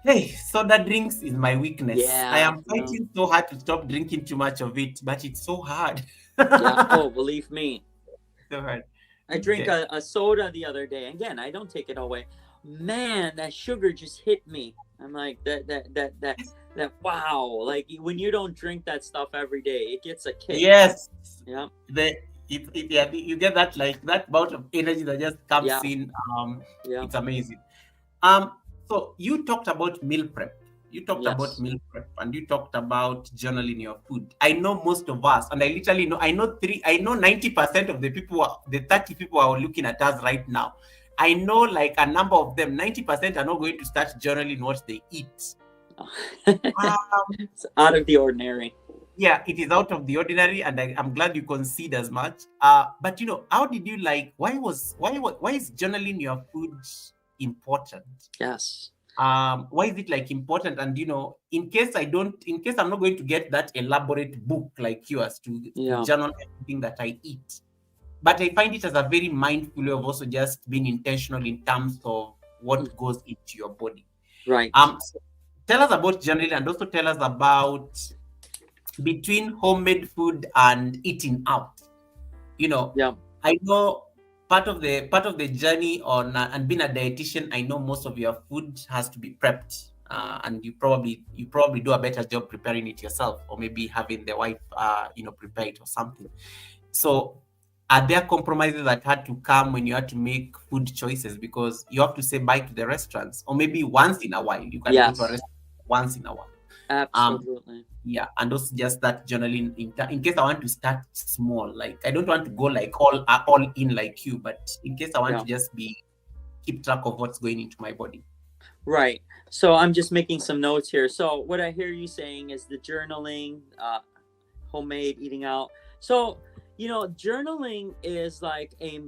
"Hey, soda drinks is my weakness. I Yeah, am fighting so hard to stop drinking too much of it, but it's so hard." yeah. Oh, believe me. So hard. I drank Okay. a soda the other day. Again, I don't take it away. Man, that sugar just hit me. I'm like that. Wow, like when you don't drink that stuff every day, it gets a kick. Yes. Yeah, Yeah, you get that like that bout of energy that just comes yeah, in. yeah. It's amazing. Um, so you talked about meal prep. You talked about Yes. meal prep, and you talked about journaling your food. I know most of us, and I literally know. I know 90% of the people, the 30 people who are looking at us right now. I know like a number of them. 90% are not going to start journaling what they eat. Um, It's out of the ordinary. yeah, it is out of the ordinary, and I'm glad you concede as much. But how did you like? Why is journaling your food important? Yes. Why is it like important? And in case I'm not going to get that elaborate book like yours to Yeah. journal everything that I eat, but I find it as a very mindful way of also just being intentional in terms of what goes into your body. Right. So tell us about journaling, and also tell us about between homemade food and eating out. Yeah. I know part of the journey on and being a dietitian. I know most of your food has to be prepped, and you probably do a better job preparing it yourself, or maybe having the wife prepare it or something. So are there compromises that had to come when you had to make food choices, because you have to say bye to the restaurants, or maybe once in a while you can go to a Yes. restaurant once in a while? Absolutely. Yeah, and also just that journaling in case I want to start small. Like I don't want to go like all in like you, but in case I want Yeah. to just keep track of what's going into my body. Right. So I'm just making some notes here. So what I hear you saying is the journaling, homemade, eating out. So journaling is like a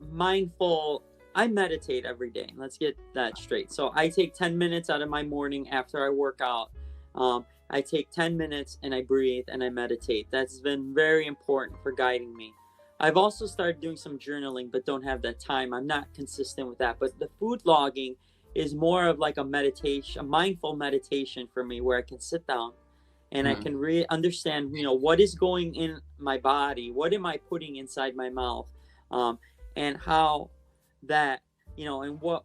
mindful. I meditate every day. Let's get that straight. So I take 10 minutes out of my morning after I work out. I take 10 minutes and I breathe and I meditate. That's been very important for guiding me. I've also started doing some journaling, but don't have that time. I'm not consistent with that. But the food logging is more of like a meditation, a mindful meditation for me, where I can sit down and I can understand, what is going in my body, what am I putting inside my mouth, and how that, and what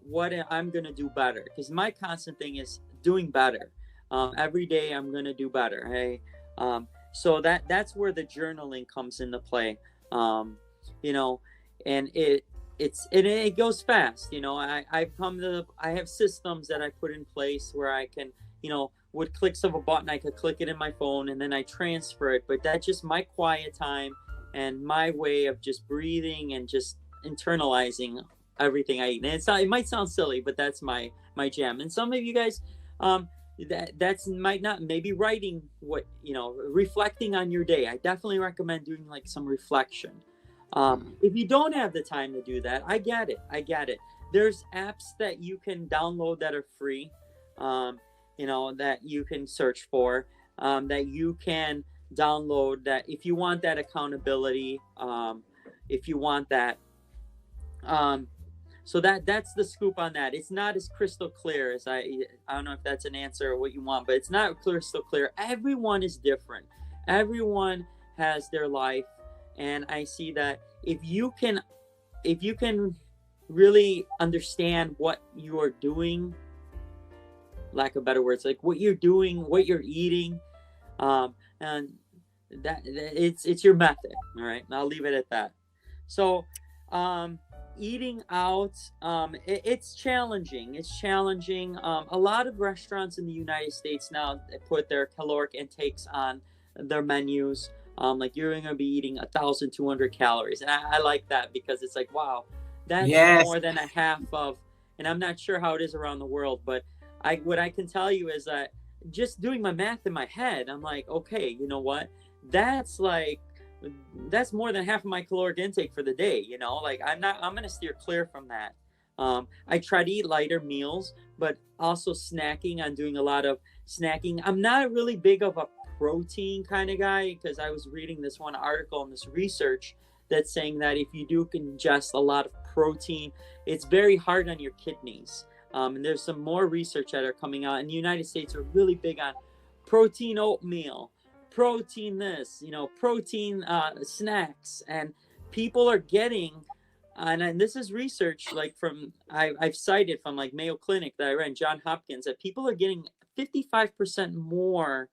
I'm gonna do better. Because my constant thing is doing better. Every day I'm gonna do better. Hey, so that's where the journaling comes into play. And it goes fast. I have systems that I put in place where I can, with clicks of a button, I could click it in my phone and then I transfer it. But that's just my quiet time and my way of just breathing and just internalizing everything I eat. And it might sound silly, but that's my jam. And some of you guys, that's might not, maybe writing reflecting on your day. I definitely recommend doing like some reflection. If you don't have the time to do that, I get it. There's apps that you can download that are free, that you can search for, that you can download, that if you want that accountability, if you want that. So that's the scoop on that. It's not as crystal clear as I don't know if that's an answer or what you want, but it's not crystal clear. Everyone is different. Everyone has their life. And I see that if you can really understand what you are doing, lack of better words, like what you're doing, what you're eating, and that it's your method. All right, I'll leave it at that. So, eating out, it's challenging. A lot of restaurants in the United States now put their caloric intakes on their menus. Like you're going to be eating 1,200 calories. And I like that, because it's like, wow, that's more than a half of, and I'm not sure how it is around the world, but what I can tell you is that just doing my math in my head, I'm like, okay, you know what? That's like that's more than half of my caloric intake for the day. Like I'm gonna steer clear from that. I try to eat lighter meals, but also snacking. I'm doing a lot of snacking. I'm not really big of a protein kind of guy, because I was reading this one article and this research that's saying that if you do ingest a lot of protein, it's very hard on your kidneys. And there's some more research that are coming out. In the United States, are really big on protein oatmeal, protein this, protein snacks, and people are getting, and this is research like from I've cited from like Mayo Clinic that I ran, John Hopkins, that people are getting 55% more.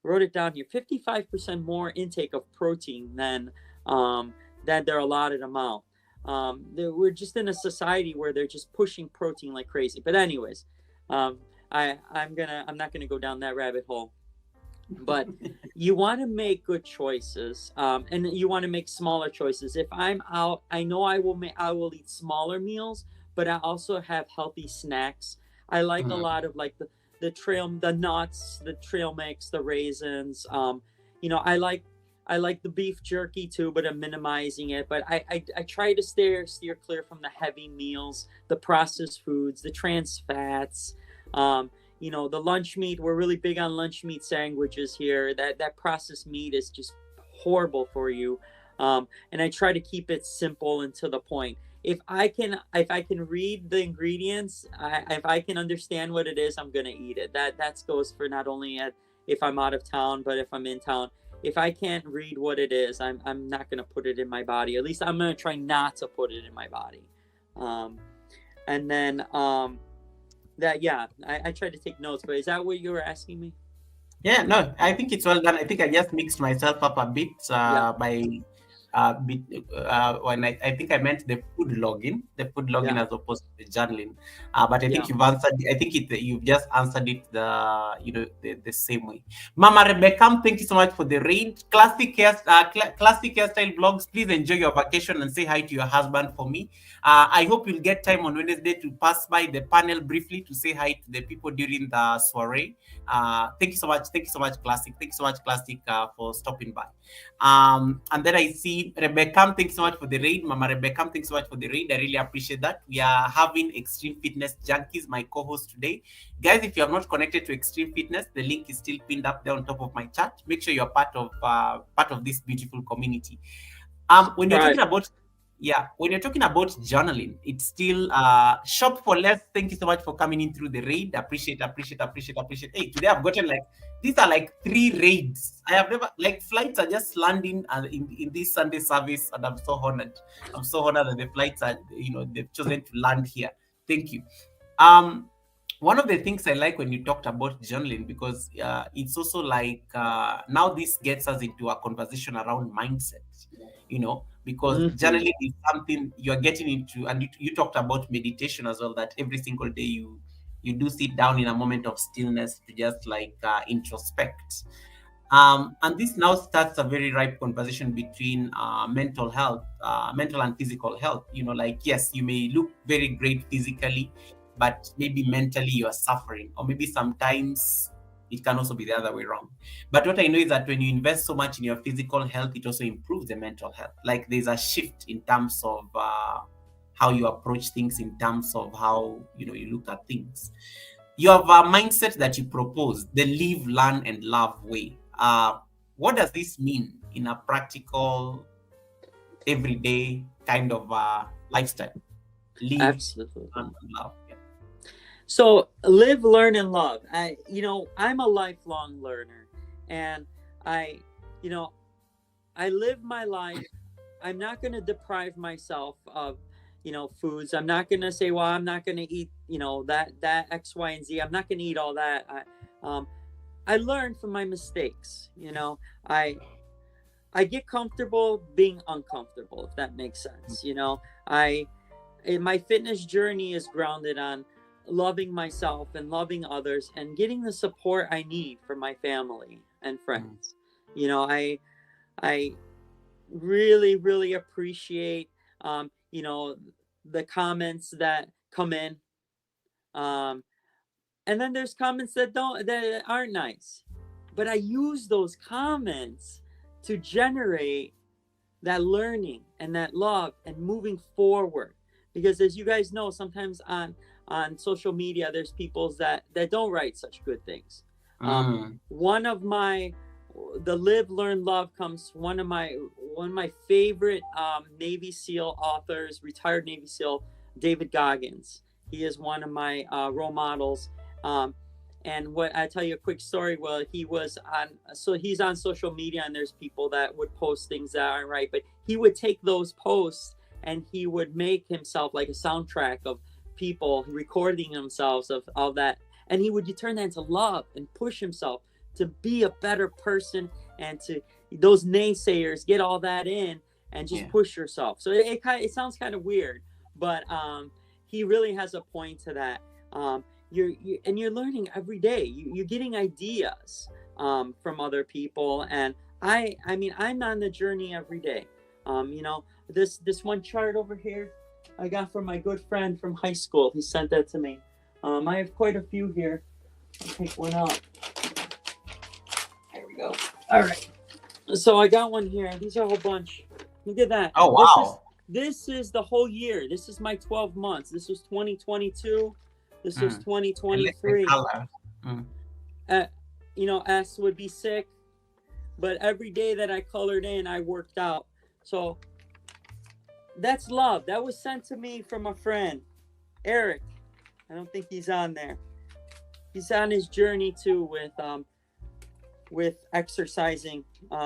Wrote it down here: 55% more intake of protein than their allotted amount. We're just in a society where they're just pushing protein like crazy. But anyways, I'm not gonna go down that rabbit hole. But you want to make good choices, and you want to make smaller choices. If I'm out, I know I will eat smaller meals, but I also have healthy snacks. I like a lot of like the nuts, the trail mix, the raisins. I like the beef jerky too, but I'm minimizing it. But I try to steer clear from the heavy meals, the processed foods, the trans fats. The lunch meat. We're really big on lunch meat sandwiches here. That processed meat is just horrible for you. And I try to keep it simple and to the point. If I can read the ingredients, if I can understand what it is, I'm gonna eat it. That goes for not only if I'm out of town, but if I'm in town. If I can't read what it is, I'm not gonna put it in my body. At least I'm gonna try not to put it in my body. And then I try to take notes. But is that what you were asking me? Yeah, no, I think it's well done. I think I just mixed myself up a bit Yeah. by bit when I think I meant the food login Yeah. as opposed to the journaling. But I Yeah. think you've answered. I think you've just answered it the same way. Mama Rebecca, thank you so much for the raid. Classic hairstyle vlogs. Please enjoy your vacation and say hi to your husband for me. I hope you'll get time on Wednesday to pass by the panel briefly to say hi to the people during the soiree. Thank you so much. Thank you so much, Classic. Thank you so much, Classic, for stopping by. And then I see Rebecca, thanks so much for the raid. Mama Rebecca, thanks so much for the raid. I really appreciate that. We are having Extreme Fitness Junkies, my co-host today. Guys, if you have not connected to Extreme Fitness, the link is still pinned up there on top of my chat. Make sure you're part of this beautiful community. When you're talking about journaling, it's still shop for less. Thank you so much for coming in through the raid. Appreciate. Hey, today I've gotten these are like 3 raids. I have never, flights are just landing in this Sunday service, and I'm so honored. I'm so honored that the flights are, they've chosen to land here. Thank you. One of the things I like when you talked about journaling, because it's also like now this gets us into a conversation around mindset, because journaling is something you're getting into, and you talked about meditation as well, that every single day you do sit down in a moment of stillness to just introspect. And this now starts a very ripe conversation between mental and physical health. Yes, you may look very great physically, but maybe mentally you are suffering, or maybe sometimes it can also be the other way around. But what I know is that when you invest so much in your physical health, it also improves the mental health. There's a shift in terms of how you approach things, in terms of how you look at things. You have a mindset that you propose, the live, learn, and love way. What does this mean in a practical, everyday kind of lifestyle? Live, Absolutely. learn, and love. Yeah. So live, learn, and love. I'm a lifelong learner, and I live my life. I'm not going to deprive myself of foods. I'm not going to say, well, I'm not going to eat that X, Y, and Z. I'm not going to eat all that. I learn from my mistakes. I get comfortable being uncomfortable, if that makes sense. My fitness journey is grounded on loving myself and loving others and getting the support I need from my family and friends. I really, really appreciate, the comments that come in. And then there's comments that aren't nice. But I use those comments to generate that learning and that love and moving forward. Because as you guys know, sometimes on social media, there's people that don't write such good things. One of my the live, learn, love comes one of my favorite Navy SEAL authors, retired Navy SEAL David Goggins. He is one of my role models. And what I tell you a quick story. Well, he's on social media, and there's people that would post things that aren't right, but he would take those posts and he would make himself like a soundtrack of people recording themselves of all that, and he would turn that into love and push himself to be a better person, and to those naysayers get all that in and just push yourself. So it sounds kind of weird, but he really has a point to that. You're learning every day. You're getting ideas from other people, and I mean I'm on the journey every day. This one chart over here I got from my good friend from high school. He sent that to me. I have quite a few here. I'll take one out. There we go. All right. So I got one here. These are a whole bunch. Look at that. Oh, wow. This is the whole year. This is my 12 months. This was 2022. This was 2023. S would be sick, but every day that I colored in, I worked out. So that's love. That was sent to me from a friend, Eric. I don't think he's on there. He's on his journey too with exercising.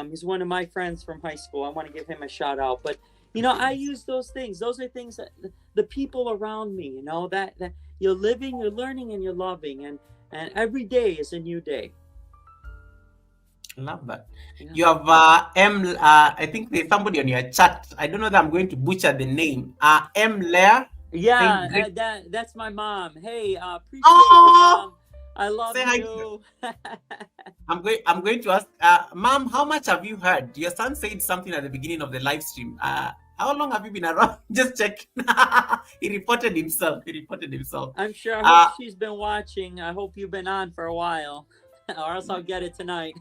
He's one of my friends from high school. I want to give him a shout out. But I use those things. Those are things that the people around me, that you're living, you're learning, and you're loving, and every day is a new day. Love that. Yeah. You have I think there's somebody on your chat. I don't know that I'm going to butcher the name. Lair. Yeah, that's my mom. Hey, appreciate you, Mom. I love you. I'm going to ask, Mom, how much have you heard? Your son said something at the beginning of the live stream. How long have you been around? Just check. He reported himself. I'm sure. I hope she's been watching. I hope you've been on for a while, or else I'll get it tonight.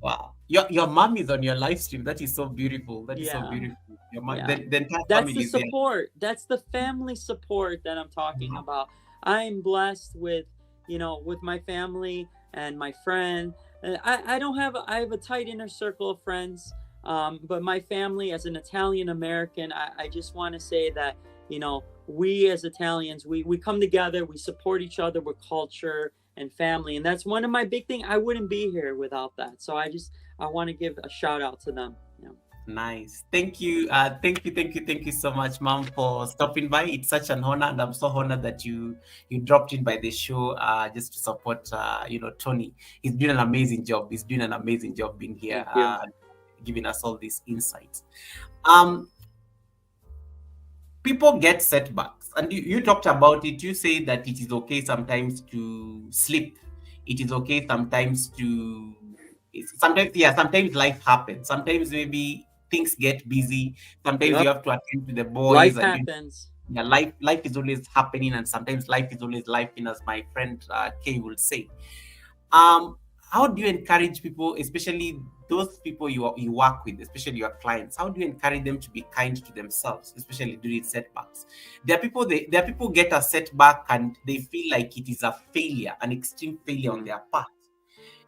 Wow. Your mom is on your live stream. That is so beautiful. That is so beautiful. Your mom, the entire that's family the support. That's the family support that I'm talking about. I'm blessed with, with my family and my friend. I have a tight inner circle of friends. But my family, as an Italian American, I just want to say that, we as Italians, we come together, we support each other with culture and family. And that's one of my big things. I wouldn't be here without that. So I want to give a shout out to them. Nice. Thank you. Thank you so much, Mom, for stopping by. It's such an honor, and I'm so honored that you dropped in by the show just to support, Tony. He's doing an amazing job. Being here. Giving us all these insights. People get setbacks, and you talked about it. You say that it is okay sometimes to sleep. It is okay sometimes sometimes life happens. Sometimes maybe things get busy. Sometimes you have to attend to the boys. Life happens. Life is always happening, and sometimes life is always lifing, as my friend Kay will say. How do you encourage people, especially those people you work with, especially your clients? How do you encourage them to be kind to themselves, especially during setbacks? There are people get a setback and they feel like it is a failure, an extreme failure on their part.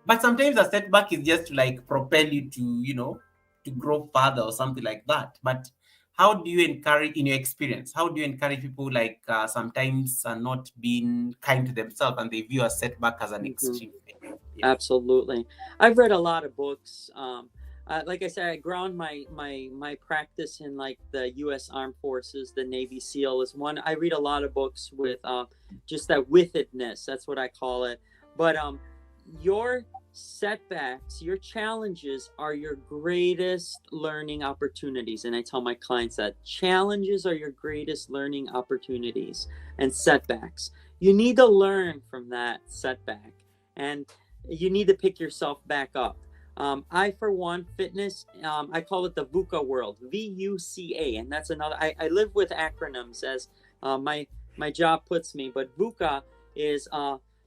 But sometimes a setback is just to like propel you to, to grow further or something like that. But how do you encourage, in your experience, how do you encourage people like sometimes not being kind to themselves and they view a setback as an extreme failure? Yeah. Absolutely. I've read a lot of books. Like I said, I ground my practice in like the U.S. Armed Forces. The Navy SEAL is one. I read a lot of books with just that withedness. That's what I call it. But your setbacks, your challenges are your greatest learning opportunities. And I tell my clients that challenges are your greatest learning opportunities, and setbacks. You need to learn from that setback, and you need to pick yourself back up. I, for one, fitness, I call it the VUCA world, VUCA. And that's another, I live with acronyms as my job puts me, but VUCA is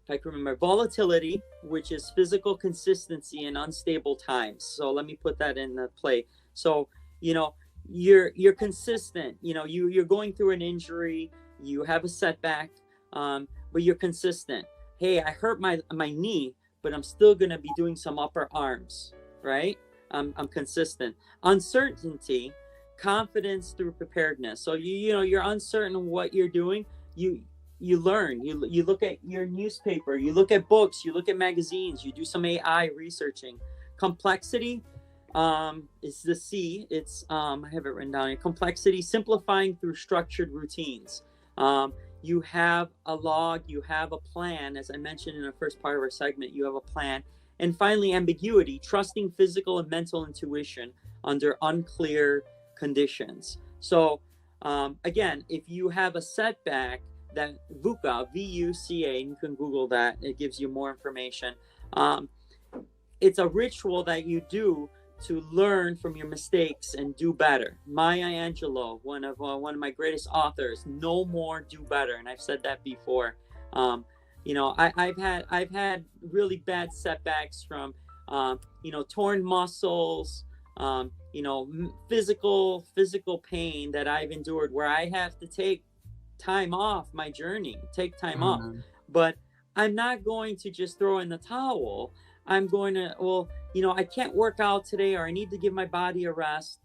if I can remember, volatility, which is physical consistency in unstable times. So let me put that in the play. So, you know, you're consistent. You know, you're going through an injury, you have a setback, but you're consistent. Hey, I hurt my knee, but I'm still gonna be doing some upper arms, right? I'm consistent. Uncertainty, confidence through preparedness. So you know you're uncertain what you're doing. You learn. You look at your newspaper. You look at books. You look at magazines. You do some AI researching. Complexity is the C. It's I have it written down here. Complexity, simplifying through structured routines. You have a log. You have a plan. As I mentioned in the first part of our segment, you have a plan. And finally, ambiguity, trusting physical and mental intuition under unclear conditions. So again, if you have a setback, that VUCA, V-U-C-A, and you can Google that, it gives you more information. It's a ritual that you do to learn from your mistakes and do better. Maya Angelou, one of my greatest authors, know more, do better. And I've said that before. You know, I've had really bad setbacks from, you know, torn muscles, you know, physical pain that I've endured, where I have to take time off my journey, take time off. But I'm not going to just throw in the towel. I'm going to, well, you know, I can't work out today, or I need to give my body a rest.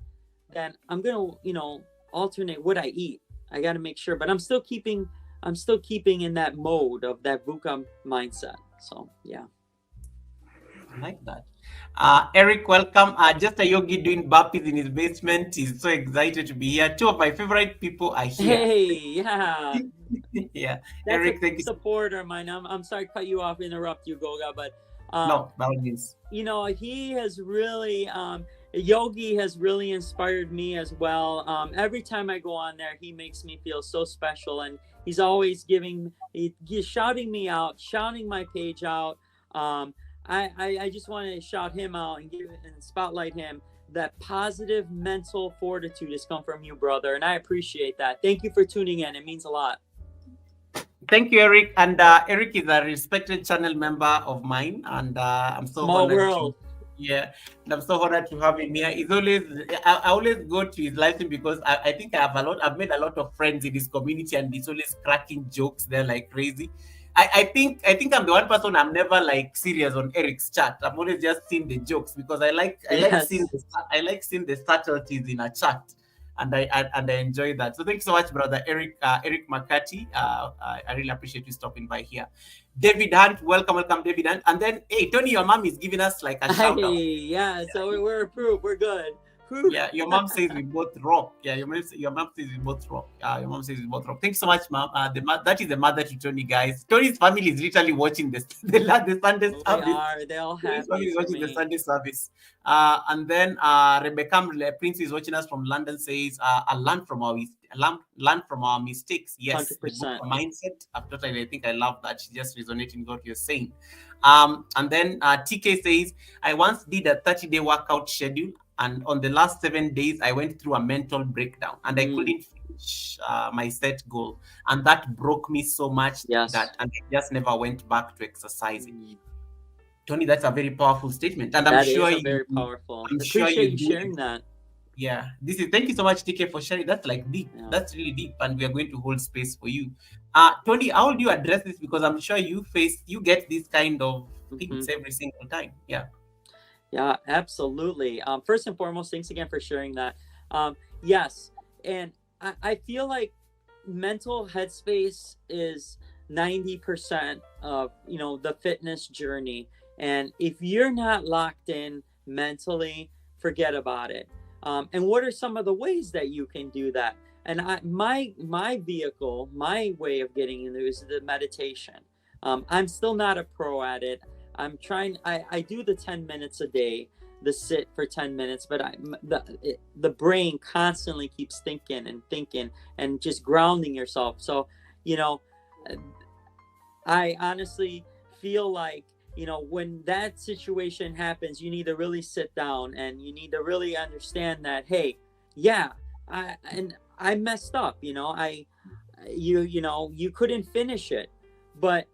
Then I'm going to, you know, alternate what I eat. I got to make sure, but I'm still keeping in that mode of that VUCA mindset. So, yeah. I like that. Eric, welcome. Just a yogi doing burpees in his basement. He's so excited to be here. Two of my favorite people are here. Hey, yeah. Yeah. That's Eric, a thank you. Supporter of mine. I'm sorry to cut you off, interrupt you, Goga, but no, by all means. You know, he has really Yogi has really inspired me as well. Every time I go on there, he makes me feel so special, and he's always he's shouting me out, shouting my page out. I just want to shout him out and spotlight him. That positive mental fortitude has come from you, brother, and I appreciate that. Thank you for tuning in. It means a lot. Thank you, Eric. And Eric is a respected channel member of mine, and I'm so Small honored. world. Yeah, and I'm so honored to have him here. He's always, I always go to his live stream because I think I've made a lot of friends in his community, and he's always cracking jokes there like crazy. I think I'm the one person I'm never like serious on Eric's chat. I'm always just seeing the jokes because I like seeing the subtleties in a chat, and I enjoy that. So thanks so much, brother Eric McCarthy. I really appreciate you stopping by here. David Hunt, welcome, David Hunt. And then, hey, Tony, your mom is giving us like a shout out. Yeah, so we're approved. We're good. Yeah, your mom says we both rock. Yeah, your mom says we both rock. Your mom says we both rock. Thanks so much, mom. That is the mother to Tony, guys. Tony's family is literally watching the Sunday service. They all have. Family is watching the Sunday service. And then Rebecca Prince is watching us from London. Says, "I learn from our mistakes." Yes, 100%. Mindset. I think I love that. She's just resonating with what you're saying. And then TK says, "I once did a 30-day workout schedule. And on the last 7 days, I went through a mental breakdown, and I couldn't finish my set goal. And that broke me so much and I just never went back to exercising." Tony, that's a very powerful statement. And I'm sure very powerful. I'm sure you sharing that. Yeah. Thank you so much, TK, for sharing. That's like deep. Yeah. That's really deep. And we are going to hold space for you. Tony, how do you address this? Because I'm sure you get this kind of things every single time. Yeah. Yeah, absolutely. First and foremost, thanks again for sharing that. Yes, and I feel like mental headspace is 90% of the fitness journey. And if you're not locked in mentally, forget about it. And what are some of the ways that you can do that? And my vehicle, my way of getting in there is the meditation. I'm still not a pro at it. I'm trying. I do the 10 minutes a day, the sit for 10 minutes, but the brain constantly keeps thinking and just grounding yourself. So, I honestly feel like, when that situation happens, you need to really sit down and you need to really understand that, hey, yeah, I messed up. You couldn't finish it, but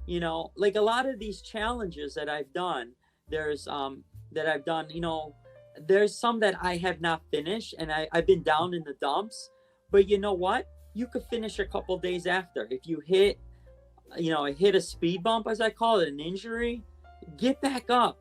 you know, like a lot of these challenges that I've done, there's that I've done, you know, there's some that I have not finished and I've been down in the dumps. But you know what? You could finish a couple days after. If you hit, you know, hit a speed bump, as I call it, an injury, get back up,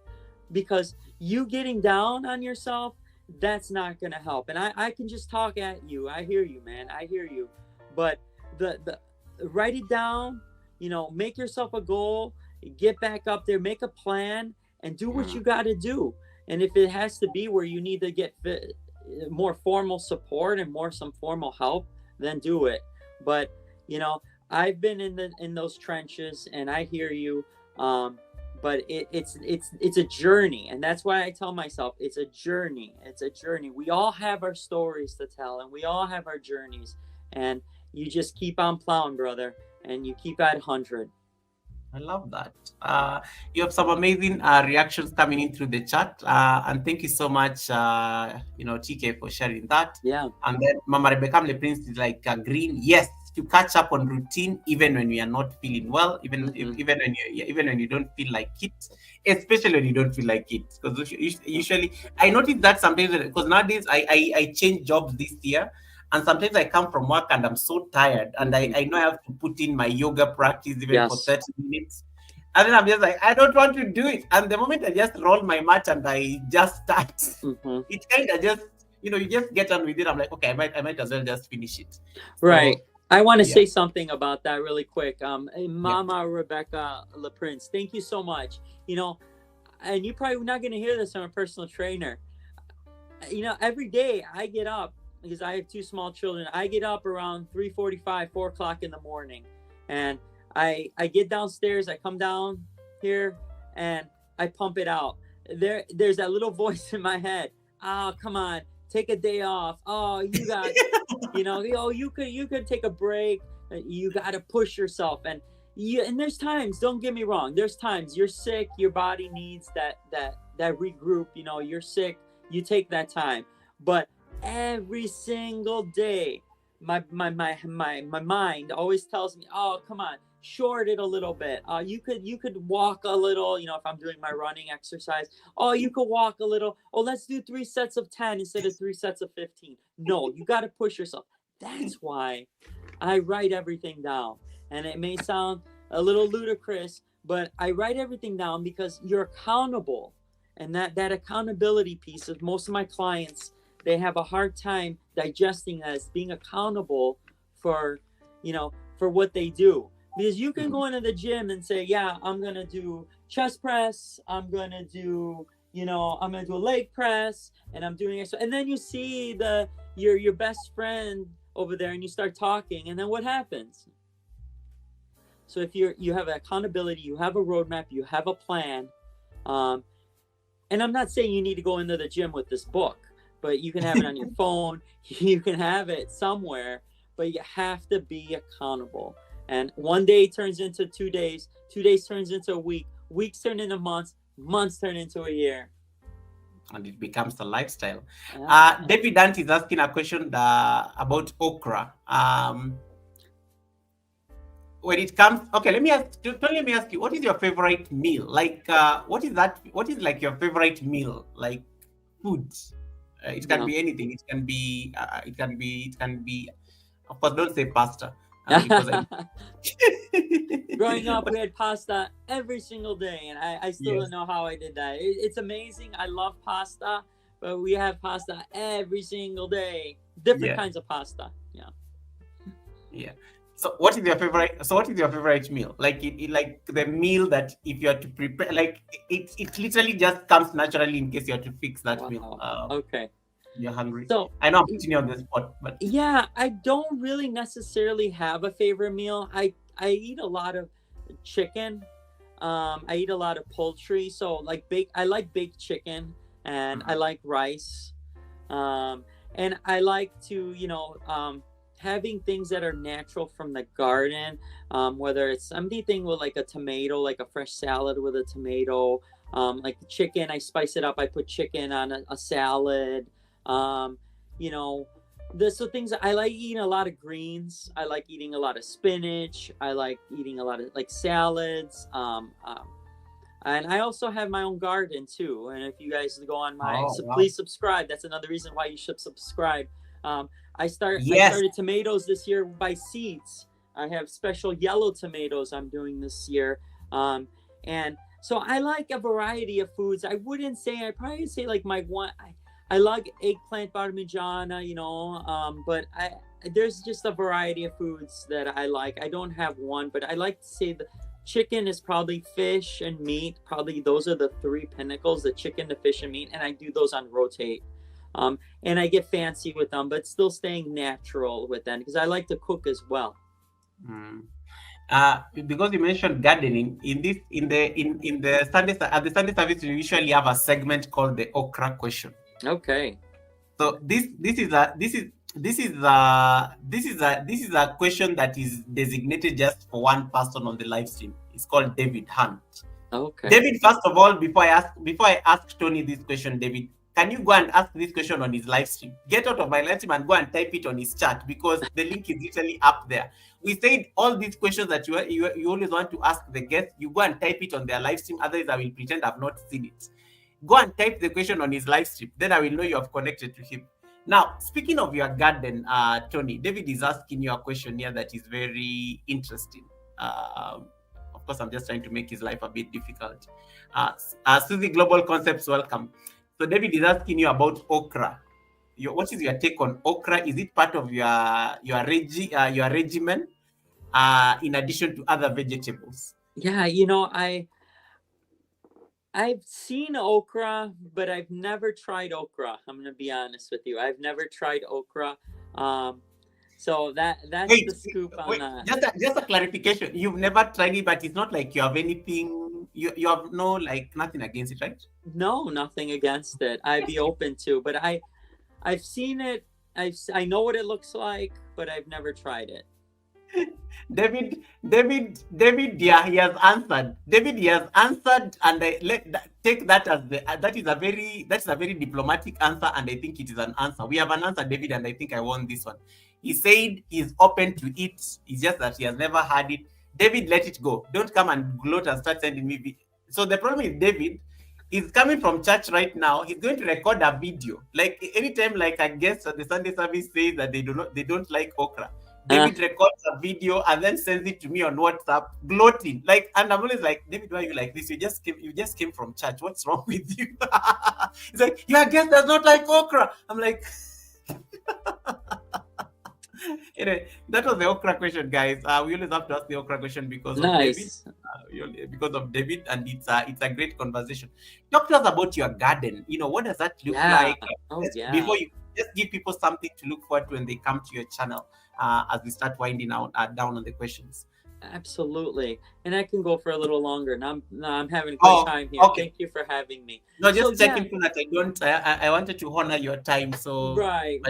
because you getting down on yourself, that's not going to help. And I can just talk at you. I hear you, man. I hear you. But the write it down, you know, make yourself a goal, get back up there, make a plan, and do what you got to do. And if it has to be where you need to get more formal support and some formal help, then do it. But, you know, I've been in those trenches, and I hear you. But it's a journey, and that's why I tell myself it's a journey. It's a journey. We all have our stories to tell, and we all have our journeys. And you just keep on plowing, brother, and you keep at 100. I love that. You have some amazing reactions coming in through the chat, and thank you so much, TK, for sharing that. Yeah. And then Mama Rebecca Le Prince is like green. Yes, to catch up on routine, even when we are not feeling well, even when you don't feel like it, especially when you don't feel like it. Because usually, I noticed that sometimes, because nowadays I changed jobs this year. And sometimes I come from work and I'm so tired, and I know I have to put in my yoga practice even for 30 minutes. And then I'm just like, I don't want to do it. And the moment I just roll my mat and I just start, it kind of just, you just get on with it. I'm like, okay, I might as well just finish it. Right. So, I want to say something about that really quick. Mama Rebecca Le Prince, thank you so much. You know, and you're probably not going to hear this from a personal trainer. You know, every day I get up, because I have 2 small children. I get up around 3:45, 4 o'clock in the morning, and I get downstairs. I come down here and I pump it out. There's that little voice in my head. Oh, come on, take a day off. Oh, you got, you could take a break. You got to push yourself, and there's times. Don't get me wrong. There's times you're sick. Your body needs that regroup. You know, you're sick. You take that time, but every single day, my mind always tells me, oh, come on, short it a little bit. You could walk a little, if I'm doing my running exercise. Oh, you could walk a little. Oh, let's do 3 sets of 10 instead of 3 sets of 15. No, you got to push yourself. That's why I write everything down. And it may sound a little ludicrous, but I write everything down because you're accountable. And that accountability piece of most of my clients, they have a hard time digesting as being accountable for what they do. Because you can go into the gym and say, yeah, I'm going to do chest press. I'm going to do, I'm going to do a leg press, and I'm doing it. And then you see your best friend over there and you start talking, and then what happens? So if you have accountability, you have a roadmap, you have a plan. And I'm not saying you need to go into the gym with this book, but you can have it on your phone. You can have it somewhere, but you have to be accountable. And 1 day turns into 2 days. 2 days turns into a week. Weeks turn into months. Months turn into a year. And it becomes a lifestyle. David Dante is asking a question about okra. When it comes, okay, let me ask you, what is your favorite meal? Like, what is like your favorite meal? Like food? It can be anything. It can be. Of course, don't say pasta. Because Growing up, we had pasta every single day, and I still don't know how I did that. It's amazing. I love pasta, but we have pasta every single day. Different kinds of pasta. Yeah. So what is your favorite meal? Like like the meal that if you are to prepare, like it literally just comes naturally in case you have to fix that meal. Okay. You're hungry. So I know I'm putting you on the spot, but I don't really necessarily have a favorite meal. I eat a lot of chicken. I eat a lot of poultry. So I like baked chicken, and I like rice. And I like to, having things that are natural from the garden, whether it's anything with like a tomato, like a fresh salad with a tomato, like the chicken, I spice it up. I put chicken on a salad, So things I like eating a lot of greens. I like eating a lot of spinach. I like eating a lot of like salads. And I also have my own garden too. And if you guys go on my, Oh, so wow. please subscribe. That's another reason why you should subscribe. I Yes. started tomatoes this year by seeds. I have special yellow tomatoes I'm doing this year. And so I like a variety of foods. I wouldn't say, I probably say like my one, I like eggplant parmigiana, but there's just a variety of foods that I like. I don't have one, but I like to say the chicken is probably fish and meat. Probably those are the three pinnacles: the chicken, the fish, and meat. And I do those on rotate. And I get fancy with them, but still staying natural with them because I like to cook as well. Mm. Because you mentioned gardening, in the Sunday at the Sunday service, we usually have a segment called the okra question. Okay. So this is a question that is designated just for one person on the live stream. It's called David Hunt. Okay. David, first of all, before I ask Tony this question, David, can you go and ask this question on his live stream? Get out of my live stream and go and type it on his chat because the link is literally up there. We said all these questions that you always want to ask the guests, you go and type it on their live stream. Otherwise, I will pretend I've not seen it. Go and type the question on his live stream. Then I will know you have connected to him. Now, speaking of your garden, Tony, David is asking you a question here that is very interesting. Of course, I'm just trying to make his life a bit difficult. Susie Global Concepts, welcome. So David is asking you about okra. What is your take on okra? Is it part of your regimen in addition to other vegetables? Yeah, I've seen okra, but I've never tried okra. I'm gonna be honest with you. I've never tried okra. So that's the scoop on that. Just a clarification. You've never tried it, but it's not like you have anything. You have nothing against it, right? No, nothing against it. I'd be open to, but I've seen it. I know what it looks like, but I've never tried it. David, yeah, he has answered. David, he has answered, and take that as that's a very diplomatic answer, and I think it is an answer. We have an answer, David, and I think I won this one. He said he's open to it. It's just that he has never had it. David, let it go. Don't come and gloat and start sending me. So the problem is David. He's coming from church right now. He's going to record a video. Like anytime, like a guest at the Sunday service says that they don't like okra. David records a video and then sends it to me on WhatsApp, gloating. Like, and I'm always like, David, why are you like this? You just came from church. What's wrong with you? He's like, your guest does not like okra. I'm like, anyway, that was the okra question, guys. We always have to ask the okra question because of David. Because of David, and it's a great conversation. Talk to us about your garden. What does that look like? Before you just give people something to look forward to when they come to your channel. As we start winding out down on the questions. Absolutely, and I can go for a little longer. Now I'm having a good time here. Okay. Thank you for having me. No, just checking that I wanted to honor your time. So right.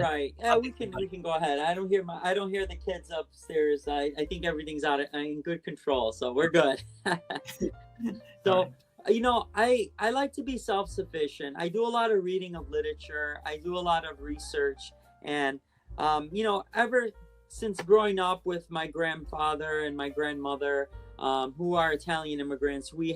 We can go ahead. I don't hear the kids upstairs. I think everything's in good control, so we're good. So. I like to be self-sufficient. I do a lot of reading of literature. I do a lot of research, and ever since growing up with my grandfather and my grandmother, who are Italian immigrants, we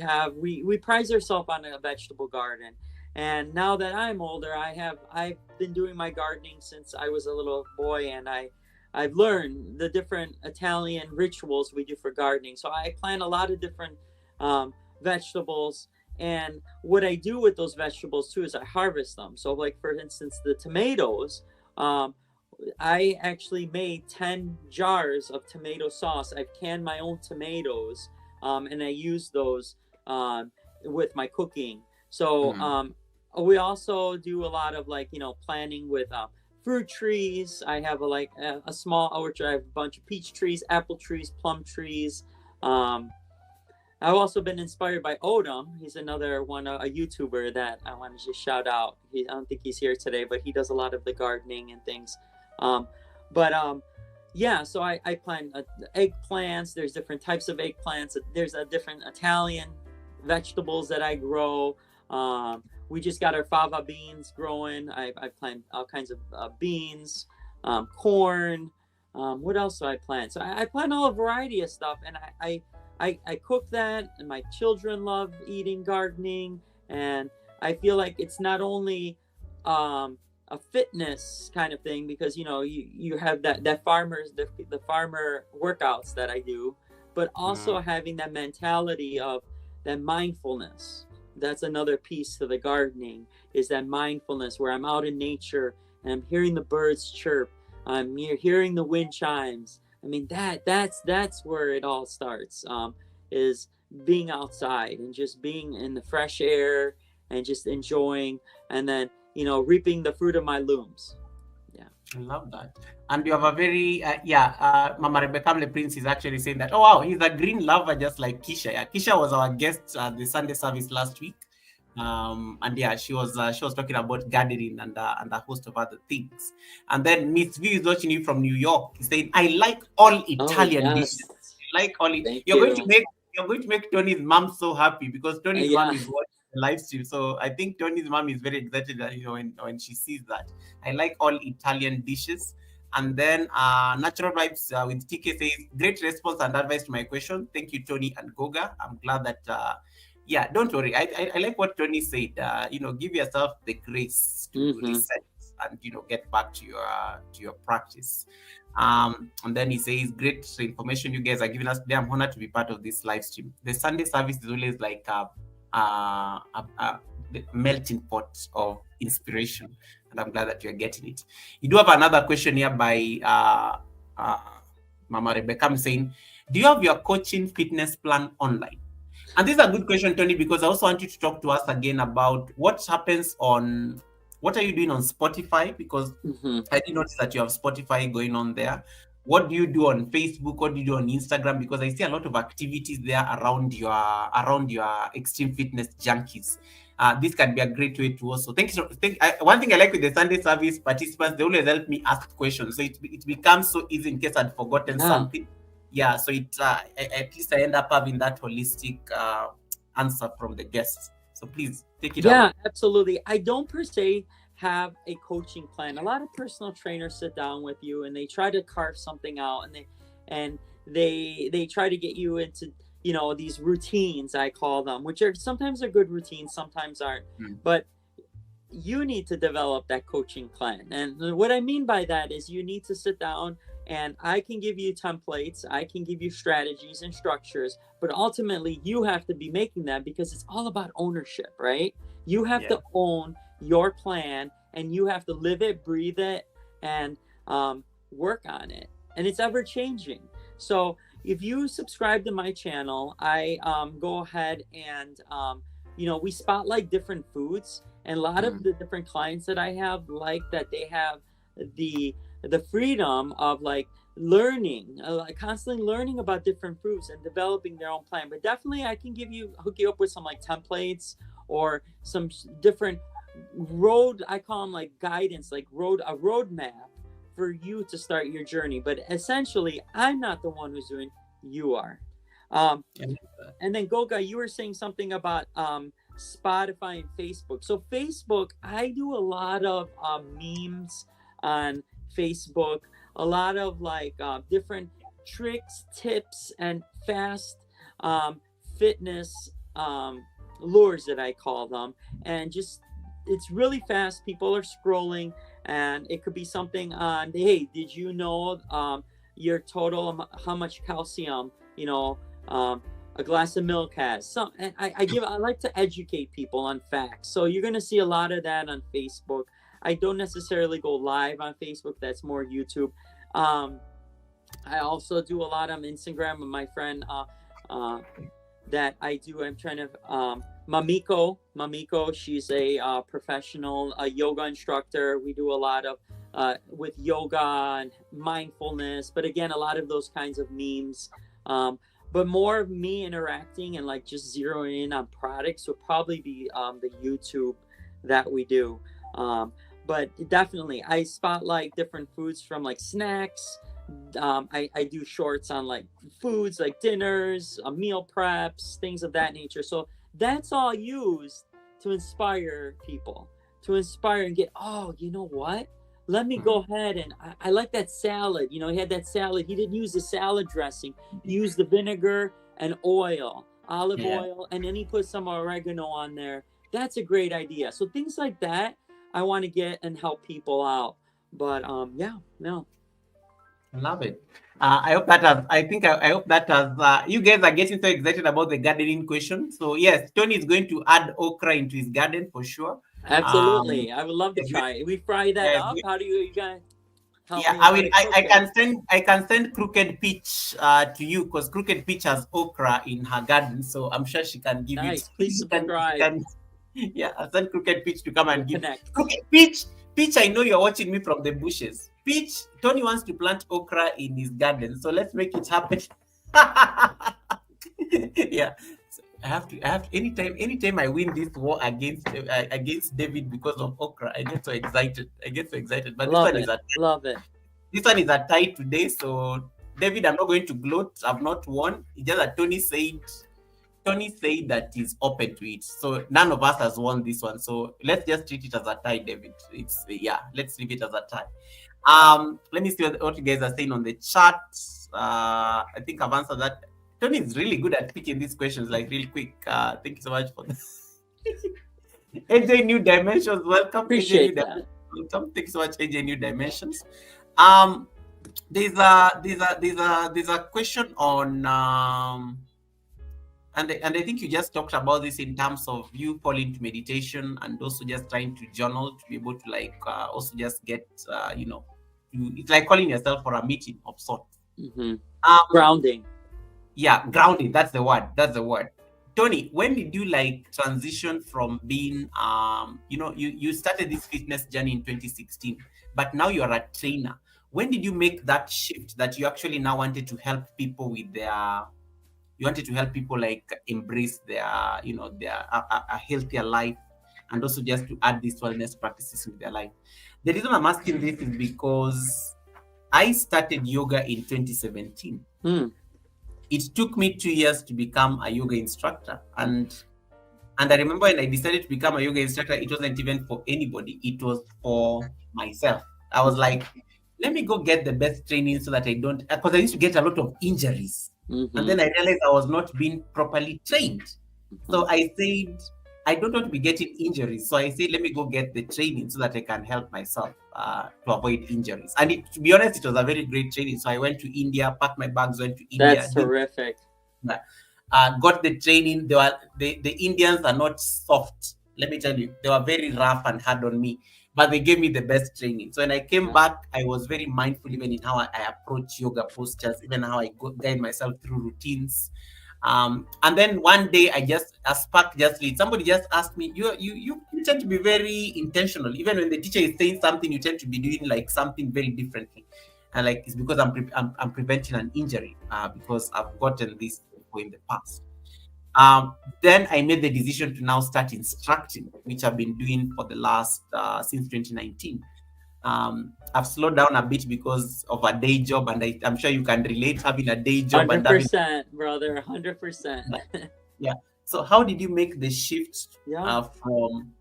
prize ourselves on a vegetable garden. And now that I'm older, I've been doing my gardening since I was a little boy, and I've learned the different Italian rituals we do for gardening. So I plant a lot of different vegetables, and what I do with those vegetables too is I harvest them. So like for instance, the tomatoes, I actually made 10 jars of tomato sauce. I've canned my own tomatoes, and I use those with my cooking. So we also do a lot of planting with fruit trees. I have a small orchard. I have a bunch of peach trees, apple trees, plum trees. I've also been inspired by Odom. He's another one, a YouTuber that I want to just shout out. I don't think he's here today, but he does a lot of the gardening and things. So I plant eggplants. There's different types of eggplants. There's a different Italian vegetables that I grow. We just got our fava beans growing. I plant all kinds of beans. corn. What else do I plant? So I plant all a variety of stuff, and I cook that, and my children love eating gardening, and I feel like it's not only a fitness kind of thing, because you have that farmers the farmer workouts that I do, but also having that mentality of that mindfulness. That's another piece to the gardening, is that mindfulness where I'm out in nature and I'm hearing the birds chirp, I'm hearing the wind chimes. I mean, that's where it all starts, is being outside and just being in the fresh air and just enjoying, and then reaping the fruit of my looms. Yeah, I love that. And you have a very Mama Rebecca Le Prince is actually saying that, oh wow, he's a green lover just like Kisha. Yeah, Kisha was our guest at the Sunday service last week. And yeah, she was talking about gardening and a host of other things. And then Miss V is watching you from New York. He's saying, I like all Italian dishes. yes. Like all Thank you're going you. to make Tony's mom so happy, because Tony's Yeah. mom is watching the live stream. So I think Tony's mom is very excited that when she sees that. I like all Italian dishes. And then Natural Vibes with TK says, great response and advice to my question. Thank you, Tony and Goga. I'm glad that don't worry. I like what Tony said. Give yourself the grace to reset and get back to your practice. And then he says, great information you guys are giving us today. I'm honored to be part of this live stream. The Sunday service is always like a melting pot of inspiration, and I'm glad that you're getting it. You do have another question here by Mama Rebecca. I'm saying, do you have your coaching fitness plan online? And this is a good question, Tony, because I also want you to talk to us again about what are you doing on Spotify? Because I did notice that you have Spotify going on there. What do you do on Facebook? What do you do on Instagram? Because I see a lot of activities there around your extreme fitness junkies. This can be a great way to also one thing I like with the Sunday service participants, they always help me ask questions, so it becomes so easy in case I'd forgotten something. Yeah, so it at least I end up having that holistic answer from the guests. So please take it out. Yeah, absolutely. I don't per se have a coaching plan. A lot of personal trainers sit down with you and they try to carve something out, and they try to get you into these routines, I call them, which are sometimes are good routines, sometimes aren't. But you need to develop that coaching plan. And what I mean by that is you need to sit down, and I can give you templates, I can give you strategies and structures, but ultimately you have to be making them, because it's all about ownership, right? You have to own your plan, and you have to live it, breathe it, and work on it. And it's ever changing. So if you subscribe to my channel, I go ahead and we spotlight different foods. And a lot of the different clients that I have, like that they have the freedom of like learning, constantly learning about different foods and developing their own plan. But definitely I can hook you up with some like templates or some different I call them like guidance, like a roadmap for you to start your journey. But essentially, I'm not the one who's doing, you are. And then Goga, you were saying something about Spotify and Facebook. So Facebook, I do a lot of memes on Facebook, a lot of like different tricks, tips, and fast fitness lures that I call them. And just, it's really fast. People are scrolling, and it could be something on, hey, did you know your total, how much calcium, a glass of milk has. I like to educate people on facts. So you're going to see a lot of that on Facebook. I don't necessarily go live on Facebook. That's more YouTube. I also do a lot on Instagram with my friend that I do. I'm trying to, Mamiko, she's a professional yoga instructor. We do a lot of with yoga and mindfulness, but again, a lot of those kinds of memes. But more of me interacting and like just zeroing in on products would probably be the YouTube that we do. But definitely, I spotlight different foods, from like snacks. I do shorts on like foods, like dinners, meal preps, things of that nature. So that's all used to inspire people, to inspire and get, oh, you know what? let me go ahead and I like that salad. You know, he had that salad. He didn't use the salad dressing. He used the vinegar and oil, olive Yeah. oil, and then he put some oregano on there. That's a great idea. So things like that, I want to get and help people out. But yeah, no. I love it. I hope that has, I hope that has, you guys are getting so excited about the gardening question. So yes, Tony is going to add okra into his garden for sure. Um, Absolutely. I would love to it's going- try it. We fry that yeah, it's up. going- How do you guys help yeah, me I how will, to cook I it? can send Crooked Peach, to you because Crooked Peach has okra in her garden. So I'm sure she can give it, Nice. Please she subscribe. can, yeah, I'll send Crooked Peach to come We'll and give. connect. Peach, I know you're watching me from the bushes. Peach, Tony wants to plant okra in his garden, so let's make it happen. Yeah, so anytime I win this war against David because of okra, I get so excited. But Love it. Love it. this one is a tie today. So David, I'm not going to gloat. I've not won. It's just that Tony said that he's open to it. So none of us has won this one. So let's just treat it as a tie, David. Let's leave it as a tie. Let me see what you guys are saying on the chat. I think I've answered that. Tony is really good at picking these questions like real quick. Thank you so much for this. AJ New Dimensions, welcome. AJ New Appreciate that. Dimensions, welcome. Thank you so much, AJ New Dimensions. Um, there's a question on and I think you just talked about this in terms of you falling to meditation and also just trying to journal to be able to like also just get it's like calling yourself for a meeting of sorts. Mm-hmm. Um, Grounding. yeah, grounding. That's the word. Tony, when did you like transition from being you started this fitness journey in 2016, but now you're a trainer. When did you make that shift that you actually now wanted to help people with like embrace their a healthier life and also just to add these wellness practices in their life? The reason I'm asking this is because I started yoga in 2017. It took me 2 years to become a yoga instructor, and I remember when I decided to become a yoga instructor, it wasn't even for anybody, it was for myself. I was like, let me go get the best training so that I don't, because I used to get a lot of injuries. And then I realized I was not being properly trained. So I said, I don't want to be getting injuries. So I said, let me go get the training so that I can help myself to avoid injuries. And to be honest, it was a very great training. So I went to India, packed my bags, went to India. That's terrific. Got the training. The Indians are not soft. Let me tell you, they were very rough and hard on me, but they gave me the best training. So when I came back, I was very mindful even in how I approach yoga postures, even how I guide myself through routines. And then one day a spark just lit. Somebody just asked me, you tend to be very intentional. Even when the teacher is saying something, you tend to be doing like something very differently. And like, it's because I'm preventing an injury because I've gotten this in the past. Then I made the decision to now start instructing, which I've been doing for the last since 2019. I've slowed down a bit because of a day job, and I'm sure you can relate having a day job and having 100%, brother. 100%. yeah. So how did you make the shift from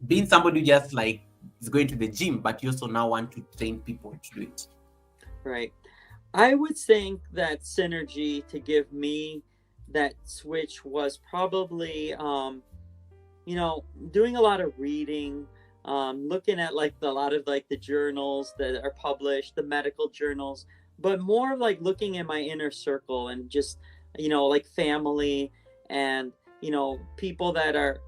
being somebody who just like is going to the gym, but you also now want to train people to do it? Right. I would think that synergy to give me that switch was probably doing a lot of reading, looking at like a lot of like the journals that are published, the medical journals, but more like looking at my inner circle and just like family and people that are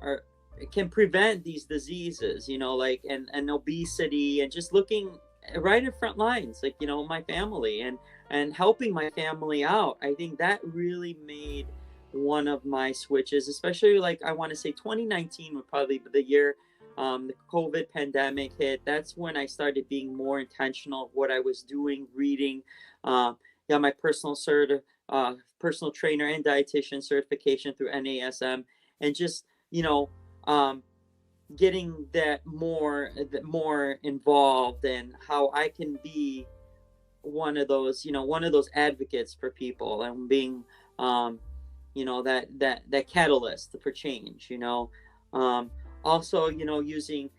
can prevent these diseases, like and obesity, and just looking right in front lines, like my family and helping my family out. I think that really made one of my switches, especially like I want to say 2019 would probably be the year the COVID pandemic hit. That's when I started being more intentional of what I was doing, reading. My personal personal trainer and dietitian certification through NASM, and just getting that more involved in how I can be one of those advocates for people and being that catalyst for change. Also using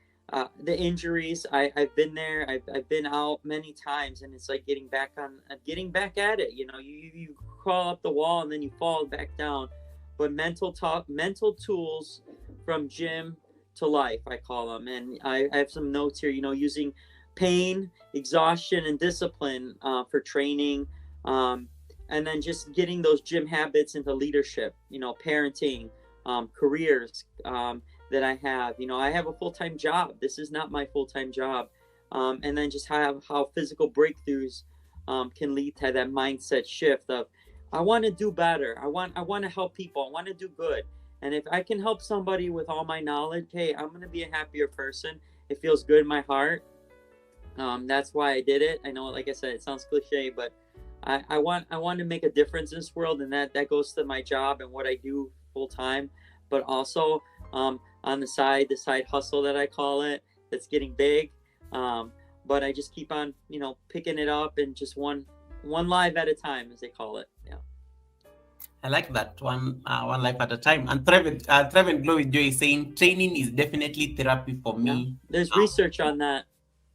the injuries. I've been there. I've been out many times, and it's like getting back at it. You know, you crawl up the wall and then you fall back down. But mental tools from gym to life, I call them. And I have some notes here. You know, using pain, exhaustion, and discipline for training. And then just getting those gym habits into leadership, you know, parenting, careers that I have. You know, I have a full-time job. This is not my full-time job. And then just how physical breakthroughs can lead to that mindset shift of, I want to do better. I want to help people. I want to do good. And if I can help somebody with all my knowledge, hey, I'm going to be a happier person. It feels good in my heart. That's why I did it. I know, like I said, it sounds cliche, but I want to make a difference in this world, and that goes to my job and what I do full time, but also on the side hustle that I call it, that's getting big. But I just keep on, you know, picking it up and just one life at a time, as they call it. Yeah. I like that, one life at a time. And Trevin Glow with Joy is saying training is definitely therapy for me. Yeah. There's research on that.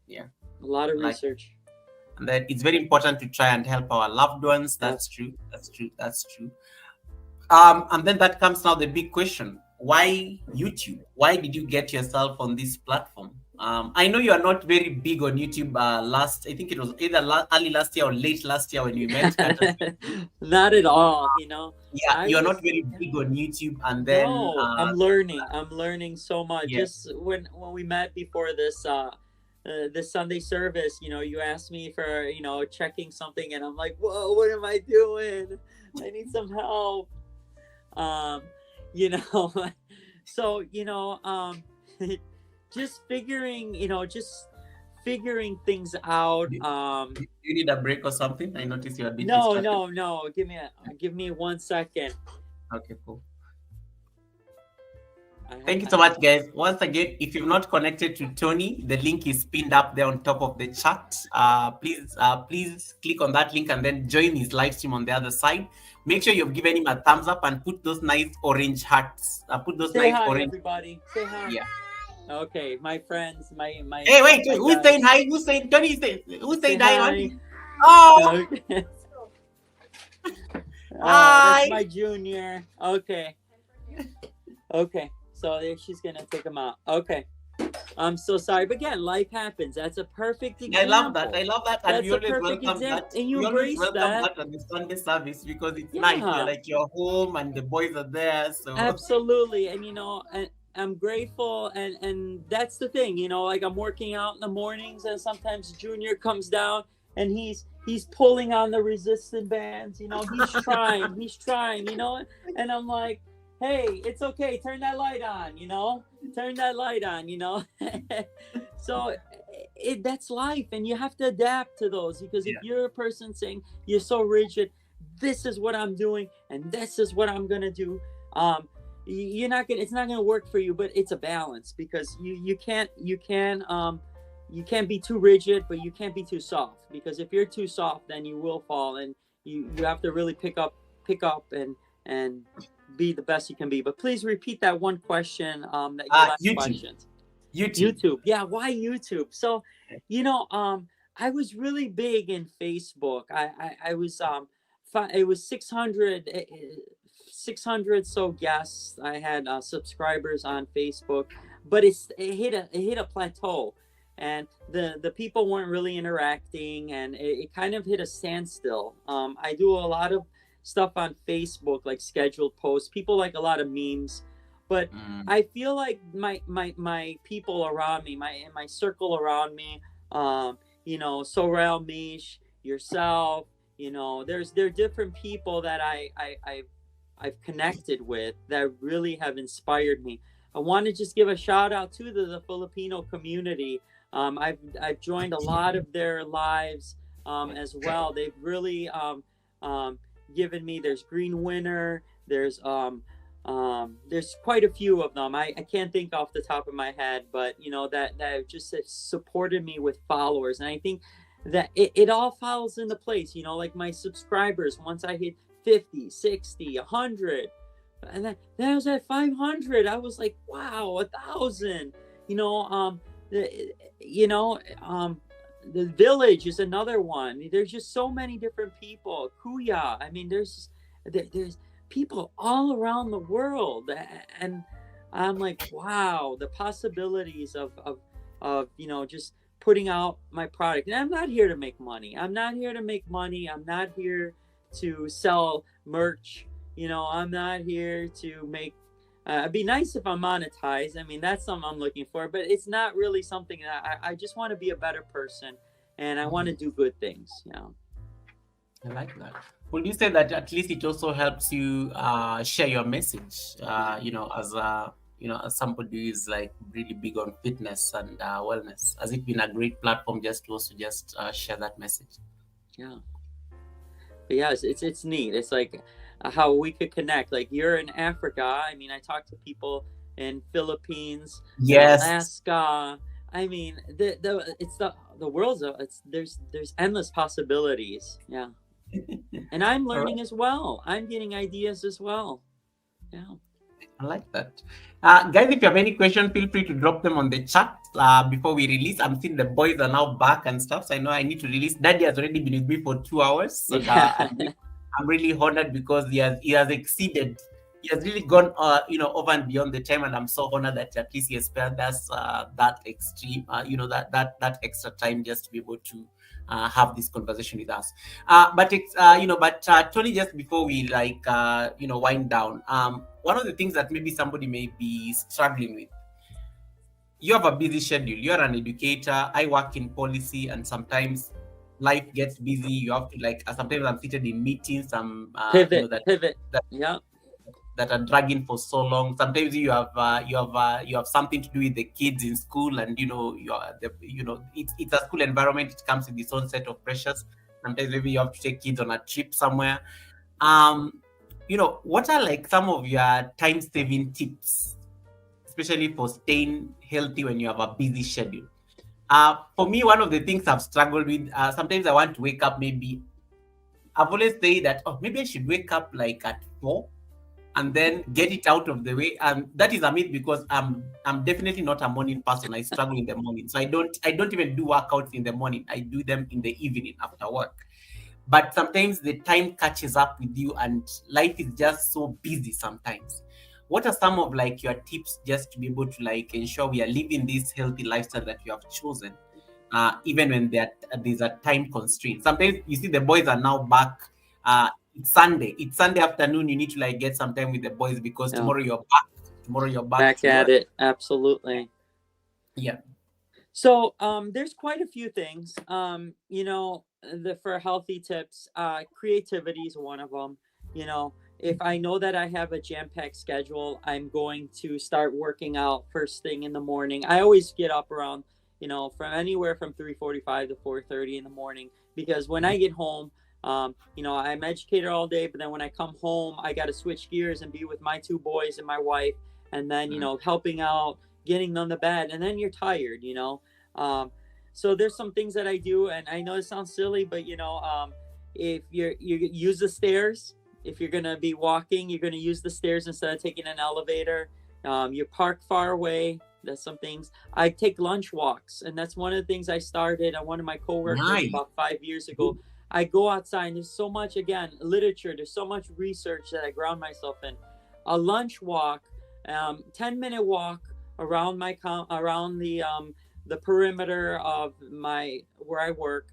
Yeah. A lot of research. And that it's very important to try and help our loved ones. That's true. And then that comes now the big question: why YouTube? Why did you get yourself on this platform? I know you are not very big on YouTube. I think it was either early last year or late last year when we met. Not at all, you know. Yeah, you're not very big on YouTube, and then no, I'm learning so much. Yeah. Just when we met before this Sunday service, you know, you asked me for, you know, checking something, and I'm like, whoa, what am I doing? I need some help. You know, so, you know, just figuring things out. You need a break or something? I noticed you're a bit No. distracted. Give me 1 second. Okay, cool. Thank you so much, guys. Once again, if you've not connected to Tony, the link is pinned up there on top of the chat. Please click on that link and then join his live stream on the other side. Make sure you've given him a thumbs up and put those nice orange hearts. Say hi, everybody. Say hi. Yeah. Okay, my friends, my. Hey, wait, who's saying hi? Who's saying Tony? Who's saying hi? Oh. Hi. That's my junior. Okay. So there, she's gonna take him out. Okay. I'm so sorry, but again, life happens. That's a perfect example. I love that. And That's you always welcome that. And you embrace that on the Sunday service because it's nice. You're like, you're home and the boys are there. So absolutely. And you know, I'm grateful, and that's the thing, you know, like I'm working out in the mornings, and sometimes Junior comes down and he's pulling on the resistance bands, you know, he's trying, you know, and I'm like, hey, it's okay, turn that light on, you know. So that's life, and you have to adapt to those, because if you're a person saying you're so rigid, this is what I'm doing and this is what I'm gonna do, it's not gonna work for you. But it's a balance, because you can't be too rigid, but you can't be too soft, because if you're too soft, then you will fall, and you have to really pick up and be the best you can be. But please repeat that one question, that you last questions. YouTube. Yeah, why YouTube? So, you know, I was really big in Facebook. I was it was 600 so guests. I had subscribers on Facebook, but it hit a plateau, and the people weren't really interacting, and it kind of hit a standstill. I do a lot of stuff on Facebook, like scheduled posts. People like a lot of memes, but I feel like my people around me, my circle around me, you know, Sorel, Mish, yourself, you know, there are different people that I've connected with that really have inspired me. I want to just give a shout out to the Filipino community. I've joined a lot of their lives as well. They've really given me. There's Green Winner. There's quite a few of them. I can't think off the top of my head, but you know that just supported me with followers, and I think that it all falls into place. You know, like my subscribers. Once I hit 50, 60, 100, and then I was at 500. I was like, wow, 1,000. You know, you know, the village is another one. There's just so many different people. Kuya. I mean, there's people all around the world, and I'm like, wow, the possibilities of just putting out my product. And I'm not here to make money. I'm not here to make money. I'm not here to sell merch. I'm not here to make. It'd be nice if I'm monetized. I mean, that's something I'm looking for, but it's not really something that I just want to be a better person, and I want to do good things. I like that. Would you say that at least it also helps you share your message? As somebody who is like really big on fitness and wellness, has it been a great platform just to also just share that message? Yeah. But yeah, it's neat. It's like how we could connect. Like, you're in Africa. I mean, I talk to people in Philippines, Yes. Alaska. I mean, the world's there's endless possibilities. Yeah. And I'm learning as well. I'm getting ideas as well. Yeah. I like that. Guys, if you have any questions, feel free to drop them on the chat before we release. I'm seeing the boys are now back and stuff, so I know I need to release. Daddy has already been with me for 2 hours, so I'm really honored because he has exceeded. He has really gone, over and beyond the time, and I'm so honored that at least he has spared us that extreme, that extra time just to be able to have this conversation with us. But Tony, just before we wind down, one of the things that maybe somebody may be struggling with, you have a busy schedule. You're an educator. I work in policy, and sometimes life gets busy. You have to sometimes I'm seated in meetings. Pivot. That are dragging for so long. Sometimes you have something to do with the kids in school, and it's a school environment. It comes with its own set of pressures. Sometimes maybe you have to take kids on a trip somewhere. What are some of your time-saving tips, especially for staying healthy when you have a busy schedule? For me, one of the things I've struggled with, sometimes I want to wake up, I've always said that, maybe I should wake up at 4 and then get it out of the way. And that is a myth, because I'm definitely not a morning person. I struggle in the morning. So I don't even do workouts in the morning. I do them in the evening after work. But sometimes the time catches up with you and life is just so busy sometimes. What are some of your tips just to be able to ensure we are living this healthy lifestyle that you have chosen, even when there's a time constraint? Sometimes you see the boys are now back. It's Sunday afternoon. You need to get some time with the boys, because tomorrow you're back at it. Absolutely. Yeah. So there's quite a few things. For healthy tips, creativity is one of them. If I know that I have a jam-packed schedule, I'm going to start working out first thing in the morning. I always get up around, from anywhere from 3:45 to 4:30 in the morning, because when I get home, I'm educated all day, but then when I come home, I got to switch gears and be with my 2 boys and my wife, and then, helping out, getting them to bed, and then you're tired, so there's some things that I do, and I know it sounds silly, but, if you use the stairs. If you're going to be walking, you're going to use the stairs instead of taking an elevator. You park far away. That's some things. I take lunch walks, and that's one of the things I started on one of my coworkers about 5 years ago. I go outside, and there's so much, again, literature. There's so much research that I ground myself in. A lunch walk, 10-minute walk around the perimeter of where I work.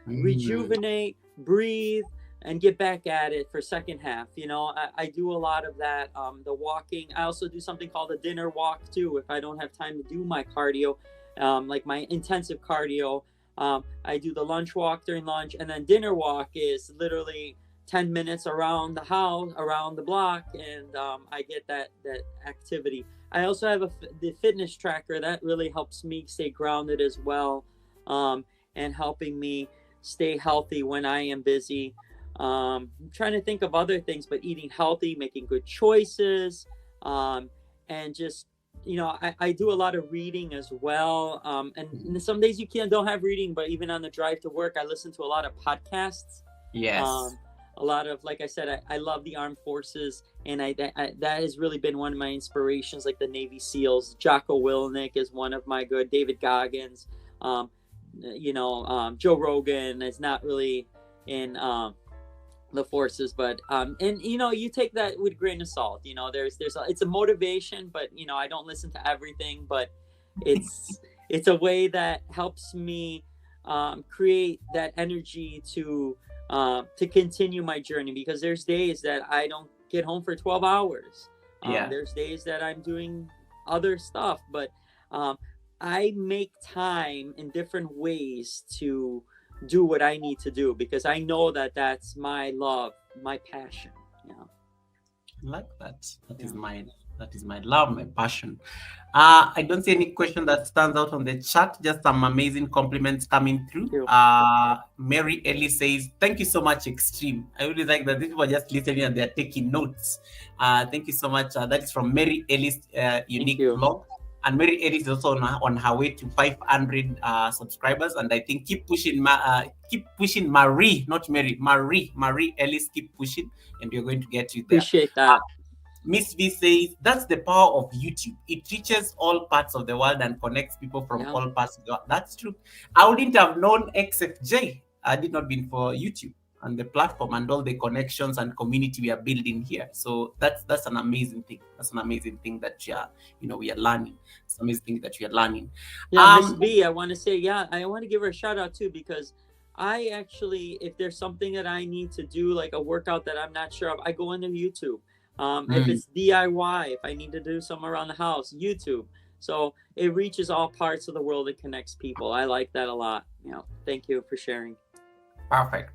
Rejuvenate, breathe, and get back at it for second half. I do a lot of that. The walking. I also do something called a dinner walk too, if I don't have time to do my cardio, like my intensive cardio. I do the lunch walk during lunch, and then dinner walk is literally 10 minutes around the house, around the block, and I get that activity. I also have the fitness tracker that really helps me stay grounded as well, and helping me stay healthy when I am busy. I'm trying to think of other things, but eating healthy, making good choices, and just, I do a lot of reading as well. And some days don't have reading, but even on the drive to work, I listen to a lot of podcasts. Yes. a lot of, like I said, I love the armed forces, and that has really been one of my inspirations, like the Navy SEALs. Jocko Willink is one of my good. David Goggins, Joe Rogan is not really in the forces, but and you take that with a grain of salt. It's a motivation, but I don't listen to everything, but it's a way that helps me create that energy to continue my journey, because there's days that I don't get home for 12 hours. There's days that I'm doing other stuff, but I make time in different ways to do what I need to do, because I know that that's my love, my passion. I like that. That is my love, my passion. I don't see any question that stands out on the chat. Just some amazing compliments coming through. Mary Ellie says, "Thank you so much, Extreme." I really like that. These people are just listening and they're taking notes. Thank you so much. That is from Mary Ellie's unique blog. And Mary Ellie is also on her way to 500 subscribers. And I think keep pushing, Marie, not Mary. Marie Ellis, keep pushing, and you're going to get you there. Appreciate that. Miss V says, that's the power of YouTube. It reaches all parts of the world and connects people from all parts of the world. That's true. I wouldn't have known XFJ had it not been for YouTube and the platform and all the connections and community we are building here. So that's an amazing thing. That's an amazing thing that we are learning. It's an amazing thing that we are learning. Miss V, I want to say, I want to give her a shout out too, because I actually, if there's something that I need to do, like a workout that I'm not sure of, I go into YouTube. If it's DIY, if I need to do something around the house, YouTube. So it reaches all parts of the world. It connects people. I like that a lot. Thank you for sharing. Perfect.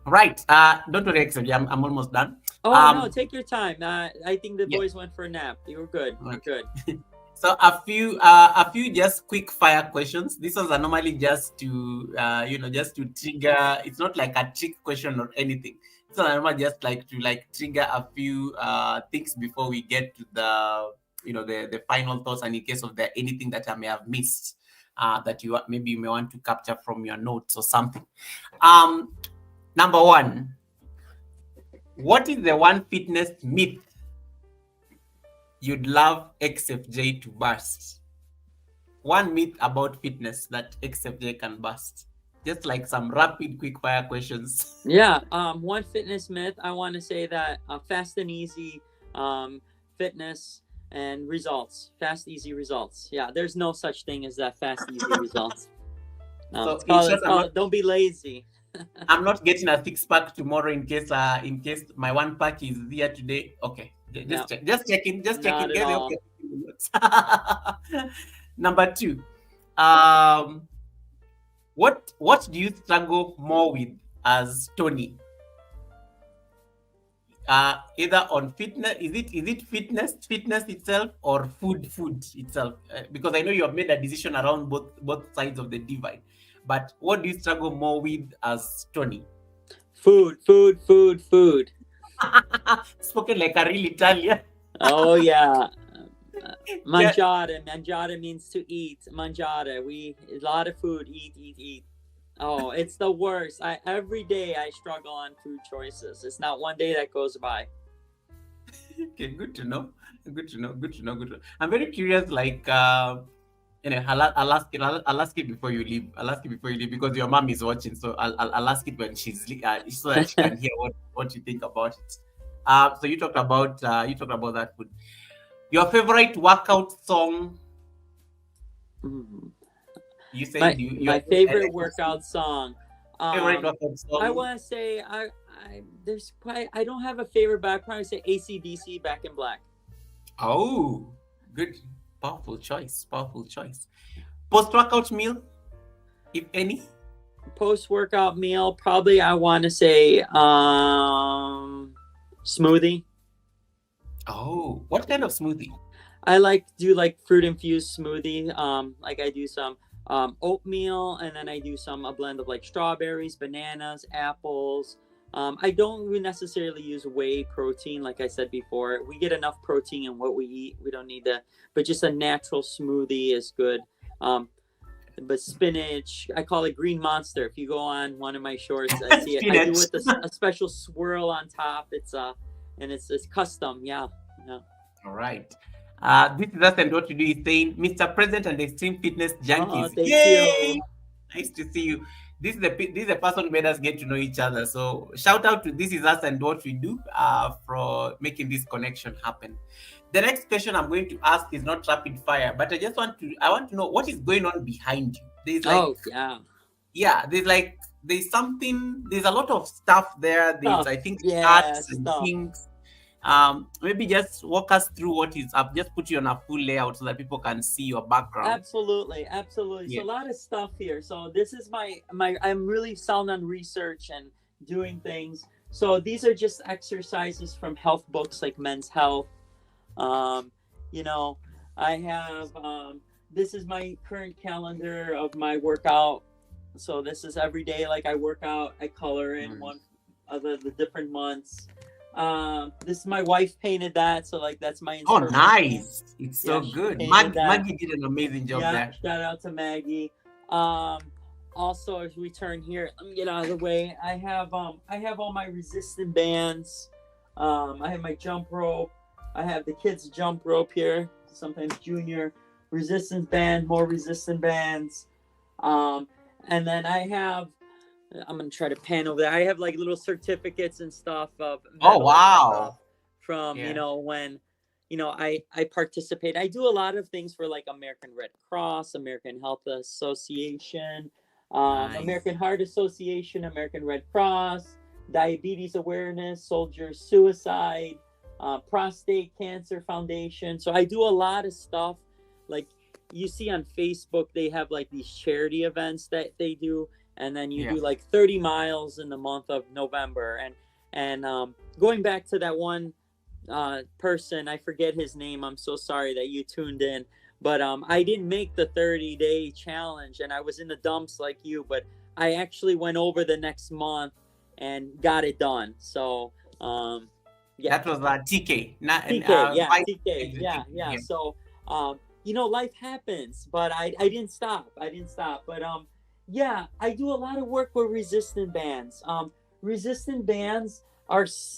Right. Don't worry, XFJ. I'm almost done. No, take your time. I think the boys went for a nap. You were good. You're good. So a few just quick fire questions. These ones are normally just to just to trigger. It's not like a trick question or anything. So I'm just like to trigger a few things before we get to the final thoughts, and in case of there anything that I may have missed that you may want to capture from your notes or something. Number one, what is the one fitness myth you'd love XFJ to bust? One myth about fitness that XFJ can bust. Just like some rapid, quick fire questions. One fitness myth, I want to say that fast and easy fitness and results. Fast, easy results. There's no such thing as that fast, easy results. Don't be lazy. I'm not getting a 6-pack tomorrow in case my 1-pack is here today. Okay. Just checking. Okay. Number two. What do you struggle more with as Tony? Either on fitness, is it fitness itself, or food itself? Because I know you have made a decision around both sides of the divide. But what do you struggle more with as Tony? Food. Spoken like a real Italian. Oh yeah. Mangiare means to eat. Mangiare, a lot of food. Eat. Oh, it's the worst. Every day I struggle on food choices. It's not one day that goes by. Okay, good to know. I'm very curious. I'll ask it before you leave. Because your mom is watching. So I'll ask it when she's so that she can hear what you think about it. So you talked about that food. Your favorite workout song? You say my favorite workout song. Favorite workout song? I want to say I don't have a favorite, but I probably say AC/DC, Back in Black. Oh, good, powerful choice. Post-workout meal, if any. Post-workout meal, probably I want to say smoothie. Oh, what kind of smoothie? I do fruit infused smoothie. I do some oatmeal, and then I do a blend of strawberries, bananas, apples. I don't necessarily use whey protein, like I said before. We get enough protein in what we eat. We don't need but just a natural smoothie is good. but spinach. I call it green monster. If you go on one of my shorts, I see it. I do Spinach. it with a special swirl on top. It's custom. Yeah. All right. This is us and what to do is saying, Mr. President and Extreme Fitness Junkies. Thank Yay! you. Nice to see you. This is the person who made us get to know each other. So shout out to This Is Us and What We Do for making this connection happen. The next question I'm going to ask is not rapid fire, but I want to know what is going on behind you. There's there's a lot of stuff there. There's I think arts and things. Maybe just walk us through what is up. Just put you on a full layout so that people can see your background. Absolutely. Yeah. So a lot of stuff here. So this is my I'm really sound on research and doing things. So these are just exercises from health books like Men's Health. I have this is my current calendar of my workout. So this is every day like I work out. I color in one of the different months. This is my wife painted that, so like that's my inspiration. Oh, nice! It's so good. Maggie did an amazing job there. Shout out to Maggie. Also, as we turn here, let me get out of the way. I have all my resistant bands. I have my jump rope. I have the kids' jump rope here. Sometimes junior resistance band, more resistant bands. And then I'm gonna try to pan over there. I have like little certificates and stuff of from when I participate. I do a lot of things for like American Red Cross, American Health Association, American Heart Association, American Red Cross, Diabetes Awareness, Soldier Suicide, Prostate Cancer Foundation. So I do a lot of stuff. Like you see on Facebook, they have like these charity events that they do. And then you do like 30 miles in the month of November. And going back to that one person, I forget his name. I'm so sorry that you tuned in. But I didn't make the 30-day challenge. And I was in the dumps like you. But I actually went over the next month and got it done. So, That was TK. TK. Yeah. So, life happens. But I didn't stop. But, yeah, I do a lot of work with resistant bands. Resistant bands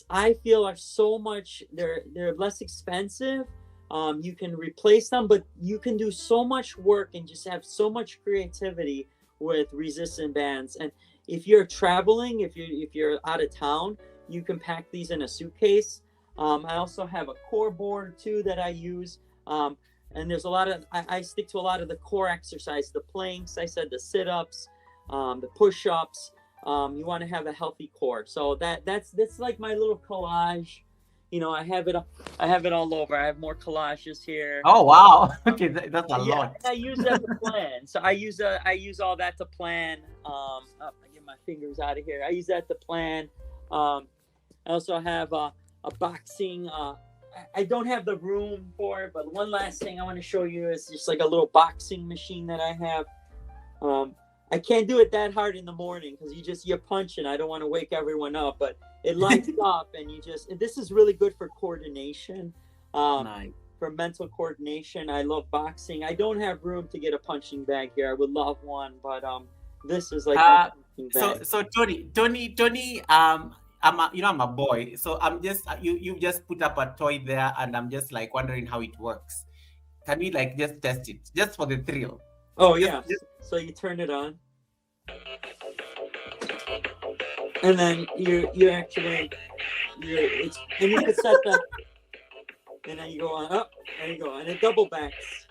I feel are so much, they're less expensive. You can replace them, but you can do so much work and just have so much creativity with resistant bands. And if you're traveling, if you're out of town, you can pack these in a suitcase. I also have a core board too that I use. And there's a lot of, I stick to a lot of the core exercise, the planks, I said the sit-ups, the push-ups. You want to have a healthy core. So that's like my little collage. I have it all over. I have more collages here. Oh, wow. Okay, that's a lot. I use that to plan. So I use all that to plan. I get my fingers out of here. I use that to plan. I also have a boxing, I don't have the room for it, but one last thing I want to show you is just like a little boxing machine that I have. I can't do it that hard in the morning because you're punching. I don't want to wake everyone up, but it lights up and this is really good for coordination, nice. For mental coordination. I love boxing. I don't have room to get a punching bag here. I would love one, but this is like my punching bag. So Tony, I'm a boy, so I'm just you just put up a toy there, and I'm just like wondering how it works. Can we like just test it, just for the thrill? Oh yeah. So you turn it on, and then you actually and you can set the, and then you go on up, and you go, and it double backs.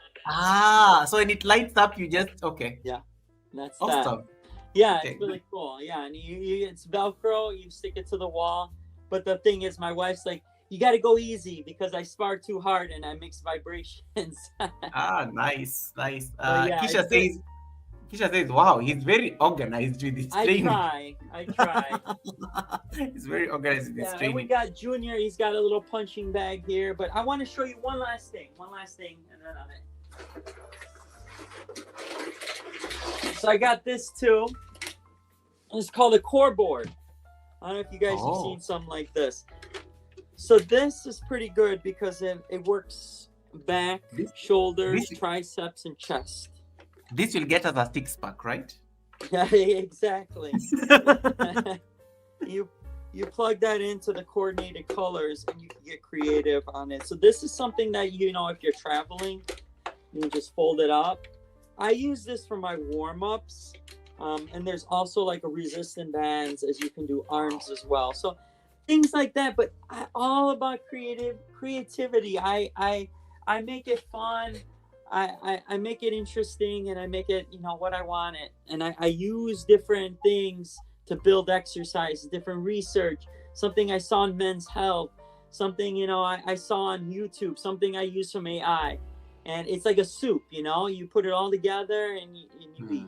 So when it lights up, you just that's awesome. That. Yeah, it's really cool. Yeah, and it's Velcro. You stick it to the wall. But the thing is, my wife's like, you got to go easy because I spar too hard and I mix vibrations. Nice. Keisha says, wow, he's very organized with his training. I try. He's very organized with his training. And we got Junior. He's got a little punching bag here. But I want to show you one last thing. And then So I got this too. It's called a core board. I don't know if you guys have seen something like this. So this is pretty good because it works back, shoulders, triceps, and chest. This will get us a six-pack, right? Yeah, exactly. you you plug that into the coordinated colors and you can get creative on it. So this is something that, you know, if you're traveling, you just fold it up. I use this for my warm-ups. And there's also like a resistant bands, as you can do arms as well. So things like that, but all about creativity. I make it fun. I make it interesting, and I make it, you know, what I want it. And I use different things to build exercise, different research, something I saw in Men's Health, something, you know, I saw on YouTube, something I use from AI. And it's like a soup, you know, you put it all together and you eat.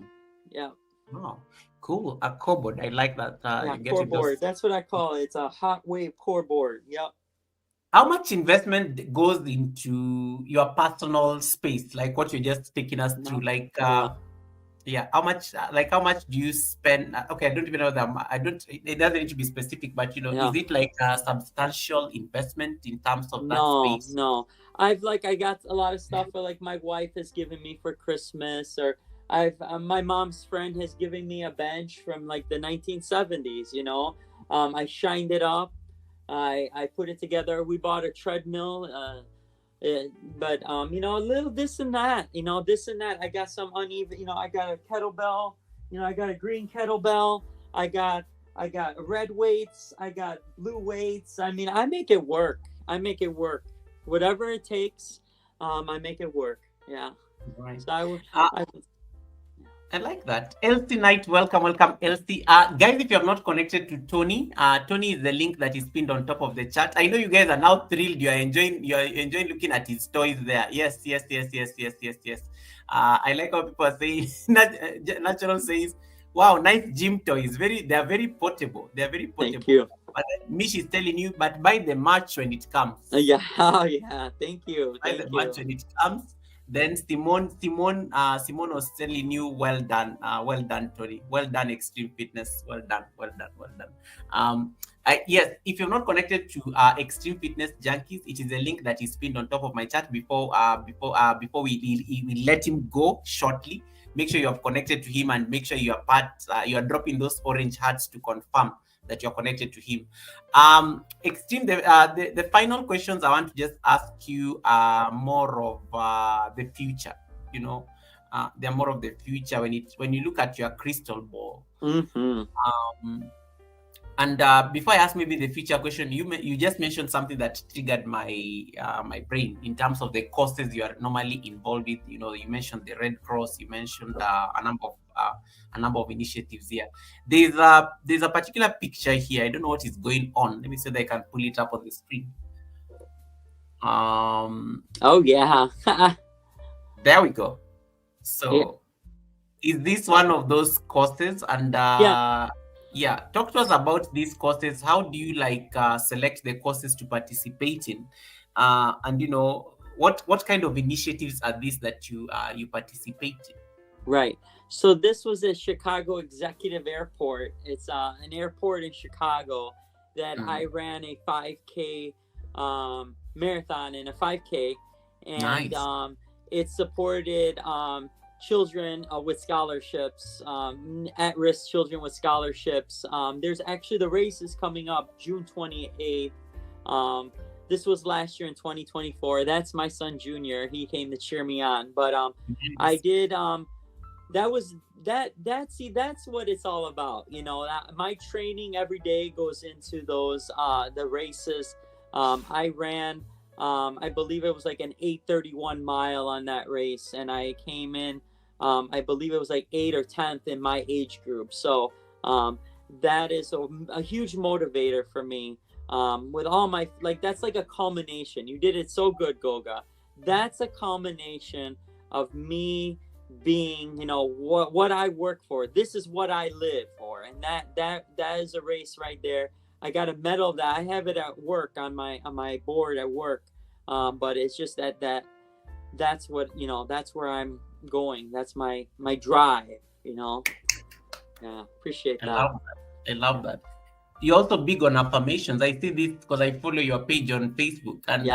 Yeah. Oh, cool. A core board. I like that. Yeah, You get core it those. board. That's what I call it. It's a hot wave core board. Yep. How much investment goes into your personal space? Like what you're just taking us through. Like, Yeah. yeah. How much? Like, how much do you spend? Okay, I don't even know that. I don't. It doesn't need to be specific, but you know, Yeah. is it like a substantial investment in terms of that No, space? no. I got a lot of stuff that like my wife has given me for Christmas, or I've my mom's friend has given me a bench from like the 1970s. You know, I shined it up. I put it together. We bought a treadmill. But you know, a little this and that. You know, this and that. I got some uneven. You know, I got a kettlebell. You know, I got a green kettlebell. I got red weights. I got blue weights. I mean, I make it work. I make it work. Whatever it takes, I make it work. Yeah. Right. So I would. I like that. Elsie Knight, welcome, Elsie. Guys, if you have not connected to Tony, Tony is the link that is pinned on top of the chat. I know you guys are now thrilled. You are enjoying looking at his toys there. Yes. I like how people are saying. Natural says, "Wow, nice gym toys. They are very portable. They are very portable." Thank you. But Mish is telling you, but buy the March when it comes. Yeah, yeah. Thank you. Buy the March when it comes. Then Simone was telling you, well done, Tony, well done, Extreme Fitness, well done. Yes, if you're not connected to Extreme Fitness Junkies, it is a link that is pinned on top of my chat before we let him go shortly. Make sure you have connected to him and make sure you are dropping those orange hearts to confirm that you're connected to him. Extreme, the final questions I want to just ask you are more of the future. You know, they're more of the future when you look at your crystal ball. Mm-hmm. And before I ask maybe the future question, you just mentioned something that triggered my brain in terms of the courses you are normally involved with. You know, you mentioned the Red Cross, you mentioned a number of initiatives here. There's a particular picture here. I don't know what is going on. Let me see if I can pull it up on the screen. Oh yeah. There we go. So, is this one of those courses? And yeah, talk to us about these courses. How do you select the courses to participate in? And you know, what kind of initiatives are these that you participate in? Right. So this was at Chicago Executive Airport. It's an airport in Chicago that I ran a 5K marathon in a 5K, and Nice. it supported children with scholarships, at-risk children with scholarships. There's actually the race is coming up June 28th. This was last year in 2024. That's my son Junior. He came to cheer me on. But I did that's what it's all about. You know, my training every day goes into those the races. I ran I believe it was like an 8:31 mile on that race, and I came in I believe it was like 8th or 10th in my age group. So that is a huge motivator for me. With all my, that's like a culmination. You did it so good, Goga. That's a culmination of me being, you know, what I work for. This is what I live for, and that is a race right there. I got a medal of that. I have it at work on my board at work. But it's just that's what, you know, that's where I'm going. That's my drive, you know. Yeah, appreciate that. I love that. You're also big on affirmations. I see this because I follow your page on Facebook, and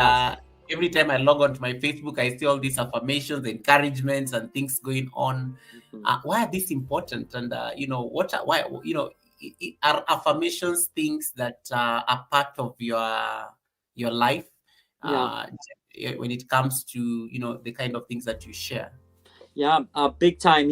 every time I log on to my Facebook, I see all these affirmations, encouragements, and things going on. Why are these important? And what? Why? Are affirmations things that are part of your life Yeah. uh, when it comes to the kind of things that you share? Yeah, big time.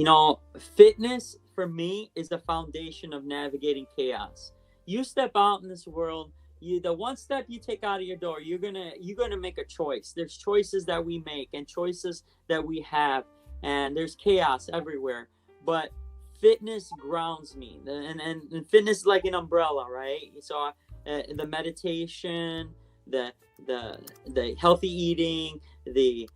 Fitness for me is the foundation of navigating chaos. You step out in this world, the one step you take out of your door, you're gonna make a choice. There's choices that we make and choices that we have, and there's chaos everywhere. But fitness grounds me, and fitness is like an umbrella, right? So the meditation, the the healthy eating, the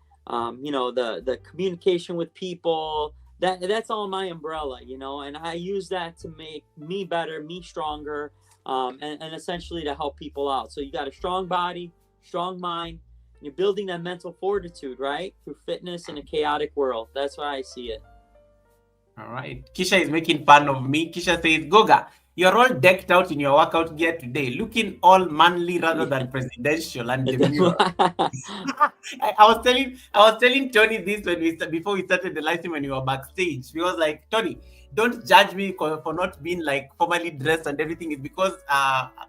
communication with people, that's all my umbrella, and I use that to make me better, me stronger, and essentially to help people out. So you got a strong body, strong mind, and you're building that mental fortitude, right, through fitness in a chaotic world. That's why I see it. All right. Kisha is making fun of me. Kisha says, Goga, you're all decked out in your workout gear today, looking all manly rather than presidential and demure. I was telling Tony this before we started the live stream when we were backstage. He was like, Tony, don't judge me for not being like formally dressed and everything. It's because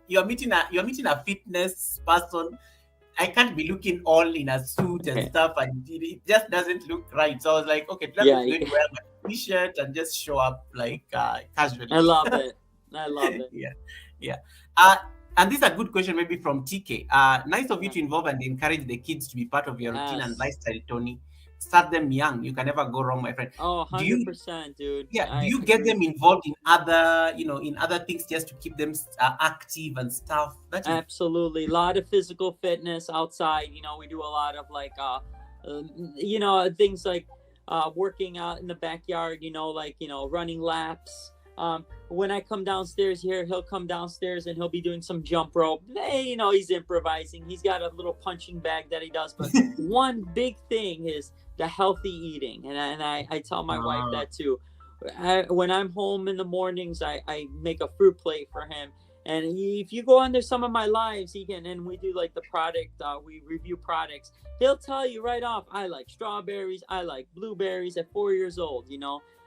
you're meeting a fitness person. I can't be looking all in a suit and stuff, and it just doesn't look right. So I was like, okay, let me go and wear my t-shirt and just show up like casually. I love it. I love it. Yeah. And this is a good question, maybe from TK. Nice of you to involve and encourage the kids to be part of your routine and lifestyle, Tony. Start them young. You can never go wrong, my friend. Oh, 100%, dude. Yeah. Do you get them involved in other things just to keep them active and stuff? Absolutely. A lot of physical fitness outside. We do a lot of like, things like working out in the backyard, running laps. When I come downstairs here, he'll come downstairs and he'll be doing some jump rope. Hey, he's improvising. He's got a little punching bag that he does. But one big thing is the healthy eating. And I tell my wife that too. When I'm home in the mornings, I make a fruit plate for him. And if you go under some of my lives, and we do like the product, we review products. He'll tell you right off, I like strawberries, I like blueberries at 4 years old,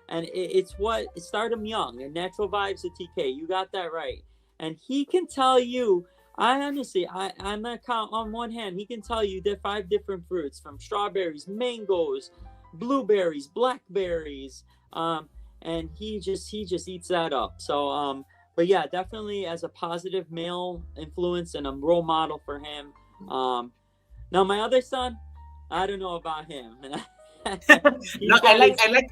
And it's start him young, and natural vibes of TK. You got that right. And he can tell you, I'm not count on one hand. He can tell you there are 5 different fruits, from strawberries, mangoes, blueberries, blackberries, and he just eats that up. So but yeah, definitely as a positive male influence and a role model for him. Now my other son, I don't know about him. No, I like.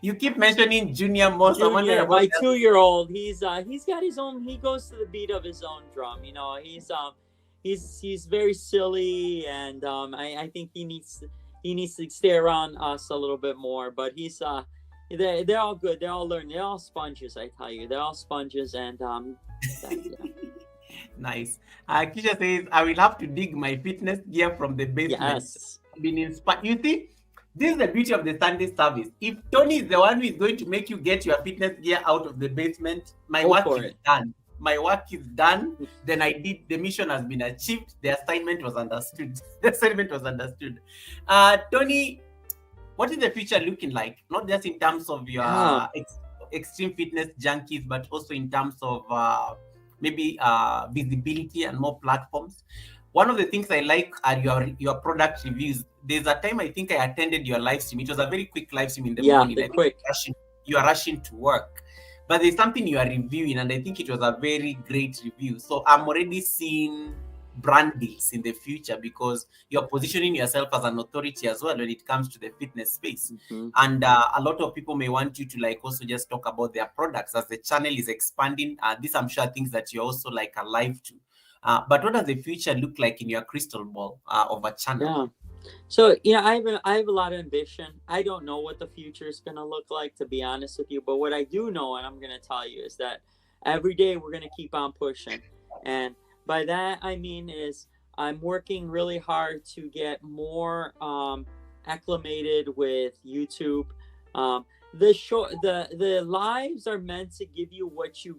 You keep mentioning Junior most. Junior, my 2-year-old, he's got his own. He goes to the beat of his own drum. He's very silly, and I think he needs to stay around us a little bit more. But they're all good. They're all learning. They're all sponges. I tell you, they're all sponges, and Nice. Kisha says, I will have to dig my fitness gear from the basement. Yes. Been inspired. You see, this is the beauty of the Sunday service. If Tony is the one who is going to make you get your fitness gear out of the basement, my work is done. My work is done. Then the mission has been achieved. The assignment was understood. Tony, what is the future looking like? Not just in terms of your extreme fitness junkies, but also in terms of maybe visibility and more platforms. One of the things I like are your product reviews. There's a time I think I attended your live stream. It was a very quick live stream in the morning. Quick. You are rushing to work, but there's something you are reviewing, and I think it was a very great review. So I'm already seeing brand deals in the future because you're positioning yourself as an authority as well when it comes to the fitness space. And a lot of people may want you to also just talk about their products as the channel is expanding. These I'm sure things that you're also alive to. But what does the future look like in your crystal ball of a channel? Yeah. So I have a lot of ambition. I don't know what the future is going to look like, to be honest with you. But what I do know, and I'm going to tell you, is that every day we're going to keep on pushing. And by that I mean is I'm working really hard to get more acclimated with YouTube. The lives are meant to give you what you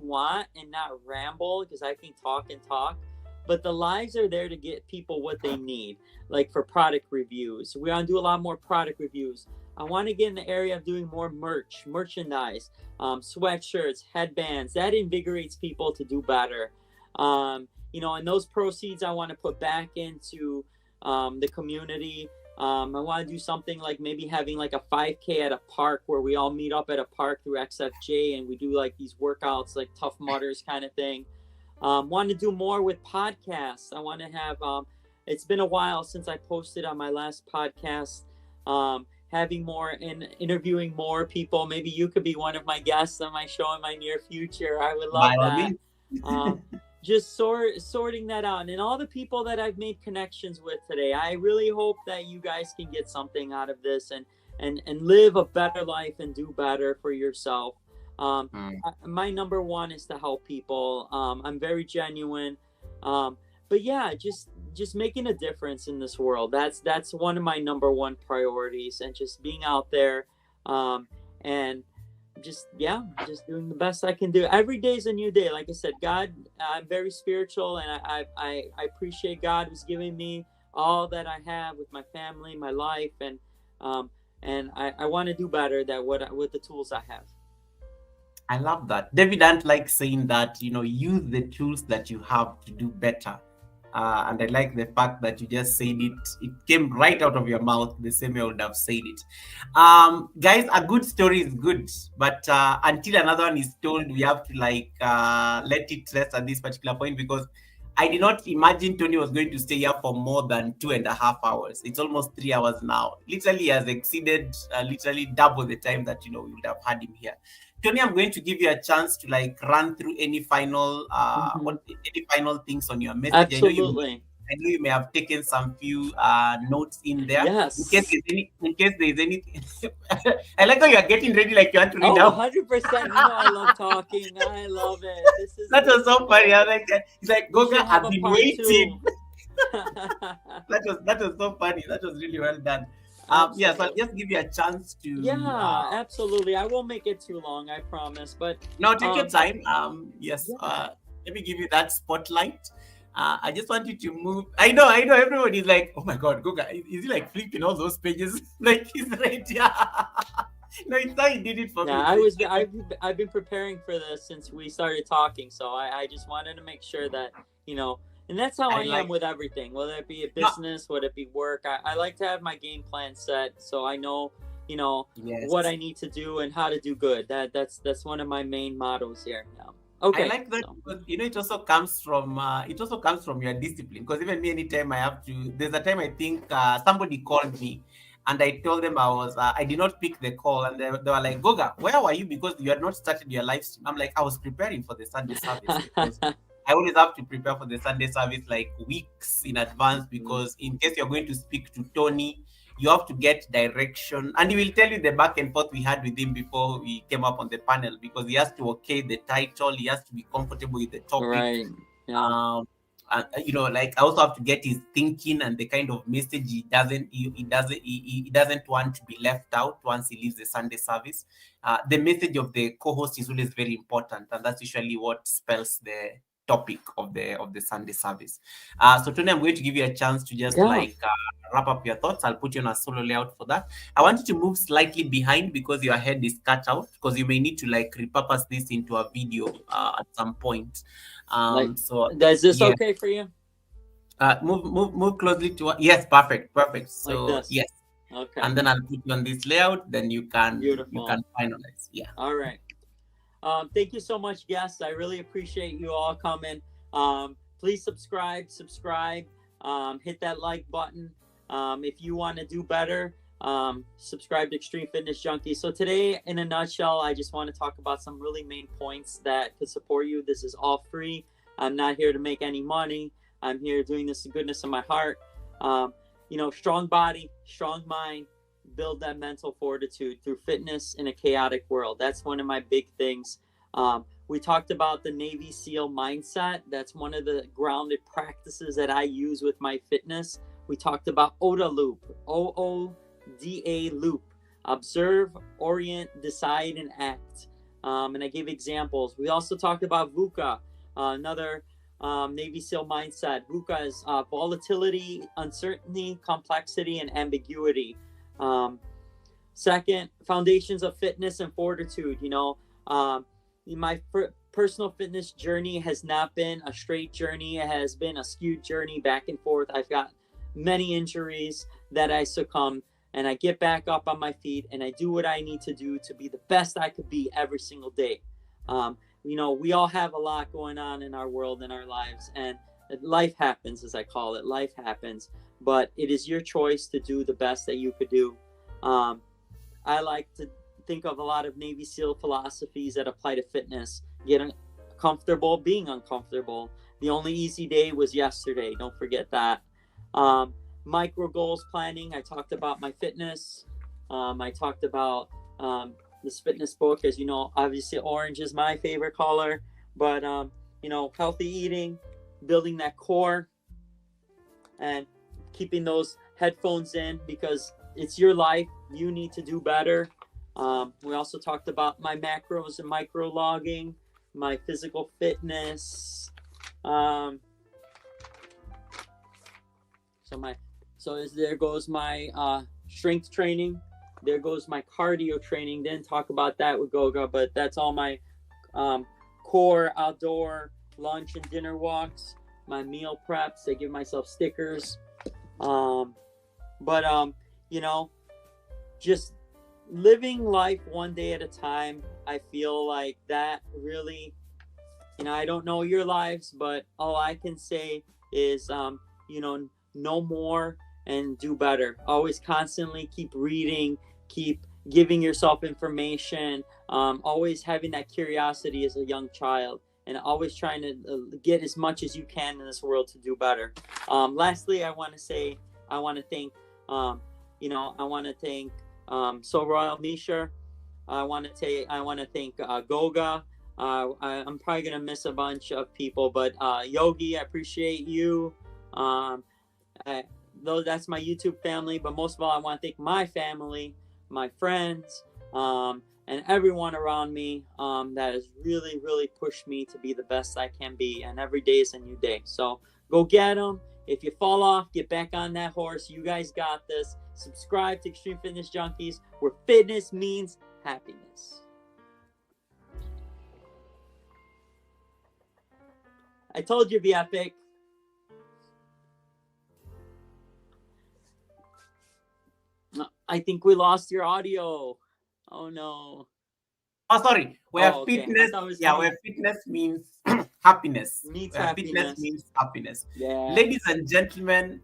want and not ramble, because I can talk and talk. but the lives are there to get people what they need, like for product reviews. We want to do a lot more product reviews. I want to get in the area of doing more merchandise, sweatshirts, headbands. That invigorates people to do better. And those proceeds I want to put back into the community. I want to do something like maybe having like a 5K at a park where we all meet up at a park through XFJ and we do like these workouts, like Tough Mudders kind of thing. Want to do more with podcasts. I want to have, it's been a while since I posted on my last podcast, having more and interviewing more people. Maybe you could be one of my guests on my show in my near future. I would love that. Just sorting that out, and all the people that I've made connections with today. I really hope that you guys can get something out of this and live a better life and do better for yourself. My number one is to help people. I'm very genuine, but yeah, just making a difference in this world. That's one of my number one priorities, and just being out there, and just doing the best I can do. Every day is a new day. Like I said, God, I'm very spiritual, and I appreciate God who's giving me all that I have with my family, my life, and I want to do better with the tools I have. I love that. David Ant likes saying that, use the tools that you have to do better. And I like the fact that you just said it. It came right out of your mouth the same way I would have said it. Guys, a good story is good, but until another one is told, we have to let it rest at this particular point, because I did not imagine Tony was going to stay here for more than 2.5 hours. It's almost 3 hours now. Literally, he has exceeded literally double the time that we would have had him here. Tony, I'm going to give you a chance to run through any final any final things on your message. Absolutely. I know you may have taken some few notes in there. Yes. In case there's anything. I like how you are getting ready like you want to read out. 100%. I love talking. I love it. That was so funny. I was like, it's like Goga, I've been waiting. That was so funny. That was really well done. So I'll just give you a chance to. Yeah, absolutely. I won't make it too long, I promise. But no, take your time. Yes. Yeah. Let me give you that spotlight. I just want you to move. I know. Everybody's like, "Oh my God, Goga, is he like flipping all those pages like he's right here?" No, it's not. He did it for me. I've been preparing for this since we started talking, so I just wanted to make sure that And that's how I am with everything, whether it be a business, whether it be work. I like to have my game plan set, so I know, what I need to do and how to do good. That's one of my main mottos here now. Okay. I like that because it also comes from your discipline. Because even me, anytime I have to, there's a time I think somebody called me, and I told them I did not pick the call, and they were like, "Goga, where were you? Because you had not started your live stream." I'm like, I was preparing for the Sunday service. Because I always have to prepare for the Sunday service like weeks in advance, because in case you're going to speak to Tony, you have to get direction, and he will tell you the back and forth we had with him before we came up on the panel, because he has to okay the title, he has to be comfortable with the topic. Right. Yeah. I also have to get his thinking and the kind of message he doesn't want to be left out once he leaves the Sunday service. The message of the co-host is always very important, and that's usually what spells the topic of the Sunday service. So Tony, I'm going to give you a chance to just wrap up your thoughts. I'll put you on a solo layout for that. I want you to move slightly behind because your head is cut out, because you may need to repurpose this into a video at some point. So is this okay for you? Move closely to yes, perfect. So like this. Yes. Okay. And then I'll put you on this layout, then you can finalize. Yeah. All right. Thank you so much, guests. I really appreciate you all coming. Please subscribe, hit that like button. If you want to do better, subscribe to Extreme Fitness Junkie. So today, in a nutshell, I just want to talk about some really main points that could support you. This is all free. I'm not here to make any money. I'm here doing this in goodness of my heart. Strong body, strong mind, build that mental fortitude through fitness in a chaotic world. That's one of my big things. We talked about the Navy SEAL mindset. That's one of the grounded practices that I use with my fitness. We talked about OODA loop, OODA loop, observe, orient, decide, and act. And I gave examples. We also talked about VUCA, another Navy SEAL mindset. VUCA is volatility, uncertainty, complexity, and ambiguity. Second, foundations of fitness and fortitude. My personal fitness journey has not been a straight journey. It has been a skewed journey back and forth. I've got many injuries that I succumb, and I get back up on my feet and I do what I need to do to be the best I could be every single day. We all have a lot going on in our world, in our lives, and life happens, as I call it. Life happens, but it is your choice to do the best that you could do. I like to think of a lot of Navy SEAL philosophies that apply to fitness. Getting comfortable, being uncomfortable. The only easy day was yesterday. Don't forget that. Micro goals planning. I talked about my fitness. I talked about this fitness book. As you know, obviously orange is my favorite color. But, healthy eating, building that core, and keeping those headphones in because it's your life. You need to do better. We also talked about my macros and micro logging, my physical fitness. There goes my strength training. There goes my cardio training. Didn't talk about that with Goga, but that's all my core outdoor lunch and dinner walks, my meal preps. I give myself stickers. Just living life one day at a time. I feel like that really, I don't know your lives, but all I can say is, know more and do better. Always constantly keep reading, keep giving yourself information, always having that curiosity as a young child, and always trying to get as much as you can in this world to do better. Lastly, I want to thank So Royal Misha. I want to thank Goga. I'm probably gonna miss a bunch of people, but Yogi, I appreciate you. Though that's my YouTube family, but most of all, I want to thank my family, my friends, and everyone around me that has really, really pushed me to be the best I can be. And every day is a new day. So go get them. If you fall off, get back on that horse. You guys got this. Subscribe to Extreme Fitness Junkies, where fitness means happiness. I told you, be epic. I think we lost your audio. Oh no. Oh, sorry. Where okay. fitness, where fitness means happiness. Fitness means happiness. Yeah. Ladies and gentlemen,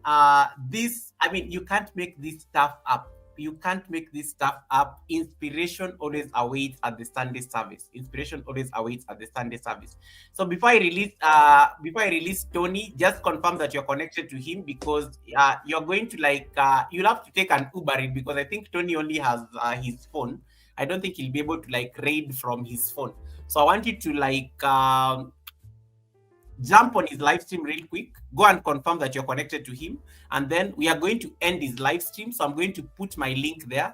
you can't make this stuff up. You can't make this stuff up. Inspiration always awaits at the Sunday service. Inspiration always awaits at the Sunday service. So before I release Tony, just confirm that you're connected to him, because you're going to you'll have to take an Uber in, because I think Tony only has his phone. I don't think he'll be able to raid from his phone. So I want you to jump on his live stream real quick, go and confirm that you're connected to him, and then we are going to end his live stream. So I'm going to put my link there.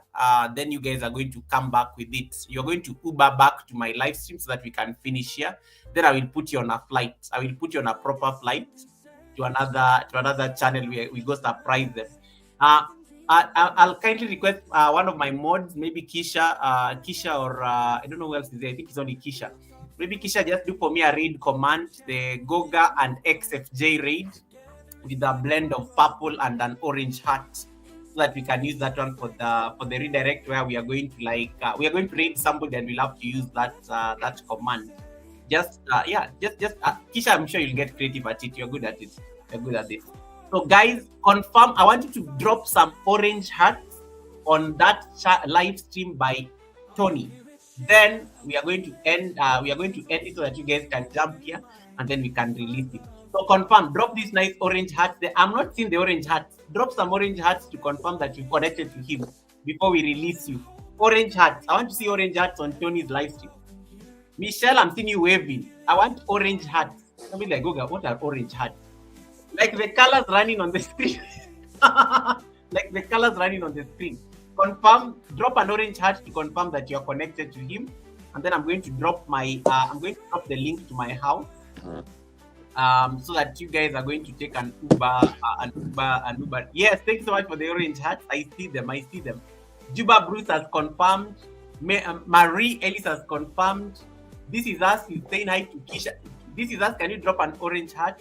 Then you guys are going to come back with it. You're going to Uber back to my live stream so that we can finish here. Then I will put you on a flight. I will put you on a proper flight to another channel where we go surprise them. I'll kindly request one of my mods, maybe Kisha, or I don't know who else is there. I think it's only Kisha. Maybe Kisha, just do for me a raid command, the Goga and XFJ raid with a blend of purple and an orange heart, so that we can use that one for the redirect, where we are going to raid somebody and we'll have to use that command. Just Kisha, I'm sure you'll get creative at it. You're good at it. You're good at this. So guys, confirm. I want you to drop some orange hearts on that live stream by Tony. Then we are going to end. It so that you guys can jump here, and then we can release it. So confirm. Drop these nice orange hearts. I'm not seeing the orange hearts. Drop some orange hearts to confirm that you connected to him before we release you. Orange hearts. I want to see orange hearts on Tony's live stream. Michelle, I'm seeing you waving. I want orange hearts. I mean, Goga, what are orange hearts? Like the colors running on the screen. Like the colors running on the screen. Confirm, drop an orange heart to confirm that you're connected to him. And then I'm going to drop the link to my house. so that you guys are going to take an Uber. Yes, thanks so much for the orange hearts. I see them. Juba Bruce has confirmed. Marie Ellis has confirmed. This is us. He's saying hi to Kisha. This is us. Can you drop an orange heart?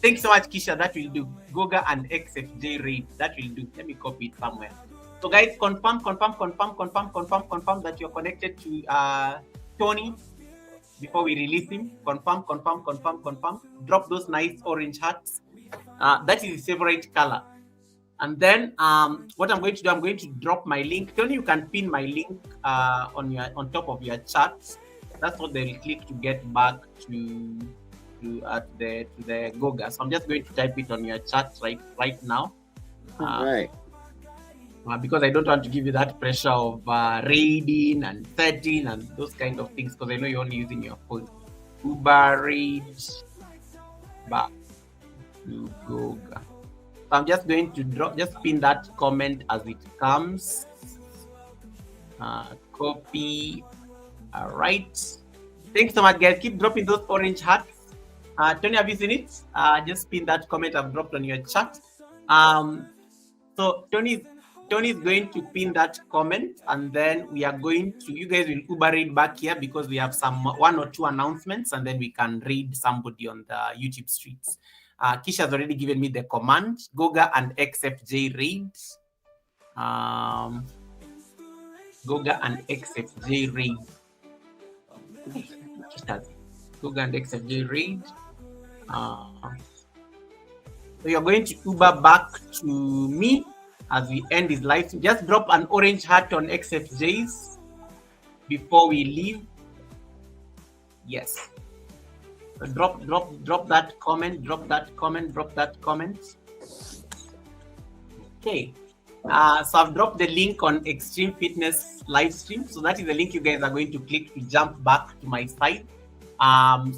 Thanks so much, Kisha. That will do. Goga and XFJ raid. That will do. Let me copy it somewhere. So guys, confirm that you're connected to Tony before we release him. Confirm. Drop those nice orange hearts. That is his favorite color. And then what I'm going to do, I'm going to drop my link. Tony, you can pin my link on top of your chat. That's what they'll click to get back to the Goga. So I'm just going to type it on your chat right now. Right. Because I don't want to give you that pressure of raiding and setting and those kind of things, because I know you're only using your phone. Uber raid back to Goga. So I'm just going to pin that comment as it comes. Copy. All right. Thanks so much, guys. Keep dropping those orange hearts. Tony, have you seen it? Just pin that comment I've dropped on your chat. So Tony is going to pin that comment, and then we are going to, you guys will Uber read back here because we have one or two announcements, and then we can read somebody on the YouTube streets. Kisha has already given me the command. Goga and XFJ raids. Goga and XFJ raid. Goga and XFJ raid. So you're going to Uber back to me as we end this live stream. Just drop an orange heart on XFJs before we leave. Yes. So drop that comment. Drop that comment. Okay. So I've dropped the link on Extreme Fitness live stream. So that is the link you guys are going to click to jump back to my site.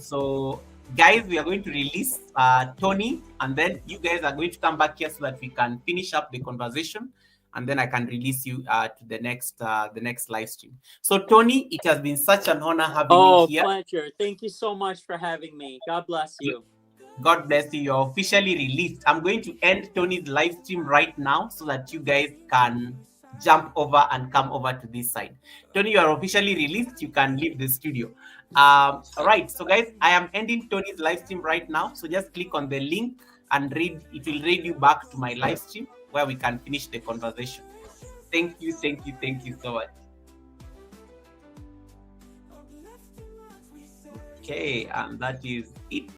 So guys, we are going to release Tony, and then you guys are going to come back here so that we can finish up the conversation, and then I can release you to the next live stream. So Tony, it has been such an honor having you here. Oh, pleasure. Thank you so much for having me. God bless you. God bless you. You're officially released. I'm going to end Tony's live stream right now so that you guys can jump over and come over to this side. Tony, you are officially released. You can leave the studio. All right. So guys, I am ending Tony's live stream right now. So just click on the link and read. It will read you back to my live stream where we can finish the conversation. Thank you so much. Okay, and that is it.